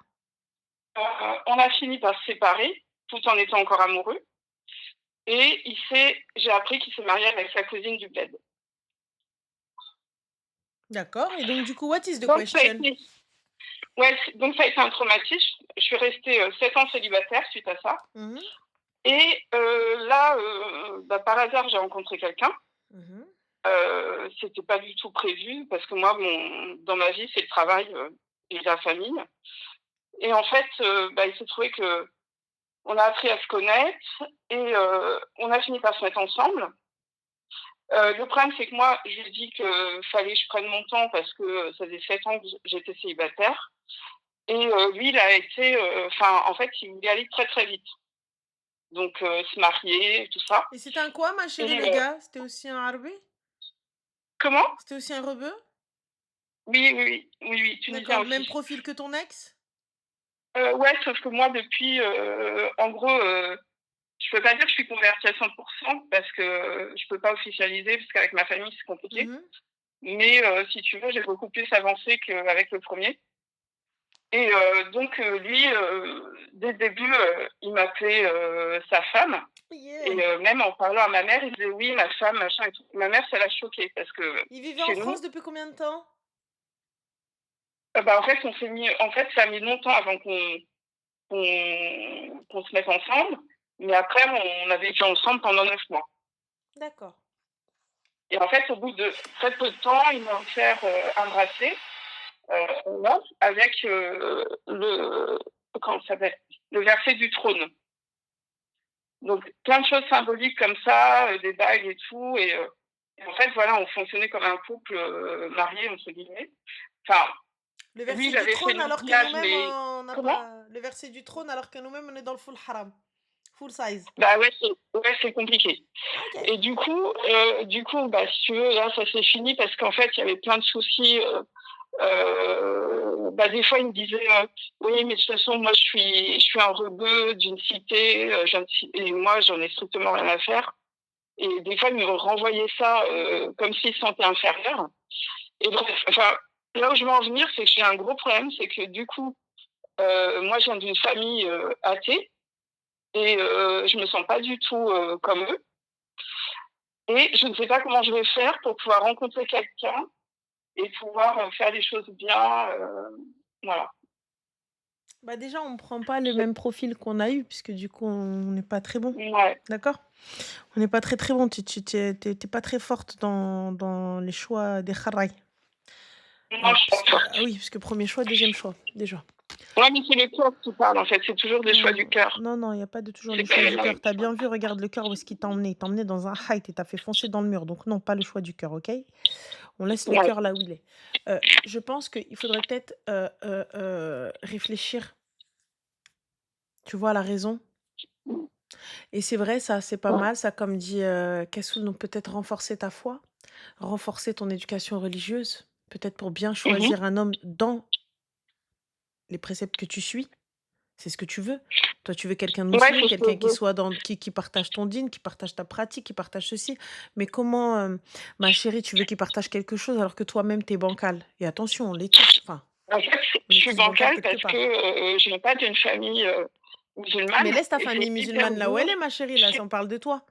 Speaker 5: On a fini par se séparer, tout en étant encore amoureux et j'ai appris qu'il s'est marié avec sa cousine du bled.
Speaker 1: D'accord, et donc du coup, what is the
Speaker 5: Donc ça a
Speaker 1: question?
Speaker 5: été Ouais, donc ça a été un traumatisme. Je suis restée, 7 ans célibataire suite à ça
Speaker 1: Mmh.
Speaker 5: et là, bah, par hasard, j'ai rencontré quelqu'un.
Speaker 1: Mmh.
Speaker 5: C'était pas du tout prévu parce que moi, dans ma vie, c'est le travail, et la famille et en fait, bah, il s'est trouvé qu'on a appris à se connaître et on a fini par se mettre ensemble. Le problème, c'est que moi, je lui ai dit qu'il fallait que je prenne mon temps parce que, ça faisait 7 ans que j'étais célibataire et lui, il a été, enfin, en fait, il voulait aller très, très vite. Donc se marier, tout ça
Speaker 1: Et c'était un quoi, ma
Speaker 5: et
Speaker 1: chérie, le gars? C'était aussi un arabe?
Speaker 5: comment?
Speaker 1: C'était aussi un rebeu?
Speaker 5: Oui, oui, oui, oui, oui, tunisien
Speaker 1: D'accord, même
Speaker 5: aussi.
Speaker 1: profil que ton ex?
Speaker 5: Ouais, sauf que moi depuis, en gros, je peux pas dire que je suis convertie à 100 parce que je peux pas officialiser parce qu'avec ma famille, c'est compliqué.
Speaker 1: Mmh.
Speaker 5: Mais si tu veux, j'ai beaucoup plus avancé qu'avec le premier. Et donc lui, dès le début, il m'appelait, sa femme et
Speaker 1: Yeah.
Speaker 5: même en parlant à ma mère, il disait: «Oui, ma femme, machin et tout». Ma mère, ça l'a choquée parce que
Speaker 1: Il vivait en
Speaker 5: chez
Speaker 1: France
Speaker 5: nous,
Speaker 1: depuis combien de temps?
Speaker 5: bah, en fait, ça a mis longtemps avant qu'on se mette ensemble, mais après on a vécu ensemble pendant 9 mois.
Speaker 1: D'accord.
Speaker 5: Et en fait, au bout de très peu de temps, il m'a offert, un bracelet, en or avec, comment ça s'appelle? Le verset du trône. Donc plein de choses symboliques comme ça, des bagues et tout et en fait, voilà, on fonctionnait comme un couple, «marié» entre guillemets. Enfin,
Speaker 1: Le
Speaker 5: lui,
Speaker 1: verset
Speaker 5: il
Speaker 1: du
Speaker 5: avait fait le
Speaker 1: trône alors que
Speaker 5: mariage,
Speaker 1: nous-mêmes,
Speaker 5: mais
Speaker 1: on n'a
Speaker 5: comment?
Speaker 1: pas le verset du trône alors que nous-mêmes, on est dans le full haram, full size.
Speaker 5: Bah, ouais, c'est compliqué.
Speaker 1: OK.
Speaker 5: Et du coup, bah, si tu veux, là, ça s'est fini parce qu'en fait, il y avait plein de soucis. Bah, des fois, il me disait oui, mais de toute façon, moi, je suis un rebeu d'une cité, et moi, j'en ai strictement rien à faire. Et des fois, il me renvoyait ça comme s'il se sentait inférieur. Et bref, enfin, là où je veux en venir, c'est que j'ai un gros problème, c'est que du coup, moi, je viens d'une famille athée et je me sens pas du tout comme eux. Et je ne sais pas comment je vais faire pour pouvoir rencontrer quelqu'un et pouvoir, faire les choses bien, voilà.
Speaker 1: Bah, déjà, on prend pas le
Speaker 5: Je
Speaker 1: même profil qu'on a eu puisque du coup, on n'est pas très bon.
Speaker 5: Ouais.
Speaker 1: D'accord? On n'est pas très, très bon. Tu es pas très forte dans les choix des kharaj.
Speaker 5: Non, je suis pas
Speaker 1: Puisque
Speaker 5: forte.
Speaker 1: ah oui, puisque premier choix, deuxième choix, déjà.
Speaker 5: Ouais, mais c'est le cœur qui parle, en fait, c'est toujours des choix
Speaker 1: Non,
Speaker 5: du cœur.
Speaker 1: non, non, il y a pas de toujours
Speaker 5: C'est
Speaker 1: les
Speaker 5: pas
Speaker 1: choix
Speaker 5: les
Speaker 1: du cœur.
Speaker 5: mêmes
Speaker 1: Tu as
Speaker 5: choix.
Speaker 1: bien vu, regarde le cœur où est-ce qu'il t'a emmené. Il t'a emmené dans un height et t'a fait foncer dans le mur. Donc non, pas le choix du cœur, OK? On laisse le
Speaker 5: Ouais.
Speaker 1: cœur là où il est. Je pense qu'il faudrait peut-être, réfléchir, tu vois, à la raison. Et c'est vrai, ça, c'est pas mal, ça, comme dit, Kassoul, donc peut-être renforcer ta foi, renforcer ton éducation religieuse, peut-être pour bien
Speaker 5: Mmh.
Speaker 1: choisir un homme dans les préceptes que tu suis? C'est ce que tu veux? Toi, tu veux quelqu'un de
Speaker 5: Ouais,
Speaker 1: musulman,
Speaker 5: c'est ce que
Speaker 1: quelqu'un
Speaker 5: je
Speaker 1: qui
Speaker 5: veux.
Speaker 1: soit qui partage ton dîn, qui partage ta pratique, qui partage ceci. Mais comment, ma chérie, tu veux qu'il partage quelque chose alors que toi-même, tu es bancal? Et attention, on l'est tous. Enfin,
Speaker 5: En fait,
Speaker 1: on
Speaker 5: je
Speaker 1: est
Speaker 5: suis
Speaker 1: tous bancals
Speaker 5: bancale
Speaker 1: quelque
Speaker 5: parce que
Speaker 1: part.
Speaker 5: je viens pas d'une famille
Speaker 1: Mais
Speaker 5: musulmane
Speaker 1: laisse ta
Speaker 5: et c'est
Speaker 1: famille
Speaker 5: hyper
Speaker 1: musulmane là où elle
Speaker 5: dur.
Speaker 1: est, ma chérie, là, si
Speaker 5: Je-
Speaker 1: on parle de toi.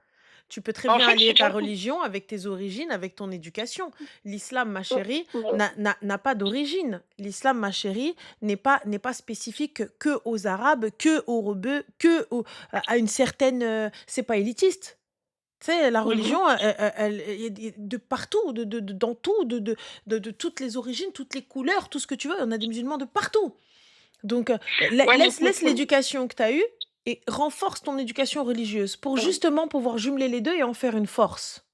Speaker 1: Tu peux très
Speaker 5: En
Speaker 1: bien
Speaker 5: fait,
Speaker 1: allier
Speaker 5: j'ai
Speaker 1: ta
Speaker 5: pas
Speaker 1: religion avec tes origines, avec ton éducation. L'islam, ma chérie,
Speaker 5: compris.
Speaker 1: n'a pas d'origine. L'islam, ma chérie, n'est pas spécifique que aux Arabes, que aux rebeux, à une certaine. C'est pas élitiste. Tu sais, la
Speaker 5: Mhm.
Speaker 1: religion, il y a de partout, dans tout, de toutes les origines, toutes les couleurs, tout ce que tu veux. On a des musulmans de partout. Donc,
Speaker 5: Ouais, mais
Speaker 1: laisse l'éducation que tu as eue et renforce ton éducation religieuse pour justement pouvoir jumeler les deux et en faire une force.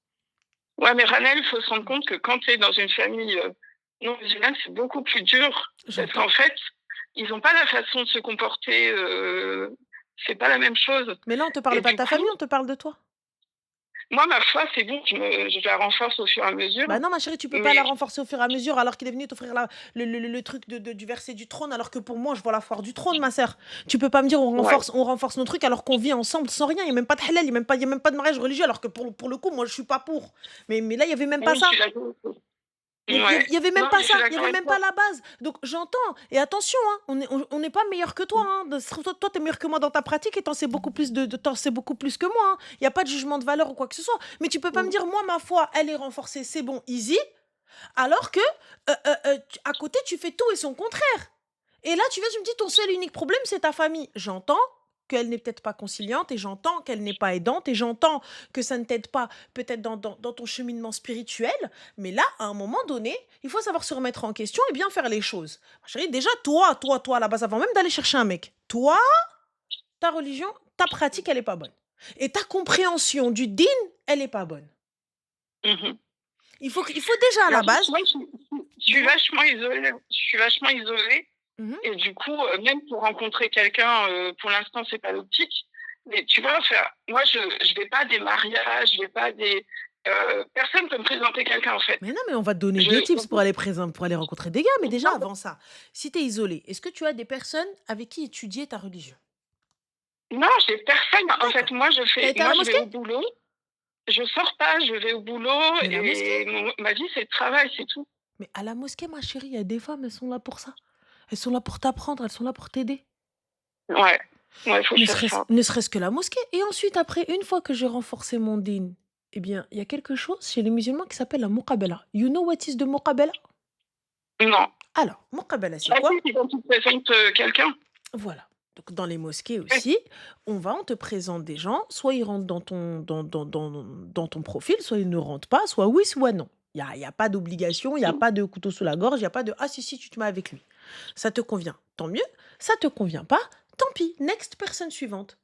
Speaker 5: ouais, mais Ranel, il faut se rendre compte que quand tu es dans une famille non musulmane, c'est beaucoup plus dur. Parce
Speaker 1: J'entends.
Speaker 5: qu'en fait, ils n'ont pas la façon de se comporter. C'est pas la même chose.
Speaker 1: Mais là, on te
Speaker 5: Et
Speaker 1: parle pas de
Speaker 5: du
Speaker 1: ta
Speaker 5: coup,
Speaker 1: famille, on te parle de toi.
Speaker 5: moi, ma foi, c'est bon, je la renforce au fur et à mesure.
Speaker 1: Bah non, ma chérie, tu peux pas la
Speaker 5: Mais
Speaker 1: renforcer au fur et à mesure alors qu'il est venu t'offrir le truc du verset du trône, alors que pour moi, je vois la foire du trône, ma sœur. Tu peux pas me dire
Speaker 5: ouais,
Speaker 1: on renforce nos trucs alors qu'on vit ensemble sans rien. Il n'y a même pas de halal, il y a même pas de mariage religieux, alors que pour le coup, moi, je suis pas pour. Mais là, il y avait même pas
Speaker 5: oui, je
Speaker 1: ça.
Speaker 5: suis d'accord.
Speaker 1: Il
Speaker 5: Ouais.
Speaker 1: y avait même
Speaker 5: Non,
Speaker 1: pas
Speaker 5: mais je
Speaker 1: ça,
Speaker 5: suis
Speaker 1: il y
Speaker 5: d'accord
Speaker 1: avait
Speaker 5: avec
Speaker 1: même pas
Speaker 5: toi.
Speaker 1: la base. Donc j'entends. Et attention, hein, on n'est pas meilleur que toi. Hein. Toi, t'es meilleur que moi dans ta pratique et t'en sais beaucoup plus t'en sais beaucoup plus que moi. Hein. Il n'y a pas de jugement de valeur ou quoi que ce soit. Mais tu peux pas me dire, moi, ma foi, elle est renforcée, c'est bon, easy. Alors que à côté, tu fais tout et son contraire. Et là, tu me dis, ton seul et unique problème, c'est ta famille. J'entends qu'elle n'est peut-être pas conciliante et j'entends qu'elle n'est pas aidante et j'entends que ça ne t'aide pas peut-être dans ton cheminement spirituel. Mais là, à un moment donné, il faut savoir se remettre en question et bien faire les choses. Ma chérie, déjà, toi, à la base, avant même d'aller chercher un mec, toi, ta religion, ta pratique, elle n'est pas bonne. Et ta compréhension du din, elle n'est pas bonne.
Speaker 5: Mhm.
Speaker 1: Il faut déjà à
Speaker 5: Mais
Speaker 1: la
Speaker 5: en fait,
Speaker 1: base.
Speaker 5: moi, je suis
Speaker 1: Dis-moi.
Speaker 5: vachement isolée. Je suis vachement isolée.
Speaker 1: Mhm.
Speaker 5: Et du coup, même pour rencontrer quelqu'un, pour l'instant, c'est pas l'optique. Mais tu vois, moi, je vais pas à des mariages, je vais pas à des. Personne peut me présenter quelqu'un, en fait.
Speaker 1: Mais non, mais on va te donner
Speaker 5: Je,
Speaker 1: des tips pour aller rencontrer des gars. Mais déjà,
Speaker 5: non,
Speaker 1: avant ça, si tu es isolé, est-ce que tu as des personnes avec qui étudier ta religion?
Speaker 5: non, j'ai personne. En fait,
Speaker 1: D'accord. T'as été à
Speaker 5: moi,
Speaker 1: la
Speaker 5: je vais
Speaker 1: mosquée?
Speaker 5: au boulot. Je sors pas, je vais au boulot
Speaker 1: Mais la mosquée?
Speaker 5: et ma vie, c'est le travail, c'est tout.
Speaker 1: Mais à la mosquée, ma chérie, il y a des femmes, elles sont là pour ça. Elles sont là pour t'apprendre, elles sont là pour t'aider.
Speaker 5: Ouais, ouais, il faut faire ça.
Speaker 1: Ne serait-ce que la mosquée. Et ensuite, après, une fois que j'ai renforcé mon din, eh bien, il y a quelque chose chez les musulmans qui s'appelle la muqabala. You know what is the muqabala?
Speaker 5: Non.
Speaker 1: Alors, muqabala, c'est
Speaker 5: Ah
Speaker 1: quoi?
Speaker 5: si, c'est quand tu te présentes quelqu'un.
Speaker 1: Voilà. Donc, dans les mosquées aussi, on te présente des gens, soit ils rentrent dans ton profil, soit ils ne rentrent pas, soit oui, soit non. Il y a pas d'obligation, il n'y a pas de couteau sous la gorge, il n'y a pas de ah si, tu te mets avec lui. Ça te convient, tant mieux. Ça te convient pas, tant pis. Next personne suivante.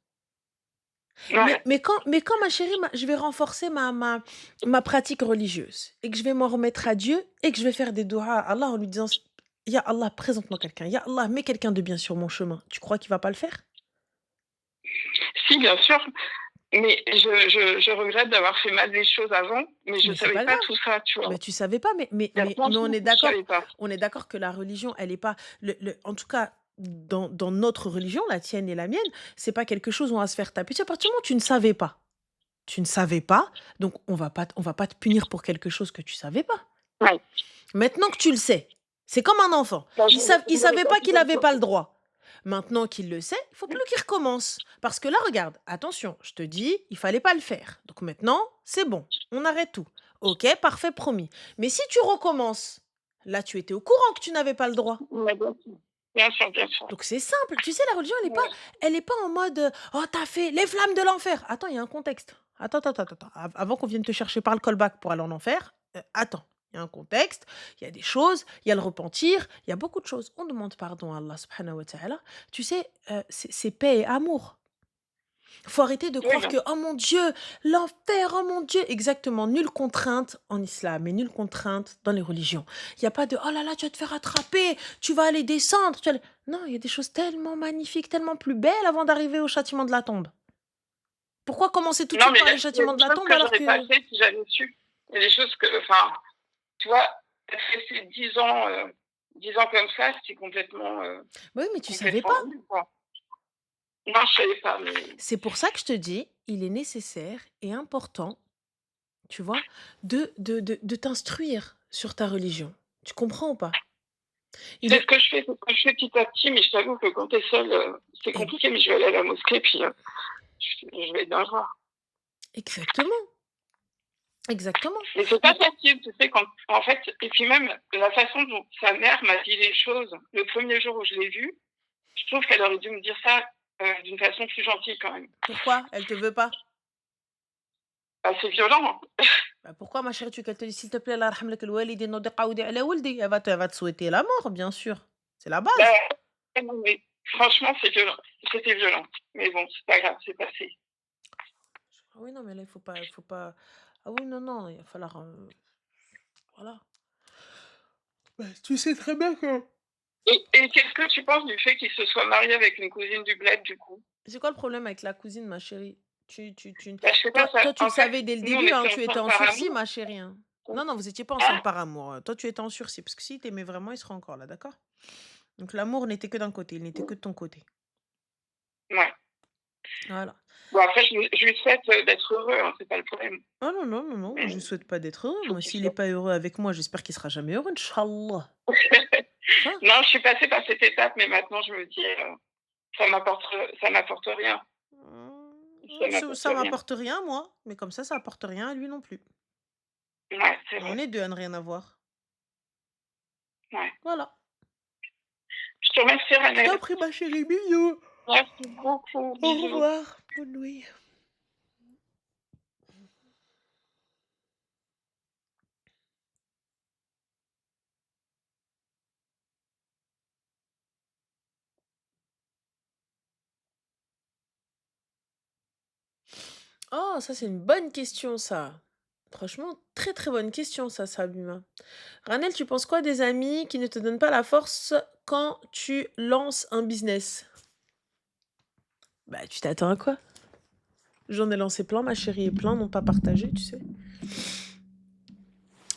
Speaker 5: Ouais.
Speaker 1: Mais quand ma chérie, je vais renforcer ma pratique religieuse et que je vais m'en remettre à Dieu et que je vais faire des doigts à Allah en lui disant Ya Allah, présente-moi quelqu'un. Ya Allah, mets quelqu'un de bien sur mon chemin. Tu crois qu'il va pas le faire?
Speaker 5: Si, bien sûr. Mais je regrette d'avoir fait mal les choses avant, mais je
Speaker 1: Mais c'est
Speaker 5: savais
Speaker 1: pas
Speaker 5: pas
Speaker 1: grave.
Speaker 5: tout ça, tu vois.
Speaker 1: Mais tu savais pas,
Speaker 5: Il y a plein de
Speaker 1: on
Speaker 5: choses
Speaker 1: est
Speaker 5: que je
Speaker 1: d'accord.
Speaker 5: savais pas.
Speaker 1: On est d'accord que la religion, elle est pas. En tout cas, dans notre religion, la tienne et la mienne, c'est pas quelque chose où on va se faire taper. Tu sais, à partir du moment où tu ne savais pas, donc on va pas te punir pour quelque chose que tu savais pas.
Speaker 5: Ouais.
Speaker 1: Maintenant que tu le sais, c'est comme un enfant.
Speaker 5: Bah,
Speaker 1: Il savait pas qu'il avait pas le droit. Maintenant qu'il le sait, il faut plus qu'il recommence. Parce que là, regarde, attention, je te dis, il fallait pas le faire. Donc maintenant, c'est bon, on arrête tout. Ok, parfait, promis. Mais si tu recommences, là, tu étais au courant que tu n'avais pas le droit.
Speaker 5: Ouais, bien sûr. Bien sûr, bien sûr.
Speaker 1: Donc c'est simple. Tu sais, la religion,
Speaker 5: Ouais.
Speaker 1: elle est pas en mode oh, t'as fait les flammes de l'enfer. Attends, il y a un contexte. Attends. Avant qu'on vienne te chercher par le callback pour aller en enfer, attends. Il y a un contexte, il y a des choses, il y a le repentir, il y a beaucoup de choses. On demande pardon à Allah subhanahu wa ta'ala. Tu sais, c'est paix et amour. Faut arrêter de
Speaker 5: Oui,
Speaker 1: croire
Speaker 5: bien
Speaker 1: que oh mon Dieu, l'enfer, oh mon Dieu. Exactement, nulle contrainte en islam et nulle contrainte dans les religions. Il n'y a pas de oh là là, tu vas te faire attraper, tu vas aller descendre. Non, il y a des choses tellement magnifiques, tellement plus belles avant d'arriver au châtiment de la tombe. Pourquoi commencer tout de
Speaker 5: Non,
Speaker 1: suite
Speaker 5: mais
Speaker 1: par
Speaker 5: il
Speaker 1: le
Speaker 5: y a
Speaker 1: châtiment
Speaker 5: des
Speaker 1: de la
Speaker 5: choses
Speaker 1: tombe
Speaker 5: que
Speaker 1: alors
Speaker 5: j'aurais pas
Speaker 1: que.
Speaker 5: fait si j'avais su. Il y a des choses que, enfin, tu vois, être resté 10 ans 10 ans comme ça, c'était complètement,
Speaker 1: Bah oui, mais tu savais
Speaker 5: complètement
Speaker 1: pas.
Speaker 5: nul, quoi. Non, je savais pas, mais
Speaker 1: C'est pour ça que je te dis, il est nécessaire et important, tu vois, de t'instruire sur ta religion. Tu comprends ou pas? Il
Speaker 5: c'est ce
Speaker 1: est
Speaker 5: que je fais, c'est ce que je fais petit à petit, mais je t'avoue que quand tu es seule, c'est
Speaker 1: e
Speaker 5: compliqué, mais je vais aller à la mosquée, puis, je vais bien voir.
Speaker 1: exactement, exactement.
Speaker 5: Mais c'est pas
Speaker 1: Mmh,
Speaker 5: facile, tu sais, quand en fait et puis même la façon dont sa mère m'a dit les choses, le premier jour où je l'ai vue, je trouve qu'elle aurait dû me dire ça, d'une façon plus gentille quand même.
Speaker 1: pourquoi? Elle te veut pas?
Speaker 5: Bah, c'est violent, hein.
Speaker 1: Bah, pourquoi ma chérie, tu veux qu'elle te dise: «S'il te plaît, Allah yarham lak الوالدين ودي قاودي على ولدي». Elle va te souhaiter la mort, bien sûr. C'est la
Speaker 5: Bah,
Speaker 1: base.
Speaker 5: non, mais franchement, c'est violent. C'était violent. Mais bon, c'est pas grave, c'est passé.
Speaker 1: Ah oui, non, mais là, il faut pas ah oui, non, non, il va falloir, voilà. Bah, tu sais très bien que
Speaker 5: Et qu'est-ce que tu penses du fait qu'il se soit marié avec une cousine du bled, du coup?
Speaker 1: c'est quoi le problème avec la cousine, ma chérie? Tu
Speaker 5: Bah, je sais pas,
Speaker 1: toi,
Speaker 5: ça
Speaker 1: tu le
Speaker 5: en fait,
Speaker 1: savais dès le
Speaker 5: nous, on
Speaker 1: début, hein,
Speaker 5: était
Speaker 1: tu étais
Speaker 5: ensemble
Speaker 1: en
Speaker 5: par
Speaker 1: sursis,
Speaker 5: amour.
Speaker 1: ma chérie, hein. Non, non, vous étiez pas ensemble
Speaker 5: Ah,
Speaker 1: par amour, toi, tu étais en sursis parce que s'il t'aimait vraiment, il serait encore là, d'accord? Donc l'amour n'était que d'un côté, il n'était que de ton côté.
Speaker 5: ouais.
Speaker 1: Voilà.
Speaker 5: Bon après, je lui souhaite, d'être heureux, hein, c'est pas le problème.
Speaker 1: Ah non, non, non, non, moi, je
Speaker 5: Mais
Speaker 1: lui souhaite pas d'être heureux.
Speaker 5: il faut
Speaker 1: Moi,
Speaker 5: qu'il
Speaker 1: s'il est
Speaker 5: soit
Speaker 1: pas heureux avec moi, j'espère qu'il sera jamais heureux, Inch'Allah. Hein?
Speaker 5: non, je suis passée par cette étape, mais maintenant je me dis, ça m'apporte rien, ça
Speaker 1: Ça
Speaker 5: m'apporte
Speaker 1: ça
Speaker 5: rien.
Speaker 1: m'apporte rien, moi, mais comme ça apporte rien à lui non plus.
Speaker 5: Ouais, c'est
Speaker 1: On
Speaker 5: vrai,
Speaker 1: est 2 à ne rien avoir.
Speaker 5: ouais.
Speaker 1: Voilà.
Speaker 5: Je te remercie,
Speaker 1: Je t'en
Speaker 5: Ranel.
Speaker 1: prie, ma chérie, bisous.
Speaker 5: Merci beaucoup,
Speaker 1: Au
Speaker 5: bisous.
Speaker 1: revoir. Bonne nuit. Oh, ça, c'est une bonne question, ça. Franchement, très, très bonne question, ça, Sabima. Ranel, tu penses quoi des amis qui ne te donnent pas la force quand tu lances un business? Bah, tu t'attends à quoi? J'en ai lancé plein, ma chérie, et plein n'ont pas partagé, tu sais.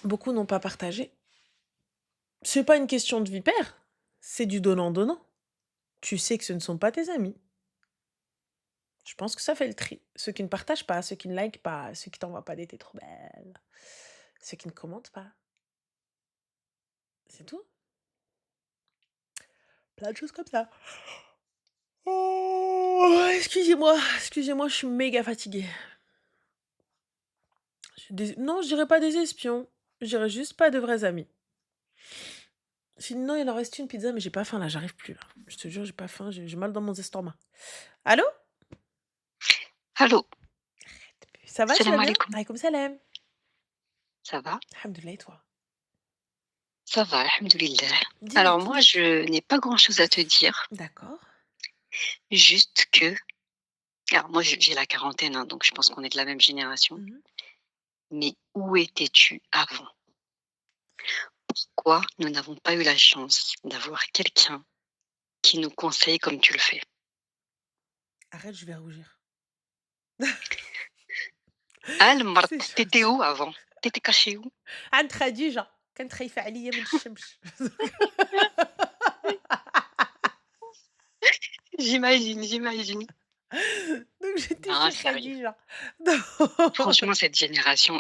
Speaker 1: Beaucoup n'ont pas partagé. C'est pas une question de vipère, c'est du donnant-donnant. Tu sais que ce ne sont pas tes amis. Je pense que ça fait le tri. Ceux qui ne partagent pas, ceux qui ne likent pas, ceux qui t'envoient pas des «tu trop belle», ceux qui ne commentent pas. C'est tout. Plein de choses comme ça. Oh, excusez-moi, je suis méga fatiguée. Non, je dirais pas des espions, je dirais juste pas de vrais amis. Sinon, il en reste une pizza, mais j'ai pas faim là, j'arrive plus là. Je te jure, j'ai pas faim, j'ai mal dans mon estomac. Allô?
Speaker 6: Allô,
Speaker 1: Ça va, tu
Speaker 6: salam
Speaker 1: vas bien?
Speaker 6: alaikum.
Speaker 1: Alaykoum salam.
Speaker 6: Ça va?
Speaker 1: Alhamdoulilah et toi?
Speaker 6: Ça va, alhamdoulilah.
Speaker 1: Dis-moi
Speaker 6: Alors moi,
Speaker 1: tout.
Speaker 6: je n'ai pas grand-chose à te dire,
Speaker 1: D'accord.
Speaker 6: juste que alors moi, j'ai la quarantaine, hein, donc je pense qu'on est de la même génération.
Speaker 1: Mmh.
Speaker 6: Mais où étais-tu avant? Pourquoi nous n'avons pas eu la chance d'avoir quelqu'un qui nous conseille comme tu le fais?
Speaker 1: Arrête, je vais rougir.
Speaker 6: Almart,
Speaker 1: C'est
Speaker 6: tu étais
Speaker 1: gentil.
Speaker 6: où avant? Tu étais caché où?
Speaker 1: عند خديجة كانت خايفة عليَّ من الشمس.
Speaker 6: J'imagine.
Speaker 1: Donc j'étais
Speaker 6: Non,
Speaker 1: chez
Speaker 6: sérieux.
Speaker 1: Khadija.
Speaker 6: Franchement, cette génération,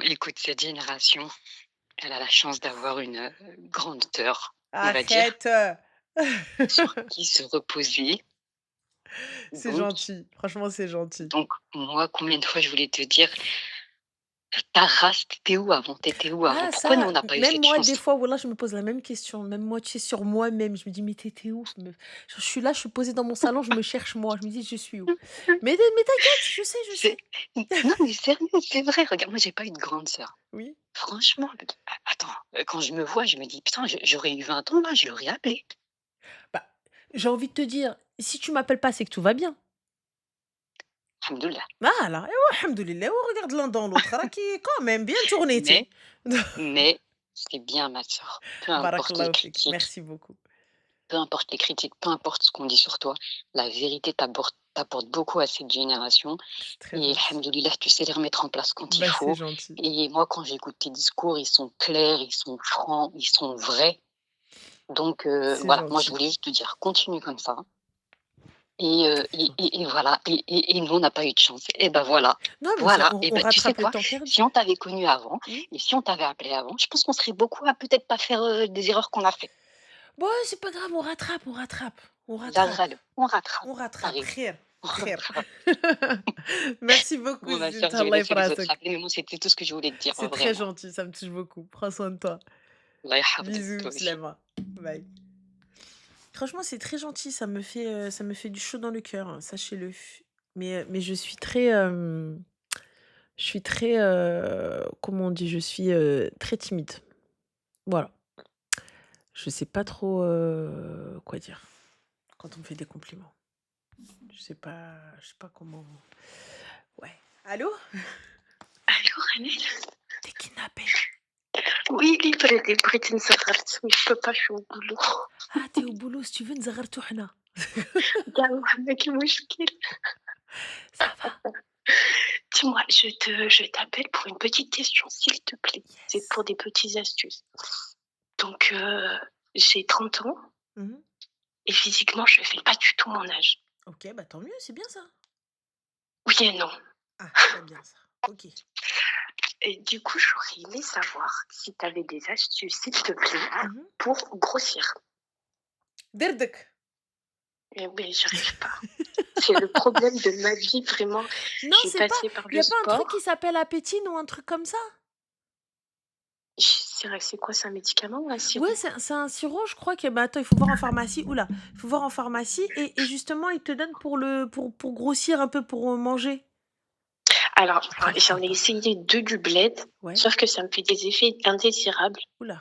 Speaker 6: elle a la chance d'avoir une, grande sœur, on va dire,
Speaker 1: Arrête!
Speaker 6: sur qui se reposer.
Speaker 1: C'est
Speaker 6: Donc
Speaker 1: gentil, franchement, c'est gentil.
Speaker 6: donc moi, combien de fois je voulais te dire: «Ta race, tu où avant? Tu où avant?
Speaker 1: Ah
Speaker 6: Pourquoi nous,
Speaker 1: ça,
Speaker 6: on n'a pas eu
Speaker 1: même
Speaker 6: cette
Speaker 1: moi,
Speaker 6: chance?»
Speaker 1: des fois, wallah, je me pose la même question. Même moi, tu sais, sur moi-même, je me dis: «Mais tu où meuf?» Je suis là, je suis posée dans mon salon, je me cherche moi, je me dis: «Je suis où?» Mais t'inquiète, je sais.
Speaker 6: C'est non, mais sérieux, c'est vrai, regarde, moi, j'ai pas eu de grande sœur.
Speaker 1: Oui.
Speaker 6: Franchement, attends, quand je me vois, je me dis: «Putain, j'aurais eu 20 ans, là, je l'aurais appelé».
Speaker 1: Bah, j'ai envie de te dire, si tu m'appelles pas, c'est que tout va bien.
Speaker 6: Alhamdoulilah.
Speaker 1: Voilà, et ouais, alhamdoulilah, on regarde l'un dans l'autre, là, qui est quand même bien tourné, tu sais.
Speaker 6: Mais mais c'est bien ma sœur,
Speaker 1: Barakallahu fik, merci beaucoup.
Speaker 6: peu importe les critiques, peu importe ce qu'on dit sur toi, la vérité t'apporte beaucoup à cette génération
Speaker 1: C'est très
Speaker 6: et
Speaker 1: gentil.
Speaker 6: alhamdoulilah, tu sais les remettre en place quand il
Speaker 1: Bah, c'est
Speaker 6: faut.
Speaker 1: gentil.
Speaker 6: Et moi, quand j'écoute tes discours, ils sont clairs, ils sont francs, ils sont vrais. Donc
Speaker 1: C'est
Speaker 6: voilà, moi je
Speaker 1: gentil.
Speaker 6: voulais juste te dire, continue comme ça. Et voilà, et nous, on n'a pas eu de chance. Et ben voilà,
Speaker 1: Non, mais
Speaker 6: voilà.
Speaker 1: on
Speaker 6: Et ben tu sais
Speaker 1: rattrape le
Speaker 6: quoi?
Speaker 1: temps perdu.
Speaker 6: Si on t'avait connu avant,
Speaker 1: Hmm.
Speaker 6: et si on t'avait appelé avant, je pense qu'on serait beaucoup à peut-être pas faire des erreurs qu'on a fait.
Speaker 1: Bon, c'est pas grave, on rattrape. On
Speaker 6: Là,
Speaker 1: rattrape.
Speaker 6: on rattrape.
Speaker 1: On rattrape.
Speaker 6: T'arrives.
Speaker 1: Khir.
Speaker 6: On
Speaker 1: Khir.
Speaker 6: rattrape.
Speaker 1: Merci beaucoup,
Speaker 6: Bon, ma
Speaker 1: Zint.
Speaker 6: soeur,
Speaker 1: Allah
Speaker 6: désolée, je vais te
Speaker 1: yafrasek.
Speaker 6: rappeler, mais moi, c'était tout ce que je voulais te dire,
Speaker 1: C'est très
Speaker 6: vraiment.
Speaker 1: gentil, ça me touche beaucoup. Prends soin de toi.
Speaker 6: Allah yahfadek,
Speaker 1: Bisous,
Speaker 6: toi aussi.
Speaker 1: Slema. Bye. Franchement, c'est très gentil, ça me fait du chaud dans le cœur, hein, sachez-le. Mais je suis très, comment on dit, je suis très timide. Voilà. Je sais pas trop quoi dire quand on me fait des compliments. Je sais pas comment. Ouais. Allô?
Speaker 7: Allô, Ranel?
Speaker 1: T'es kidnappée.
Speaker 7: Oui, libre des Britney صغرت mais je peux pas, je suis au boulot.
Speaker 1: Ah, t'es au boulot, si tu veux, نزغرتو حنا.
Speaker 7: يلا عندك المشكل.
Speaker 1: Ça va.
Speaker 7: Dis-moi, je t'appelle pour une petite question, s'il te plaît. C'est
Speaker 1: Yes.
Speaker 7: pour des petites astuces. Donc, j'ai 30 ans
Speaker 1: Mhm.
Speaker 7: et physiquement, je fais pas du tout mon âge.
Speaker 1: Ok, bah tant mieux, c'est bien ça.
Speaker 7: Oui et non.
Speaker 1: Ah, c'est bien ça. Ok.
Speaker 7: Et du coup, j'aurais aimé savoir si tu avais des astuces, s'il te plaît,
Speaker 1: Mhm.
Speaker 7: pour grossir.
Speaker 1: Derdek.
Speaker 7: Mais j'arrive pas. C'est le problème de ma vie, vraiment.
Speaker 1: Non,
Speaker 7: J'ai
Speaker 1: c'est pas.
Speaker 7: passé par
Speaker 1: Il y
Speaker 7: le
Speaker 1: a pas un truc
Speaker 7: sport.
Speaker 1: qui s'appelle apétine ou un truc comme ça?
Speaker 7: C'est vrai, c'est quoi, c'est un médicament ou un sirop?
Speaker 1: Ouais, c'est un sirop, je crois que. Bah attends, il faut voir en pharmacie. Oula, il faut voir en pharmacie et justement, ils te donnent pour grossir un peu, pour manger.
Speaker 7: Alors,
Speaker 1: J'arrive
Speaker 7: j'en
Speaker 1: pas,
Speaker 7: ai
Speaker 1: attends.
Speaker 7: essayé 2 du bled,
Speaker 1: Ouais.
Speaker 7: sauf que ça me fait des effets indésirables.
Speaker 1: Oula.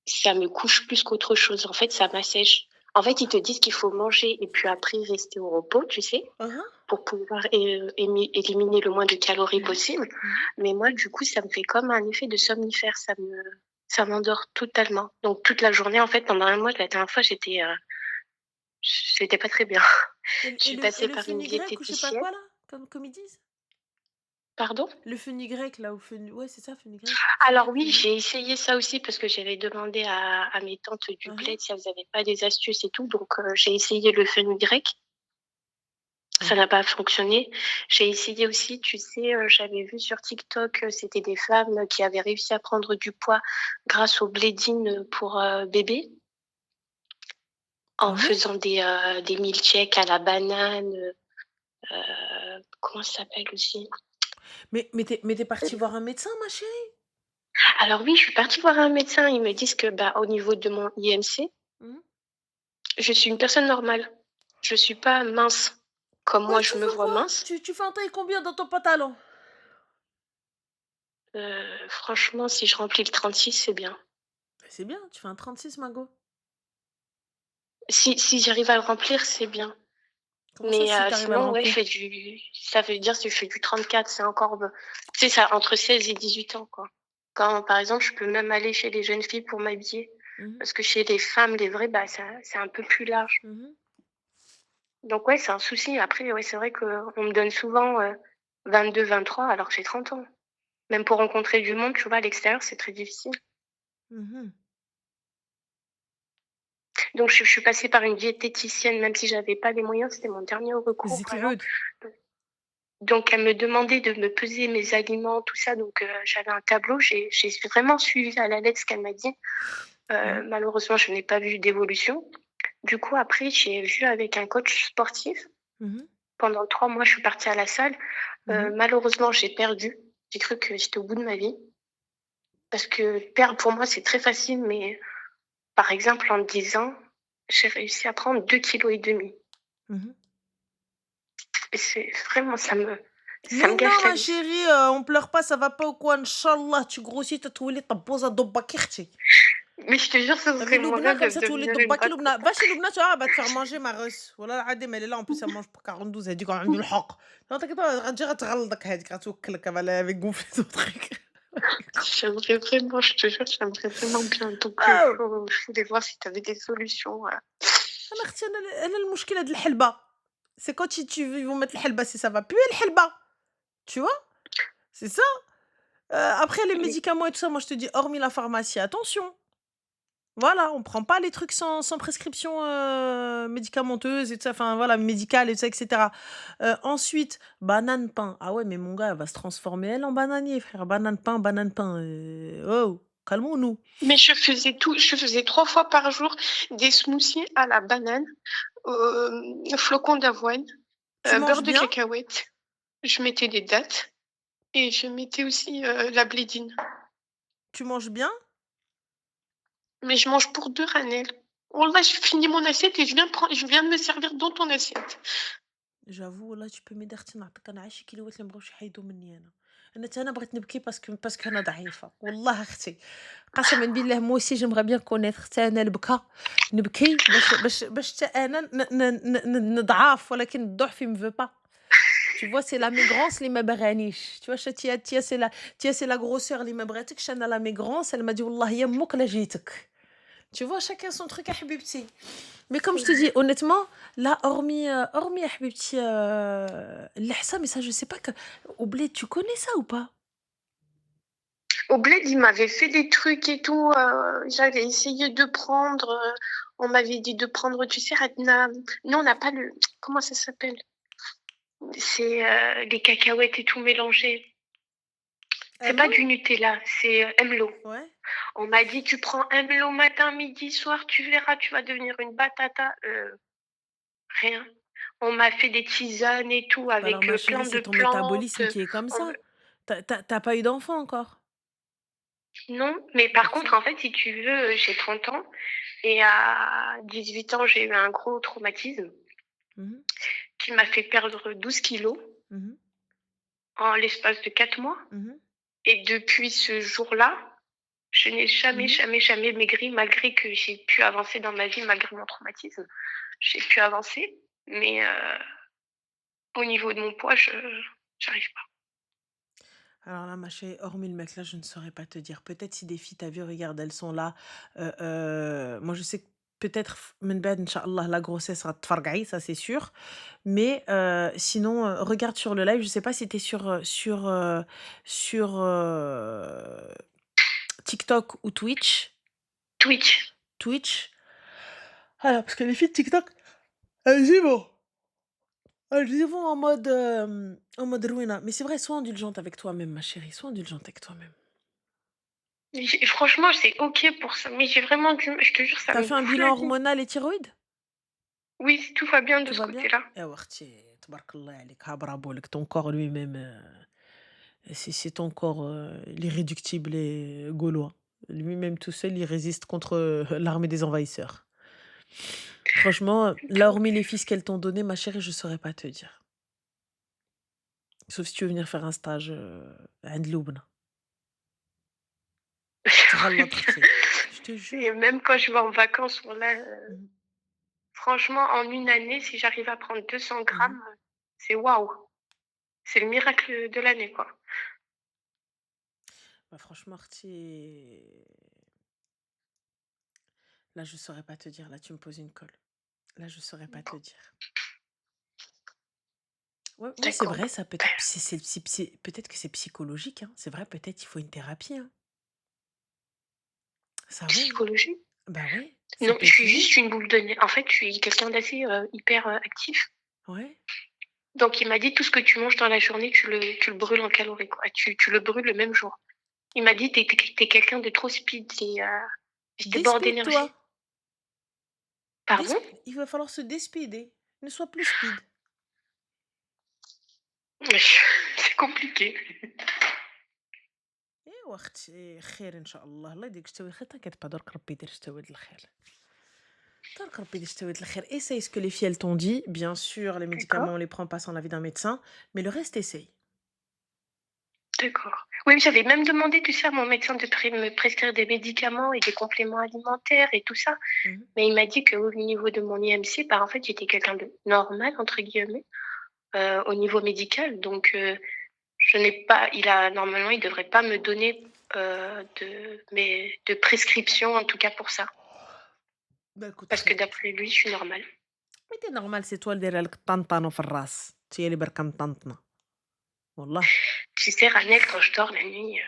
Speaker 7: Ça me couche plus qu'autre chose. En fait, ça m'assèche. En fait, ils te disent qu'il faut manger et puis après rester au repos, tu sais,
Speaker 1: Uh-huh.
Speaker 7: pour pouvoir éliminer le moins de calories possible.
Speaker 1: Mhm.
Speaker 7: Mais moi, du coup, ça me fait comme un effet de somnifère. Ça m'endort totalement. Donc, toute la journée, en fait, pendant un mois, la dernière fois, j'étais pas très bien.
Speaker 1: Et,
Speaker 7: Je
Speaker 1: et
Speaker 7: suis
Speaker 1: le, et
Speaker 7: passée
Speaker 1: le
Speaker 7: par une
Speaker 1: fenugrec ou je sais pas
Speaker 7: diététicienne.
Speaker 1: quoi là, comme ils disent.
Speaker 7: Pardon?
Speaker 1: Le fenugrec là, ou ouais, c'est ça, fenugrec.
Speaker 7: Alors oui,
Speaker 1: Mhm.
Speaker 7: j'ai essayé ça aussi parce que j'avais demandé à mes tantes du
Speaker 1: Uh-huh.
Speaker 7: bled si elles avaient pas des astuces et tout. Donc, j'ai essayé le fenugrec. Ça n'a pas fonctionné. J'ai essayé aussi, tu sais, j'avais vu sur TikTok, c'était des femmes qui avaient réussi à prendre du poids grâce au blédine pour bébé,
Speaker 1: Ah
Speaker 7: en
Speaker 1: ouais?
Speaker 7: faisant des milkshakes à la banane. Comment ça s'appelle aussi?
Speaker 1: Mais t'es partie voir un médecin, ma chérie?
Speaker 7: Alors oui, je suis partie voir un médecin. Ils me disent que au niveau de mon IMC,
Speaker 1: Mhm.
Speaker 7: je suis une personne normale. Je suis pas mince comme
Speaker 1: Ouais,
Speaker 7: moi,
Speaker 1: tu
Speaker 7: je me
Speaker 1: veux
Speaker 7: vois
Speaker 1: voir?
Speaker 7: mince.
Speaker 1: Tu fais un taille combien dans ton pantalon?
Speaker 7: Franchement, si je remplis le 36, c'est bien.
Speaker 1: C'est bien, tu fais un 36, Mago.
Speaker 7: Si j'arrive à le remplir, c'est bien.
Speaker 1: Comment ça,
Speaker 7: Mais
Speaker 1: si t'arrives à le
Speaker 7: sinon, ouais,
Speaker 1: remplir?
Speaker 7: ça veut dire si je fais du 34, c'est encore, tu sais, ça entre 16 et 18 ans, quoi. Quand, par exemple, je peux même aller chez les jeunes filles pour m'habiller.
Speaker 1: Mhm.
Speaker 7: Parce que chez les femmes, les vraies, c'est un peu plus large.
Speaker 1: Mhm.
Speaker 7: Donc ouais, c'est un souci. Après, ouais, c'est vrai qu'on me donne souvent 22, 23, alors que j'ai 30 ans. Même pour rencontrer du monde, tu vois, à l'extérieur, c'est très difficile.
Speaker 1: Mhm.
Speaker 7: Donc je suis passée par une diététicienne, même si j'avais pas les moyens, c'était mon dernier recours, vraiment.
Speaker 1: Zikroud.
Speaker 7: Donc elle me demandait de me peser mes aliments, tout ça. Donc j'avais un tableau, j'ai vraiment suivi à la lettre ce qu'elle m'a dit.
Speaker 1: Mhm.
Speaker 7: Malheureusement, je n'ai pas vu d'évolution. Du coup, après, j'ai vu avec un coach sportif.
Speaker 1: Mhm.
Speaker 7: Pendant 3 mois, je suis partie à la salle.
Speaker 1: Mhm.
Speaker 7: Malheureusement, j'ai perdu. J'ai cru que j'étais au bout de ma vie. Parce que perdre, pour moi, c'est très facile. Mais par exemple, en 10 ans, j'ai réussi à prendre 2,5 kg.
Speaker 1: Mhm.
Speaker 7: Et c'est vraiment, ça me
Speaker 1: Mais non,
Speaker 7: gâche la
Speaker 1: ma
Speaker 7: vie.
Speaker 1: chérie, on pleure pas, ça va pas ou quoi? Inch'Allah, tu grossis, t'as تولي طبوزة ضبك اختي.
Speaker 7: Mais je te jure, ce
Speaker 1: T'as vu
Speaker 7: serait mon
Speaker 1: Loubna,
Speaker 7: rêve
Speaker 1: comme
Speaker 7: de
Speaker 1: ça, tu voulais
Speaker 7: devenir une
Speaker 1: ضبكي
Speaker 7: grande
Speaker 1: Loubna.
Speaker 7: comptable.
Speaker 1: Va chez Loubna, tu vois, elle va te faire manger ma rousse. والله العظيم elle est là, en plus elle mange pour 42, elle dit qu'on a du الحق. Non, t'inquiète pas, غتجي غتغلطك هذيك غتوكلك elle avec gonfler son truc.
Speaker 7: J'aimerais vraiment, je te jure, j'aimerais vraiment bien. Donc,
Speaker 1: Oh.
Speaker 7: je voulais voir si tu avais des solutions.
Speaker 1: انا اختي انا المشكله د الحلبه. C'est quand ils vont mettre الحلبه, si ça va puer الحلبه. Tu vois? C'est ça. Après les médicaments et tout ça, moi je te dis hormis la pharmacie, attention. Voilà, on prend pas les trucs sans prescription médicamenteuse et tout ça, enfin voilà, médicale et tout ça, etc. Ensuite, banane pain. Ah ouais, mais mon gars, elle va se transformer elle en bananier, frère. Banane pain, banane pain. Oh, calmons-nous.
Speaker 7: Mais je faisais 3 fois par jour des smoothies à la banane, flocons d'avoine,
Speaker 1: Tu
Speaker 7: beurre
Speaker 1: manges
Speaker 7: de
Speaker 1: bien?
Speaker 7: cacahuète. Je mettais des dattes et je mettais aussi la blédine.
Speaker 1: Tu manges bien?
Speaker 7: Mais je mange pour 2, Ranel. Wallah, je finis mon assiette et je viens de me servir dans ton assiette.
Speaker 1: J'avoue, là, tu peux m'aider اختي نعطيك انا 10 كيلوات اللي مبغاوش يحيدوا مني انا بغيت نبكي باسكو انا ضعيفه والله اختي قسما بالله moi aussi j'aimerais bien connaître حتى انا نبكي باش حتى انا نضعف ولكن الضعف me veut pas. Tu vois, c'est la maigrance اللي ما بغانيش. Tu vois, tia c'est la grosseur اللي ما بغاتكش. انا la maigrance elle m'a dit والله يمك لا جيتك. Tu vois, chacun son truc à حبيبتي. Mais comme je te dis, honnêtement, là, hormis à حبيبتي l'ihsa, mais ça, je sais pas que. Au bled, tu connais ça ou pas?
Speaker 7: Au bled, il m'avait fait des trucs et tout. J'avais essayé de prendre. On m'avait dit de prendre, tu sais, Radna. Nous, on n'a pas le. Comment ça s'appelle? C'est les cacahuètes et tout mélangé. C'est pas
Speaker 1: Hello?
Speaker 7: du Nutella, c'est Emlo.
Speaker 1: Ouais.
Speaker 7: On m'a dit, tu prends Emlo matin, midi, soir, tu verras, tu vas devenir une batata. Rien. On m'a fait des tisanes et tout
Speaker 1: Bah
Speaker 7: avec
Speaker 1: alors, ma
Speaker 7: plein
Speaker 1: chérie,
Speaker 7: de
Speaker 1: c'est ton
Speaker 7: plantes.
Speaker 1: métabolisme qui est comme
Speaker 7: On
Speaker 1: ça.
Speaker 7: me-
Speaker 1: T'as pas eu d'enfant encore?
Speaker 7: Non, mais par
Speaker 1: Pour
Speaker 7: contre,
Speaker 1: ça.
Speaker 7: en fait, si tu veux, j'ai 30 ans et à 18 ans, j'ai eu un gros traumatisme
Speaker 1: Mhm,
Speaker 7: qui m'a fait perdre 12 kilos
Speaker 1: mhm,
Speaker 7: en l'espace de 4 mois.
Speaker 1: mhm,
Speaker 7: Et depuis ce jour-là, je n'ai jamais,
Speaker 1: mhm.
Speaker 7: jamais, jamais maigri malgré que j'ai pu avancer dans ma vie, malgré mon traumatisme. J'ai pu avancer, mais au niveau de mon poids, j'arrive pas.
Speaker 1: Alors là, ma chérie, hormis le mec là, je ne saurais pas te dire. Peut-être si des filles, t'as vu, regarde, elles sont là. Moi, je sais que peut-être, من بعد, Inch'Allah, la grossesse sera tfargaï, ça c'est sûr. Mais sinon, regarde sur le live, je sais pas si t'es sur TikTok ou Twitch.
Speaker 7: Twitch.
Speaker 1: Twitch. Alors, parce que les filles de TikTok, elles y vont. Elles y vont en mode ruina. Mais c'est vrai, sois indulgente avec toi-même, ma chérie. Sois indulgente avec toi-même.
Speaker 7: Franchement, c'est ok pour ça, mais j'ai vraiment je te jure, ça
Speaker 1: T'as
Speaker 7: me
Speaker 1: fait un
Speaker 7: bouffe
Speaker 1: bilan
Speaker 7: la vie.
Speaker 1: hormonal et thyroïde?
Speaker 7: Oui, tout va bien de
Speaker 1: Tout
Speaker 7: ce
Speaker 1: va bien?
Speaker 7: côté-là.
Speaker 1: Eh ouais, tabarakallah عليك, ah, bravo, ton corps lui-même, c'est ton corps l'irréductible et gaulois. Lui-même tout seul, il résiste contre l'armée des envahisseurs. Franchement, là, hormis les fils qu'elles t'ont donnés, ma chérie, je saurais pas te dire. Sauf si tu veux venir faire un stage à Ndloubna. تغلط اختي. Je te jure.
Speaker 7: Et même quand je vais en vacances, voilà,
Speaker 1: Mhm.
Speaker 7: franchement, en une année, si j'arrive à prendre 200
Speaker 1: Mhm.
Speaker 7: grammes, c'est waouh. C'est le miracle de l'année, quoi.
Speaker 1: Bah, franchement, Artie, là, je saurais pas te dire. Là, tu me poses une colle. Là, je saurais pas te dire. Ouais, c'est
Speaker 7: D'accord.
Speaker 1: vrai, ça peut-être, peut-être que c'est psychologique, hein. C'est vrai, peut-être il faut une thérapie, hein. Ça, oui.
Speaker 7: Psychologie?
Speaker 1: Bah oui, ça
Speaker 7: Non,
Speaker 1: peut
Speaker 7: je suis
Speaker 1: aider.
Speaker 7: juste une boule de neige. En fait, je suis quelqu'un d'assez hyper actif.
Speaker 1: Ouais.
Speaker 7: Donc, il m'a dit tout ce que tu manges dans la journée, tu le brûles en calories, quoi. Tu le brûles le même jour. Il m'a dit, t'es quelqu'un de trop speed. J'étais bord
Speaker 1: Déspeed,
Speaker 7: d'énergie.
Speaker 1: toi.
Speaker 7: Pardon?
Speaker 1: Il va falloir se déspeeder. Ne sois plus speed.
Speaker 7: C'est compliqué.
Speaker 1: ايوا اختي خير ان شاء الله الله يديك شتوي خير t'inquiète pas درك ربي يدير شتوي د الخير درك ربي يدير شتوي د الخير essaye ce que les filles elles t'ont dit bien sûr les médicaments
Speaker 7: D'accord.
Speaker 1: on les prend pas sans l'avis d'un médecin mais le reste essaye.
Speaker 7: D'accord. Oui, j'avais même demandé, tu sais, à mon médecin de me prescrire des médicaments et des compléments alimentaires et tout ça.
Speaker 1: Mhm.
Speaker 7: Mais il m'a dit qu'au niveau de mon IMC, bah, en fait, j'étais quelqu'un de normal, entre guillemets, au niveau médical. Donc, normalement, il devrait pas me donner de prescription, en tout cas pour ça.
Speaker 1: Bah écoute
Speaker 7: Parce que
Speaker 1: خير.
Speaker 7: d'après lui, je suis normale.
Speaker 1: Mais t'es normal c'est toi اللي دايره لك طنطانو في الراس انت هي اللي بركه مطنطنه والله.
Speaker 7: Tu sais, Ranel, quand je dors la nuit,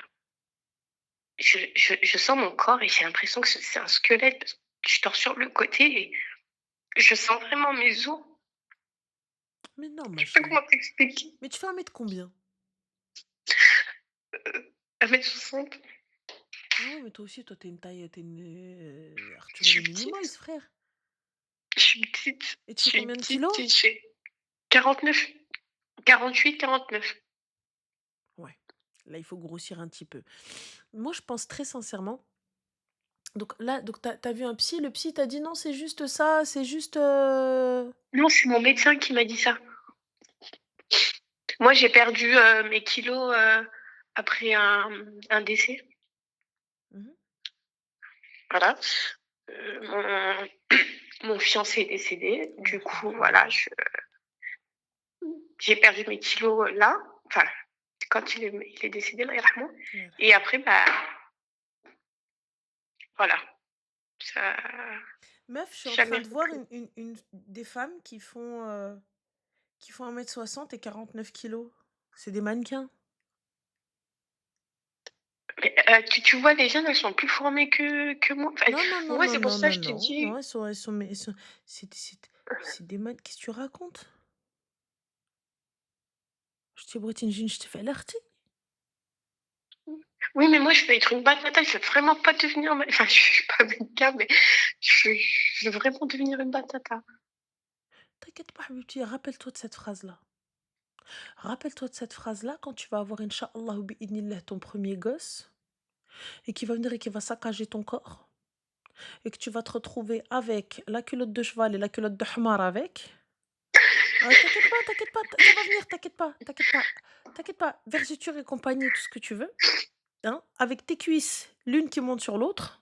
Speaker 7: je sens mon corps et j'ai l'impression que c'est un squelette parce que je dors sur le côté et je sens vraiment mes os.
Speaker 1: Mais non, ma
Speaker 7: Je sais pas
Speaker 1: chérie.
Speaker 7: comment t'expliquer.
Speaker 1: Mais tu fais 1 mètre combien?
Speaker 7: 1 m 60.
Speaker 1: Ah ouais, mais toi aussi, toi, t'es une taille, t'es une
Speaker 7: Je
Speaker 1: Arthur, elle est
Speaker 7: suis
Speaker 1: minimoise,
Speaker 7: petite.
Speaker 1: frère.
Speaker 7: Je suis petite.
Speaker 1: Et
Speaker 7: Je
Speaker 1: tu fais
Speaker 7: suis
Speaker 1: combien de
Speaker 7: petite
Speaker 1: kilos?
Speaker 7: et j'ai 49, 48, 49.
Speaker 1: Ouais, là, il faut grossir un petit peu. Moi, je pense très sincèrement. Donc là, donc t'as vu un psy, le psy t'a dit non, c'est juste ça, c'est juste.
Speaker 7: Non, c'est mon médecin qui m'a dit ça. Moi, j'ai perdu mes kilos après un décès.
Speaker 1: Mhm.
Speaker 7: Voilà. Mon fiancé est décédé. Du coup, voilà, j'ai perdu mes kilos là. Enfin, quand il est décédé, là, yarhamou.
Speaker 1: Ouais.
Speaker 7: Et après, bah, voilà. Ça,
Speaker 1: Meuf, je suis en
Speaker 7: jamais
Speaker 1: train de voir
Speaker 7: repris.
Speaker 1: des femmes qui font 1 m 60 et 49 kilos. C'est des mannequins.
Speaker 7: Mais, tu vois, les jeunes, elles sont plus formées que moi. Enfin,
Speaker 1: Non, non, non,
Speaker 7: moi,
Speaker 1: non,
Speaker 7: c'est pour
Speaker 1: non,
Speaker 7: ça que
Speaker 1: non,
Speaker 7: je te
Speaker 1: non. Non,
Speaker 7: dis.
Speaker 1: c'est des mannequins. Qu'est-ce que tu racontes? Je t'ai brûlé je te fais l'air.
Speaker 7: Oui, mais moi, je veux être une batata. Je veux vraiment pas devenir. Enfin, je suis pas mannequin, mais je veux vraiment devenir une batata.
Speaker 1: T'inquiète pas, Habibti, rappelle-toi de cette phrase-là. Rappelle-toi de cette phrase-là quand tu vas avoir, Inch'Allah, ou bi'idnillah, ton premier gosse, et qui va venir et qui va saccager ton corps, et que tu vas te retrouver avec la culotte de cheval et la culotte de hamar avec. T'inquiète pas, ça va venir, t'inquiète pas, vergeture et compagnie, tout ce que tu veux, hein, avec tes cuisses, l'une qui monte sur l'autre,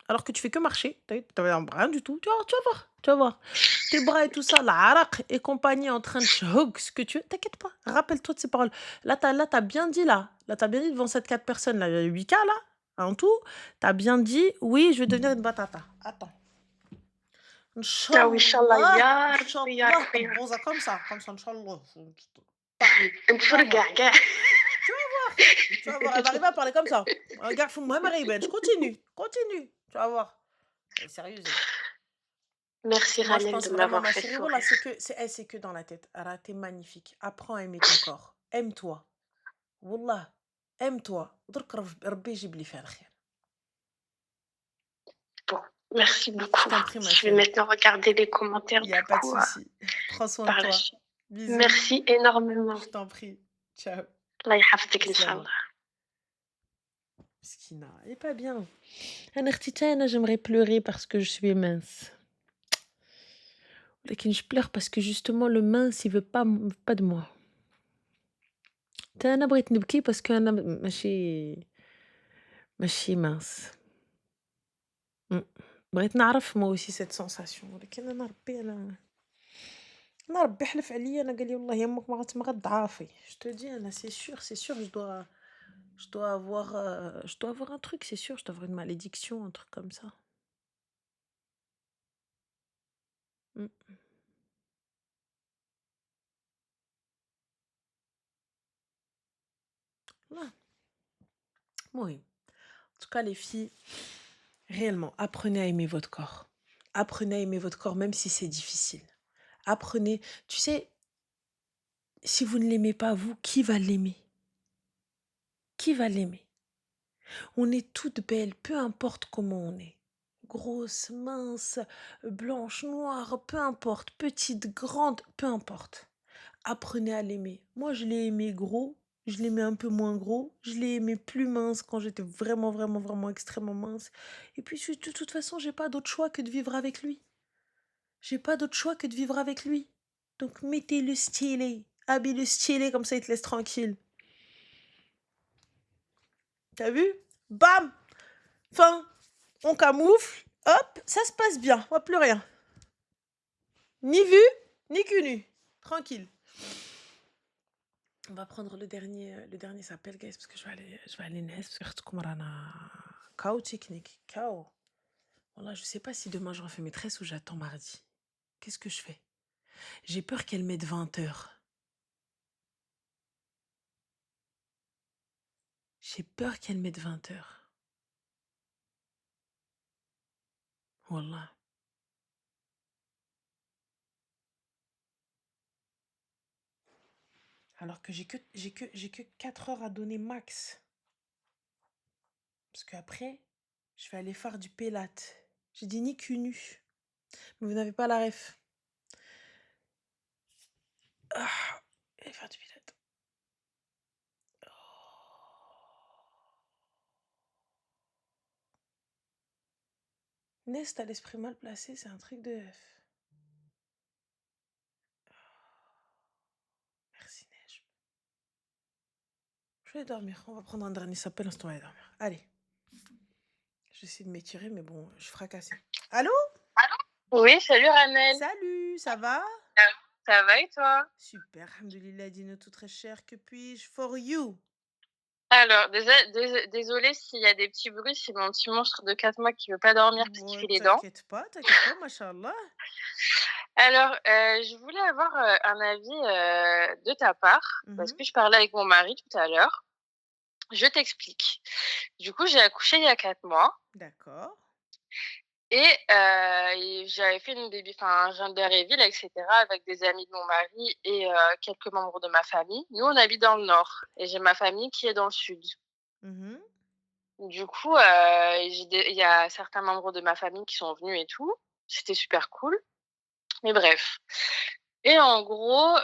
Speaker 1: alors que tu fais que marcher, t'as rien du tout, tu vas voir, tu vas voir. Tes bras et tout ça, la haraq et compagnie en train de chug, ce que tu veux, t'inquiète pas, rappelle-toi de ces paroles. Là, t'as bien dit, t'as bien dit devant cette 4 personnes, là, il y a 8 cas, là, en tout, t'as bien dit, oui, je vais devenir une batata. Attends.
Speaker 7: Ah oui, Inch'Allah,
Speaker 1: Inch'Allah,
Speaker 7: ya Rabbi, ya
Speaker 1: Inch'Allah,
Speaker 7: Rabbi.
Speaker 1: طبوزة Inch'Allah.
Speaker 7: نتفرقع كاع.
Speaker 1: Tu vas voir, elle va arriver à parler comme ça. Regarde, moi, je continue. Tu vas voir. Elle est sérieuse.
Speaker 7: Merci
Speaker 1: Moi, je
Speaker 7: Ranel
Speaker 1: pense
Speaker 7: de
Speaker 1: vraiment,
Speaker 7: m'avoir
Speaker 1: ma
Speaker 7: fait
Speaker 1: chérie, voilà,
Speaker 7: sourire.
Speaker 1: c'est que dans la tête. Ara, t'es magnifique. Apprends à aimer ton corps. Aime-toi. Wallah, aime-toi. درك ربي يجيب لي فيها الخير.
Speaker 7: Bon, merci
Speaker 1: Je
Speaker 7: beaucoup.
Speaker 1: t'en prie, ma
Speaker 7: Je vais
Speaker 1: chérie.
Speaker 7: maintenant regarder les commentaires
Speaker 1: Il n'y a
Speaker 7: du
Speaker 1: pas de
Speaker 7: coup
Speaker 1: souci. Prends soin de
Speaker 7: par la
Speaker 1: toi.
Speaker 7: suite.
Speaker 1: Bisous.
Speaker 7: Merci énormément.
Speaker 1: Je t'en prie. Ciao.
Speaker 7: Allah يحفظك إن شاء
Speaker 1: Salam.
Speaker 7: الله.
Speaker 1: Miskina, elle est pas bien. Anna Chtitana, j'aimerais pleurer parce que je suis mince. Lakin je pleure parce que justement le mince, il veut pas de moi. Tana بغيت نبكي parce que أنا ماشي mince. بغيت نعرف moi aussi cette sensation. ولكن أنا ربي حلف عليا أنا قال لي والله يمك ما غتضعافي. Je te dis Anna, c'est sûr, je dois avoir un truc, c'est sûr, je dois avoir une malédiction, un truc comme ça. Mm. Ouais. Oui. En tout cas, les filles, réellement, apprenez à aimer votre corps. Apprenez à aimer votre corps, même si c'est difficile. Apprenez. Tu sais, si vous ne l'aimez pas, vous, qui va l'aimer? Qui va l'aimer? On est toutes belles, peu importe comment on est. Grosse, mince, blanche, noire, peu importe. Petite, grande, peu importe. Apprenez à l'aimer. Moi, je l'ai aimé gros, je l'ai aimé un peu moins gros, je l'ai aimé plus mince quand j'étais vraiment, vraiment, vraiment extrêmement mince. Et puis, de toute façon, j'ai pas d'autre choix que de vivre avec lui. J'ai pas d'autre choix que de vivre avec lui. Donc, mettez-le stylé. Habille-le stylé, comme ça, il te laisse tranquille. T'as vu? Bam! Fin. On camoufle. Hop, ça se passe bien. On voit plus rien. Ni vu, ni cul nu. Tranquille. On va prendre le dernier s'appel, guys, parce que je vais aller naître, parce que chaos technique, chaos. Voilà, je sais pas si demain je refais mes tresses ou j'attends mardi. Qu'est-ce que je fais? J'ai peur qu'elle mette 20 heures. J'ai peur qu'elle mette 20 heures. Wallah. Alors que j'ai que 4 heures à donner max. Parce qu'après, je vais aller faire du pélate. J'ai dit ni cul nu. Mais vous n'avez pas la ref. Ah, je vais faire du pélate. Nest à l'esprit mal placé, c'est un truc de F. Merci Neige. Je vais dormir. On va prendre un dernier s'appelle, instant on va dormir. Allez. J'essaie de m'étirer, mais bon, je suis fracassée. Allô?
Speaker 4: Oui, salut Ranel.
Speaker 1: Salut, ça va?
Speaker 4: Ça va et toi?
Speaker 1: Super, alhamdoulilah, dis-nous tout très cher. Que puis-je for you?
Speaker 4: Alors, désolée s'il y a des petits bruits, c'est mon petit monstre de 4 mois qui veut pas dormir parce qu'il
Speaker 1: Bon,
Speaker 4: fait les dents.
Speaker 1: t'inquiète pas, machallah.
Speaker 4: Alors, je voulais avoir un avis de ta part parce que je parlais avec mon mari tout à l'heure. Je t'explique. Du coup, j'ai accouché il y a 4 mois
Speaker 1: D'accord.
Speaker 4: et j'avais fait un gender reveal, etc. avec des amis de mon mari et quelques membres de ma famille. Nous, on habite dans le nord et j'ai ma famille qui est dans le sud.
Speaker 1: Mhm.
Speaker 4: Du coup, il y a certains membres de ma famille qui sont venus et tout. C'était super cool. Mais bref. Et en gros,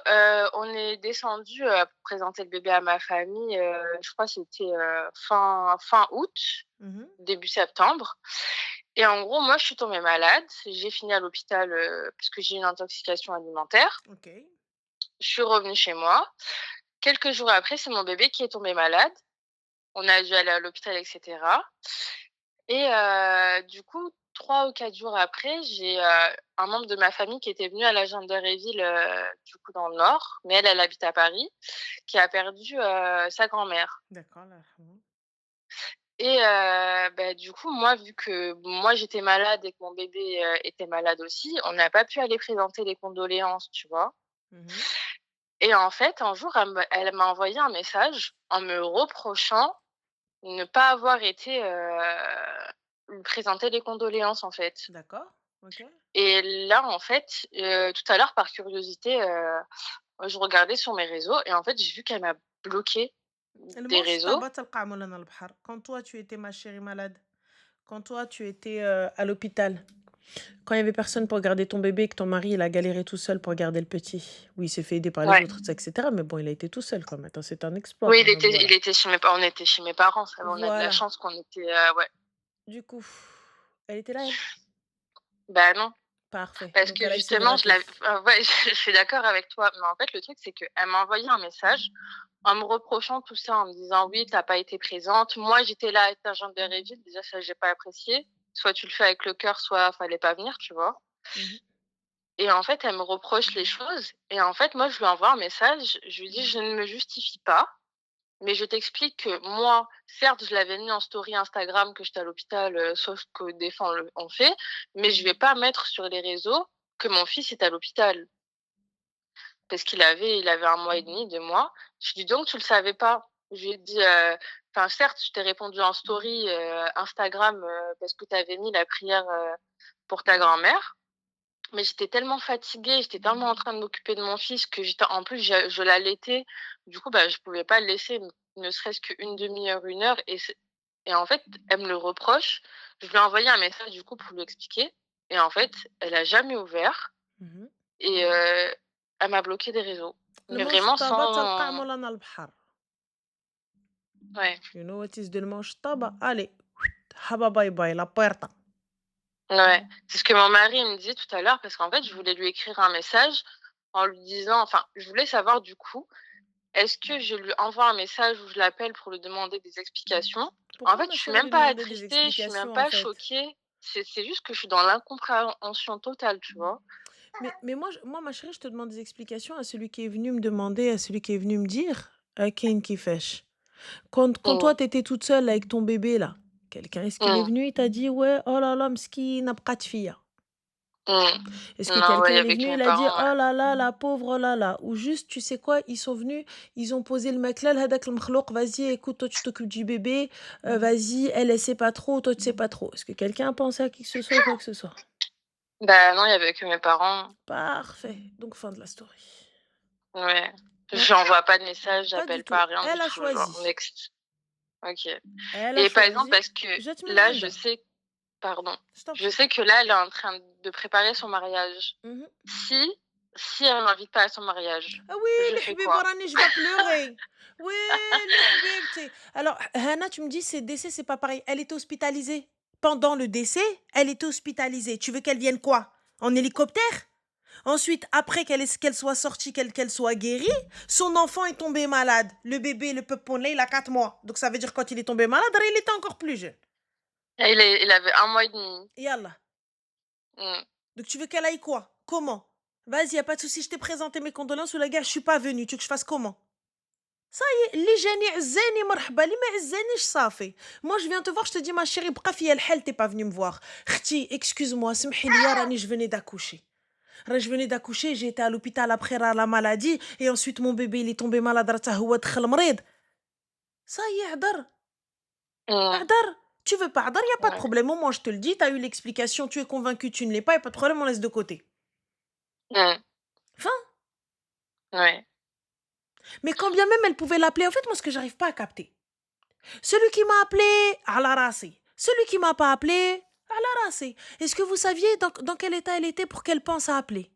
Speaker 4: on est descendu pour présenter le bébé à ma famille, je crois que c'était fin août,
Speaker 1: Mhm.
Speaker 4: début septembre. Et en gros, moi, je suis tombée malade. J'ai fini à l'hôpital parce que j'ai une intoxication alimentaire.
Speaker 1: Ok.
Speaker 4: Je suis revenue chez moi. Quelques jours après, c'est mon bébé qui est tombé malade. On a dû aller à l'hôpital, etc. Et du coup, 3 ou 4 jours après, j'ai un membre de ma famille qui était venu à la gender reveal, du coup dans le nord, mais elle habite à Paris, qui a perdu sa grand-mère.
Speaker 1: D'accord, là.
Speaker 4: Et du coup, moi, vu que moi j'étais malade et que mon bébé était malade aussi, on n'a pas pu aller présenter les condoléances, tu vois.
Speaker 1: Mhm.
Speaker 4: Et en fait, un jour, elle m'a envoyé un message en me reprochant ne pas avoir été lui présenter les condoléances, en fait.
Speaker 1: D'accord. Ok.
Speaker 4: Et là, en fait, tout à l'heure, par curiosité, je regardais sur mes réseaux et en fait, j'ai vu qu'elle m'a bloquée des
Speaker 1: المهم
Speaker 4: réseaux.
Speaker 1: طابت القاع مولانا البحر. Quand toi tu étais ma chérie malade, quand toi tu étais à l'hôpital, quand il y avait personne pour garder ton bébé et que ton mari il a galéré tout seul pour garder le petit. Oui, il s'est fait aider par les
Speaker 4: Ouais.
Speaker 1: autres, etc. Mais bon, il a été tout seul quand même. Attends, c'est un exploit
Speaker 4: Oui,
Speaker 1: quand même. Voilà.
Speaker 4: il était chez mes parents. On était chez mes parents. Ça, va, on a de la
Speaker 1: Voilà.
Speaker 4: chance qu'on était. Ouais.
Speaker 1: Du coup, elle était là, elle?
Speaker 4: Bah non.
Speaker 1: Parfait.
Speaker 4: Parce
Speaker 1: Donc
Speaker 4: que
Speaker 1: elle a essayé de
Speaker 4: justement,
Speaker 1: rater.
Speaker 4: ouais, je suis d'accord avec toi. Mais en fait, le truc, c'est qu'elle m'a envoyé un message en me reprochant tout ça, en me disant oui, t'as pas été présente. Moi, j'étais là avec ta jambe de régime. Déjà, ça, j'ai pas apprécié. Soit tu le fais avec le cœur, soit fallait pas venir, tu vois.
Speaker 1: Mhm.
Speaker 4: Et en fait, elle me reproche les choses. Et en fait, moi, je lui envoie un message. Je lui dis, je ne me justifie pas, mais je t'explique que moi, certes, je l'avais mis en story Instagram que j'étais à l'hôpital, sauf que des fois, on fait, mais je vais pas mettre sur les réseaux que mon fils est à l'hôpital. Parce il avait 1 mois et demi, 2 mois. Je lui dis: «Donc tu le savais pas?» Je lui ai dit, enfin certes, je t'ai répondu en story, Instagram, parce que tu avais mis la prière, pour ta grand-mère, mais j'étais tellement fatiguée, j'étais tellement en train de m'occuper de mon fils que j'étais en plus je l'allaitais. Du coup, bah, je pouvais pas le laisser ne serait-ce qu'une demi-heure, 1 heure et en fait, elle me le reproche. Je lui ai envoyé un message du coup pour lui expliquer et en fait, elle a jamais ouvert
Speaker 1: Mhm.
Speaker 4: et elle m'a bloqué des réseaux. Mais
Speaker 1: الموج
Speaker 4: vraiment
Speaker 1: طابت القاع
Speaker 4: sans
Speaker 1: مولانا البحر.
Speaker 4: ouais.
Speaker 1: You know what is the الموج طابة. Allez. Haba bye bye, la puerta.
Speaker 4: Ouais, c'est ce que mon mari me disait tout à l'heure parce qu'en fait, je voulais lui écrire un message en lui disant enfin, je voulais savoir du coup, est-ce que je lui envoie un message ou je l'appelle pour lui demander des explications? En
Speaker 1: Pourquoi
Speaker 4: fait,
Speaker 1: ma
Speaker 4: je suis
Speaker 1: chérie
Speaker 4: même
Speaker 1: lui
Speaker 4: pas
Speaker 1: demander des
Speaker 4: attristée, je suis même
Speaker 1: explications en
Speaker 4: pas
Speaker 1: fait?
Speaker 4: choquée. C'est juste que je suis dans l'incompréhension totale, tu vois?
Speaker 1: Mais moi, ma chérie, je te demande des explications à celui qui est venu me demander, à celui qui est venu me dire, à Kane Kifesh. Quand toi,
Speaker 4: Mmh.
Speaker 1: t'étais toute seule avec ton bébé là, quelqu'un, est-ce qu'il est
Speaker 4: Mmh.
Speaker 1: venu, il t'a dit, ouais, oh là là, mskina, bqat fia. Est-ce que
Speaker 4: Non, ouais,
Speaker 1: quelqu'un il est
Speaker 4: avec
Speaker 1: venu,
Speaker 4: mes
Speaker 1: il a dit:
Speaker 4: parents,
Speaker 1: «Oh là là, la pauvre, oh là là», ou juste, tu sais quoi, ils sont venus, ils ont posé le maklal, hadak al-mkhlouk, vas-y, écoute, toi tu t'occupes du bébé, vas-y, elle sait pas trop, toi tu sais pas trop. Est-ce que quelqu'un a pensé à qui que ce soit ou quoi que ce soit?
Speaker 4: bah, non, il y avait que mes parents.
Speaker 1: Parfait. Donc fin de la story.
Speaker 4: Ouais.
Speaker 1: Ouais,
Speaker 4: J'envoie pas de message,
Speaker 1: pas du
Speaker 4: j'appelle
Speaker 1: tout.
Speaker 4: pas, rien du
Speaker 1: Elle a
Speaker 4: tout, genre
Speaker 1: choisi.
Speaker 4: next. OK.
Speaker 1: Elle a
Speaker 4: Et par exemple,
Speaker 1: choisi.
Speaker 4: parce que
Speaker 1: Jette
Speaker 4: là,
Speaker 1: من
Speaker 4: pardon,
Speaker 1: Je t'en
Speaker 4: je
Speaker 1: prie.
Speaker 4: sais que là, elle est en train de préparer son mariage.
Speaker 1: Mhm.
Speaker 4: Si si elle m'invite pas à son mariage,
Speaker 1: Ah oui,
Speaker 4: je
Speaker 1: le
Speaker 4: fais
Speaker 1: habib,
Speaker 4: quoi?
Speaker 1: rani, je vais pleurer. Oui, le habib. Alors, Hannah, tu me dis, c'est décès, c'est pas pareil. Elle était hospitalisée. Pendant le décès, elle était hospitalisée. Tu veux qu'elle vienne quoi? En hélicoptère? Ensuite, après qu'elle soit sortie, qu'elle soit guérie, son enfant est tombé malade. Le bébé, le peponnet, il a 4 mois. Donc ça veut dire quand il est tombé malade, il était encore plus jeune.
Speaker 4: Il avait 1 mois et demi.
Speaker 1: Yallah.
Speaker 4: Mmh.
Speaker 1: Donc tu veux qu'elle aille quoi? Comment? Vas-y, y a pas de souci, je t'ai présenté mes condoléances ou la gars, je suis pas venue. Tu veux que je fasse comment? Ça y est, اللي جاني عزاني مرحبا اللي ما عزانيش صافي. Moi je viens te voir, je te dis ma chérie, بقى فيا الحال, t'es pas venue me voir. اختي, excuse-moi, سمحي لي راني je venais d'accoucher. Je venais d'accoucher, j'ai été à l'hôpital après la maladie et ensuite mon bébé il est tombé malade راه هو دخل مريض. Ça y est, هدر.
Speaker 4: Mmh.
Speaker 1: هدر. Tu veux pas هدر, y a pas de
Speaker 4: Ouais.
Speaker 1: problème. Au moins je te le dis, t'as eu l'explication, tu es convaincu, tu ne l'es pas, y a pas de problème, on laisse de côté.
Speaker 4: Mmh.
Speaker 1: Fin.
Speaker 4: Ouais.
Speaker 1: Mais quand bien même elle pouvait l'appeler, en fait, moi ce que j'arrive pas à capter. Celui qui m'a appelé, à la rasé. Celui qui m'a pas appelé, à la rasé. Est-ce que vous saviez dans quel état elle était pour qu'elle pense à appeler?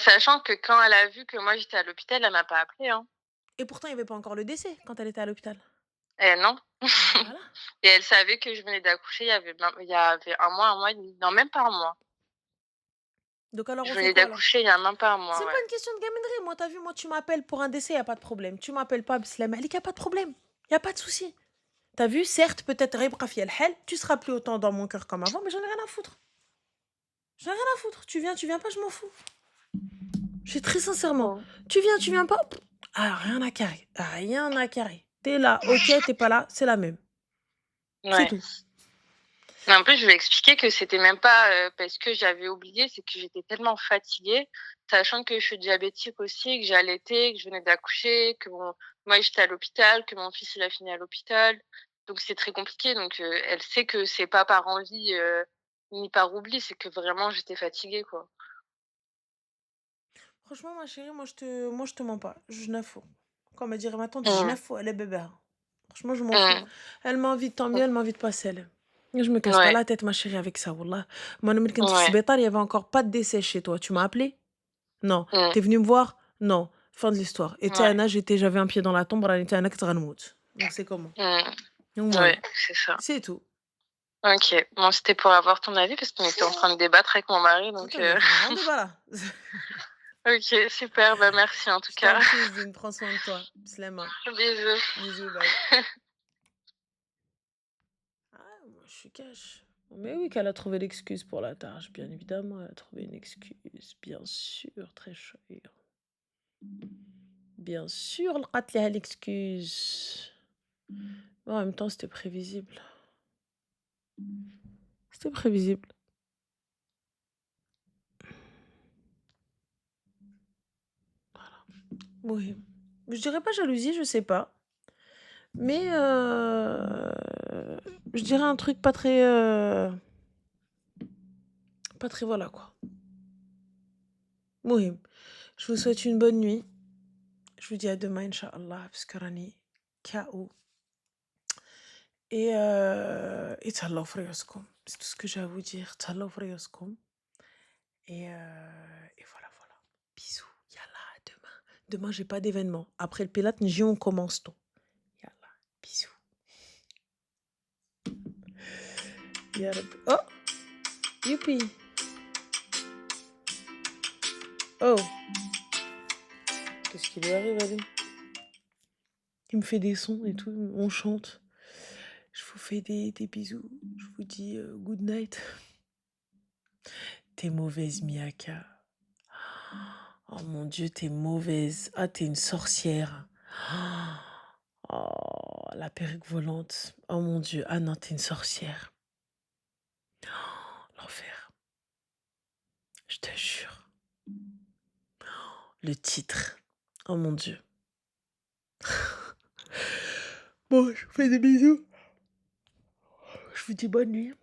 Speaker 4: Sachant que quand elle a vu que moi j'étais à l'hôpital, elle m'a pas appelée, hein.
Speaker 1: Et pourtant, il n'y avait pas encore le décès quand elle était à l'hôpital.
Speaker 4: Eh non.
Speaker 1: Voilà.
Speaker 4: Et elle savait que je venais d'accoucher, il y avait 1 mois et demi. Non, même pas 1 mois.
Speaker 1: Donc alors,
Speaker 4: Je
Speaker 1: on fait
Speaker 4: venais
Speaker 1: quoi alors?
Speaker 4: d'accoucher il y a même pas 1
Speaker 1: C'est
Speaker 4: mois,
Speaker 1: pas
Speaker 4: ouais.
Speaker 1: une question de gaminerie. Moi, t'as vu, moi, tu m'appelles pour un décès, il n'y a pas de problème. Tu m'appelles pas, Bislem Ali, il n'y a pas de problème. Il n'y a pas de souci. T'as vu, certes, peut-être, Rebqa fi al-hal, tu seras plus autant dans mon cœur comme avant, mais j'en ai rien à foutre. J'en ai rien à foutre. Tu viens pas, je m'en fous. Je suis très sincèrement.
Speaker 4: Mmh.
Speaker 1: Tu viens pas. Ah, rien à carrer. Rien à carrer. T'es là, ok, t'es pas là, c'est la même. C'est
Speaker 4: Ouais.
Speaker 1: tout.
Speaker 4: Mais en plus, je lui ai expliqué que c'était même pas, parce que j'avais oublié, c'est que j'étais tellement fatiguée, sachant que je suis diabétique aussi, que j'ai allaité, que je venais d'accoucher, que moi j'étais à l'hôpital, que mon fils il a fini à l'hôpital. Donc c'est très compliqué. Donc elle sait que c'est pas par envie, ni par oubli, c'est que vraiment j'étais fatiguée, quoi.
Speaker 1: Franchement, ma chérie, moi, je te mens pas. Je n'ai faux. Comme dirait ma tante, je n'ai
Speaker 4: Mmh.
Speaker 1: faux, elle est bébé. Franchement, je m'en fous.
Speaker 4: Mmh.
Speaker 1: Elle m'invite, tant mieux, elle m'invite pas celle. Je me casse pas
Speaker 4: Ouais,
Speaker 1: la tête, ma chérie, avec ça, wallah. Moi, quand j'étais
Speaker 4: ouais.
Speaker 1: في il y avait encore pas de décès chez toi. Tu m'as appelé? Non.
Speaker 4: Mmh.
Speaker 1: T'es venu me voir? Non. Fin de l'histoire. Et tu
Speaker 4: Ouais.
Speaker 1: Anna, j'avais un pied dans la tombe, elle était Anna كتغنموت. Donc c'est comment?
Speaker 4: Mmh.
Speaker 1: Donc voilà.
Speaker 4: Ouais, c'est ça.
Speaker 1: C'est tout.
Speaker 4: OK. Bon, c'était pour avoir ton avis parce qu'on était en train de débattre avec mon mari, donc
Speaker 1: Attends, on a fait un grand débat là.
Speaker 4: OK, super, bah, merci en tout
Speaker 1: Je t'en
Speaker 4: cas.
Speaker 1: prie, Zine, prends soin de toi. Slema.
Speaker 4: Bisous.
Speaker 1: Bisous, bye. Ah, moi, je suis cash. Mais oui, qu'elle a trouvé l'excuse pour la tâche, bien évidemment, elle a trouvé une excuse, bien sûr, très cher. Bien sûr, لقات لها l'excuse. Mais en même temps, c'était prévisible. C'était prévisible. Oui. Je dirais pas jalousie, je sais pas. Mais je dirais un truc pas très... pas très voilà quoi. Oui. Je vous souhaite une bonne nuit. Je vous dis à demain, Inch'Allah, parce que Rani, KO. Et Talla Freyoskom. C'est tout ce que j'ai à vous dire. Talla Freyoskom. Et voilà, voilà. Bisous. Yallah, à demain. Demain, j'ai pas d'événement. Après le Pilat, on commence tout. Yallah, bisous. Ya Rabbi. Oh, youpi. Oh, qu'est-ce qui lui arrive à lui? Il me fait des sons et tout, on chante. Je vous fais des bisous. Je vous dis good night. T'es mauvaise, Miyaka. Oh mon Dieu, t'es mauvaise. Ah, t'es une sorcière. Oh, la perruque volante. Oh mon Dieu. Ah non, t'es une sorcière. L'enfer. Je te jure. Le titre. Oh mon Dieu. Bon, je vous fais des bisous. Je vous dis bonne nuit.